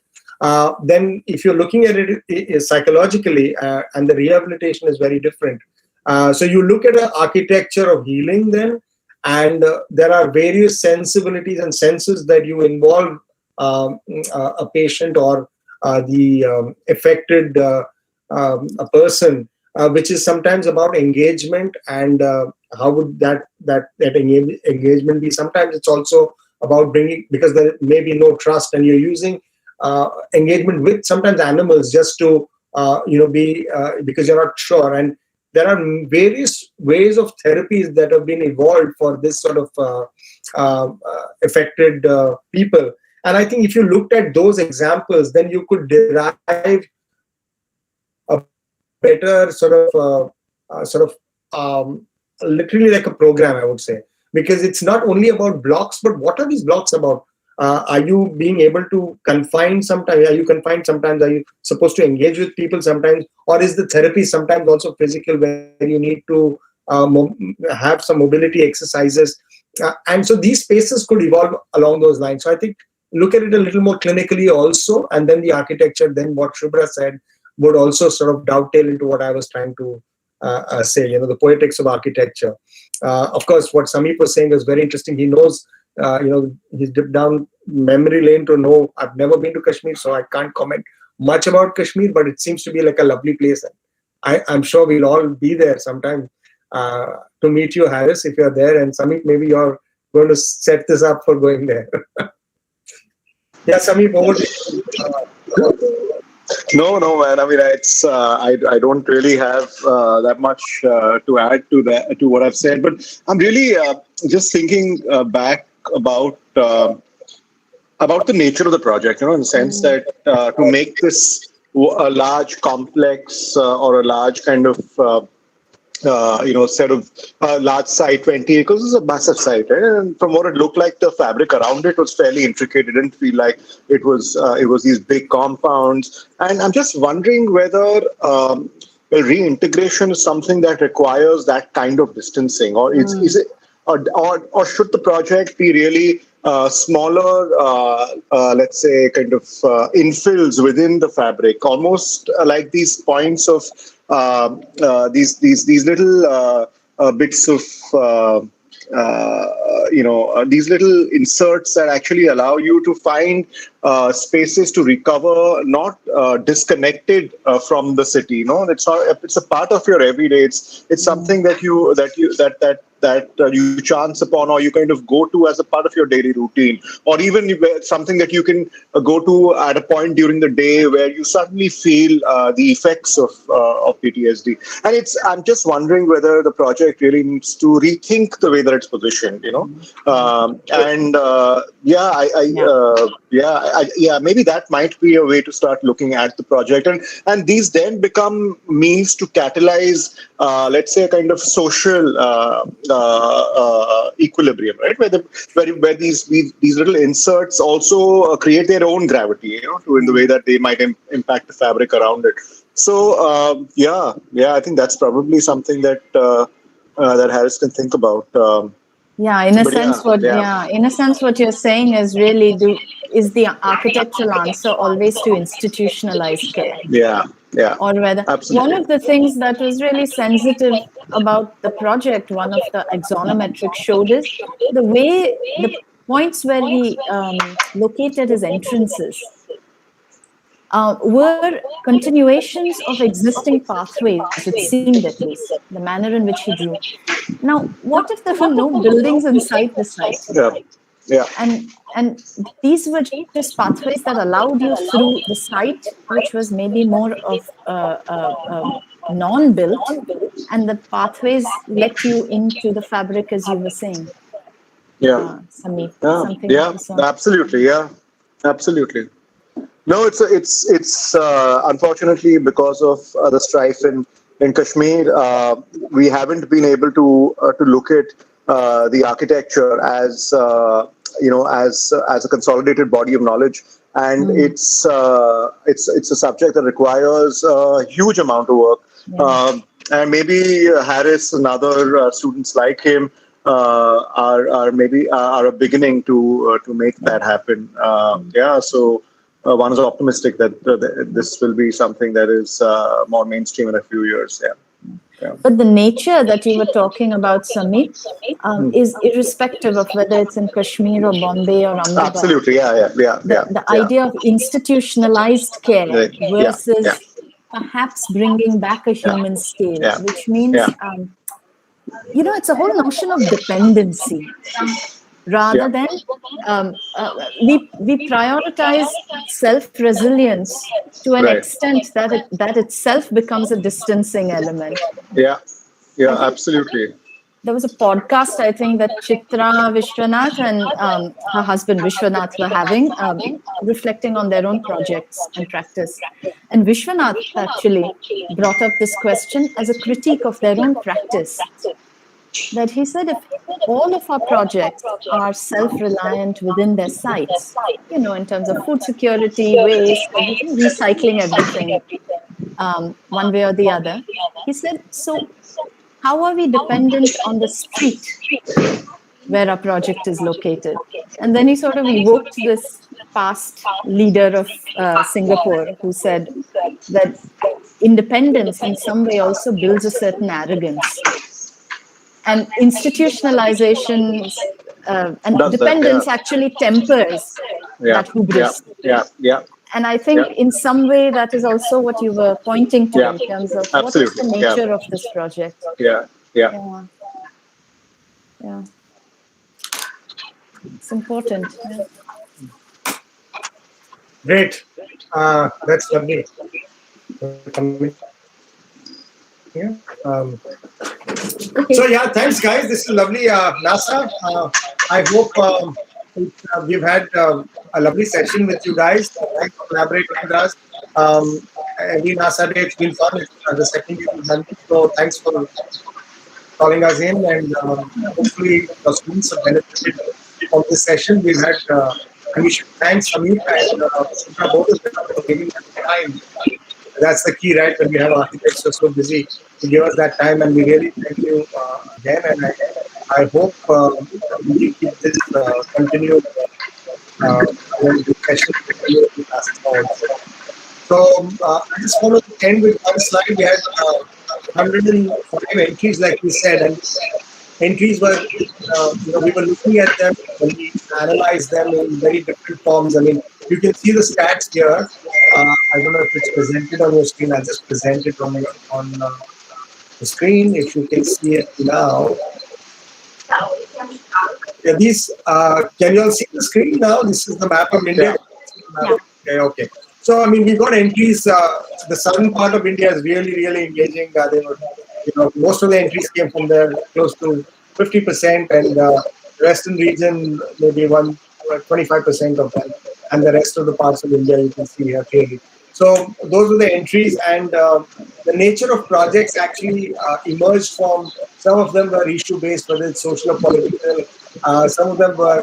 Then if you're looking at it psychologically, and the rehabilitation is very different. So you look at an architecture of healing then, and there are various sensibilities and senses that you involve a patient or the affected a person, which is sometimes about engagement, and how would that engagement be. Sometimes it's also about bringing, because there may be no trust, and you're using engagement with sometimes animals just to be because you're not sure. And there are various ways of therapies that have been evolved for this sort of affected people. And I think if you looked at those examples, then you could derive a better sort of literally like a program, I would say, because it's not only about blocks, but what are these blocks about? Are you being able to confine sometimes? Are you confined sometimes? Are you supposed to engage with people sometimes? Or is the therapy sometimes also physical, where you need to have some mobility exercises? And so these spaces could evolve along those lines. So I think look at it a little more clinically also, and then the architecture, then what Shubhra said would also sort of dovetail into what I was trying to say, the poetics of architecture. Of course, what Samip was saying is very interesting. He knows, he's dipped down memory lane to know. I've never been to Kashmir, so I can't comment much about Kashmir, but it seems to be like a lovely place. I'm sure we'll all be there sometime to meet you, Haris, if you're there. And Samip, maybe you're going to set this up for going there. Yeah, Samip, over to you. No, man. I mean, it's I don't really have that much to add to what I've said, but I'm really just thinking back about the nature of the project. In the sense that to make this a large complex or a large kind of set of large site, 20 acres is a massive site, right? And from what it looked like, the fabric around it was fairly intricate. It didn't feel like it was these big compounds. And I'm just wondering whether reintegration is something that requires that kind of distancing, or is it, or should the project be really smaller, let's say, kind of infills within the fabric, almost like these points of these little bits of these little inserts that actually allow you to find spaces to recover, not disconnected from the city. It's not. It's a part of your everyday. It's something that you chance upon, or you kind of go to as a part of your daily routine, or even something that you can go to at a point during the day where you suddenly feel the effects of PTSD. And I'm just wondering whether the project really needs to rethink the way that it's positioned, maybe that might be a way to start looking at the project, and these then become means to catalyze, let's say, a kind of social equilibrium, right? Where these little inserts also create their own gravity, in the way that they might impact the fabric around it. So I think that's probably something that that Harris can think about. In a sense, what you're saying is really is the architectural answer always to institutionalize care? Yeah. Or whether absolutely. One of the things that was really sensitive about the project, one of the axonometrics showed is the points where he located his entrances were continuations of existing pathways, it seemed at least, the manner in which he drew. Now, what if there were no buildings inside the site? Yeah. And these were just pathways that allowed you through the site, which was maybe more of non-built, and the pathways let you into the fabric, as you were saying. Sameep, something like this. Absolutely. No, it's unfortunately, because of the strife in Kashmir, we haven't been able to look at the architecture as as a consolidated body of knowledge, and it's a subject that requires a huge amount of work. And maybe Harris and other students like him are a beginning to make that happen. So. One is optimistic that this will be something that is more mainstream in a few years. Yeah. But the nature that you were talking about, Sameep, is irrespective of whether it's in Kashmir or Bombay or Ahmedabad. Absolutely, The idea of institutionalized care versus perhaps bringing back a human scale, which means, it's a whole notion of dependency. Rather than we prioritize self-resilience to an extent that itself becomes a distancing element. Absolutely. There was a podcast, I think, that Chitra Vishwanath and her husband Vishwanath were having, reflecting on their own projects and practice. And Vishwanath actually brought up this question as a critique of their own practice. That he said, if all of our projects are self-reliant within their sites, in terms of food security, waste, everything, recycling everything, one way or the other, he said, so how are we dependent on the street where our project is located? And then he sort of evoked this past leader of Singapore who said that independence in some way also builds a certain arrogance. And institutionalization and dependence actually tempers that hubris. And I think in some way that is also what you were pointing to in terms of what is the nature of this project. Yeah. It's important. Great. That's lovely. So thanks guys. This is lovely. NASA, I hope we've had a lovely session with you guys. Thanks for collaborating with us. Every NASA day it's been fun. It's the second day we've done it. So thanks for calling us in, and hopefully the students have benefited from this session. We've had and we should thank Sameep and Sudha both for giving us time. That's the key, right? When we have architects who are so busy to give us that time, and we really thank you again. And I hope we keep this continued discussion forward. So I just want to end with one slide. We had 105 entries, like we said, and entries were, we were looking at them and we analyzed them in very different forms. I mean, you can see the stats here. I don't know if it's presented on your screen. I'll just present it on the screen. If you can see it now, Yeah, these, can you all see the screen now? This is the map of India. Yeah. Okay. So, I mean, we've got entries. The southern part of India is really, really engaging. They were, most of the entries came from there, close to 50%, and the western region, maybe 25% of them, and the rest of the parts of India you can see here clearly. So, those were the entries, and the nature of projects actually emerged from, some of them were issue based, whether it's social or political. Some of them were,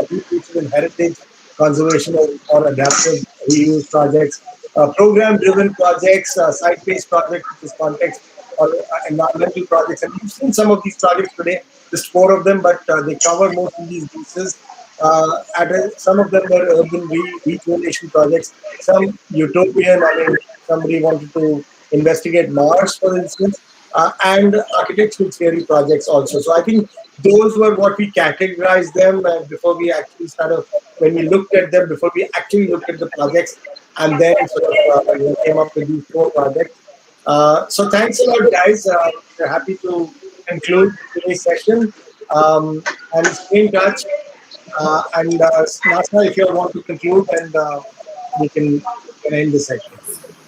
deep rooted in heritage conservation or adaptive reuse projects, program-driven projects, site-based projects, which is context or environmental projects. And you've seen some of these projects today, just four of them, but they cover most of these bases. Some of them were urban rejuvenation projects, some utopian. I mean, somebody wanted to investigate Mars, for instance, and architectural theory projects also. So I think those were what we categorized them before we actually started, when we looked at them, before we actually looked at the projects, and then sort of came up with these four projects. So thanks a lot, guys. We're happy to conclude today's session, and stay in touch. And Nasa, if you want to conclude, and we can end the session.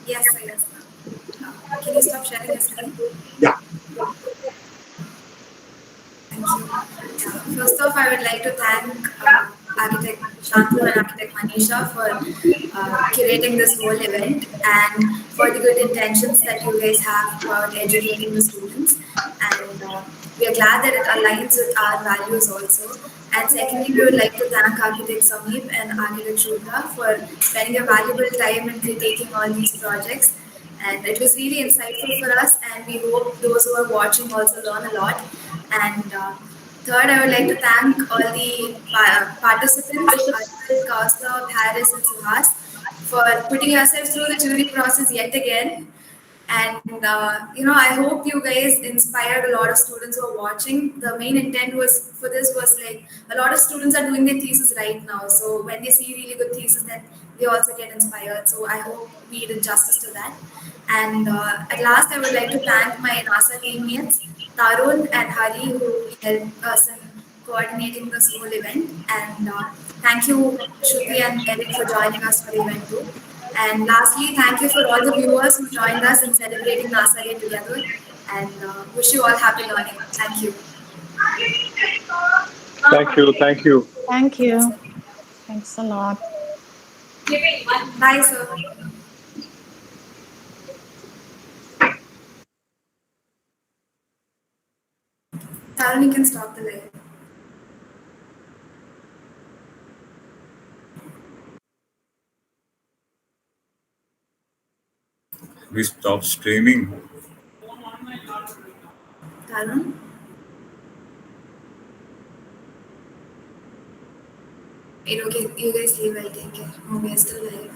Yes, sir, yes, sir. Can you stop sharing your screen? Yeah. Thank you. First off, I would like to thank architect Shantanu and architect Manisha for curating this whole event and for the good intentions that you guys have about educating the students. And we are glad that it aligns with our values also. And secondly, we would like to thank architect Sameep and architect Shubha for spending a valuable time in critiquing all these projects. And it was really insightful for us, and we hope those who are watching also learn a lot. And third, I would like to thank all the participants, Arjun, Kaustav, Harris, and Suhas, for putting yourselves through the jury process yet again. And I hope you guys inspired a lot of students who are watching. The main intent was for this was like a lot of students are doing their thesis right now. So when they see really good thesis, then they also get inspired. So I hope we did justice to that. And at last, I would like to thank my NASA teammates, Tarun and Hari, who helped us in coordinating this whole event. And thank you, Shruti and Eric, for joining us for the event too. And lastly, thank you for all the viewers who joined us in celebrating NASA Day together. And wish you all happy learning. Thank you. Thank you. Thank you. Thank you. Thanks a lot. Bye, sir. Tarun, you can stop the live. We stopped streaming. Tarun? Okay, you guys leave, I'll take care. Oh, we are still live.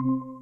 you.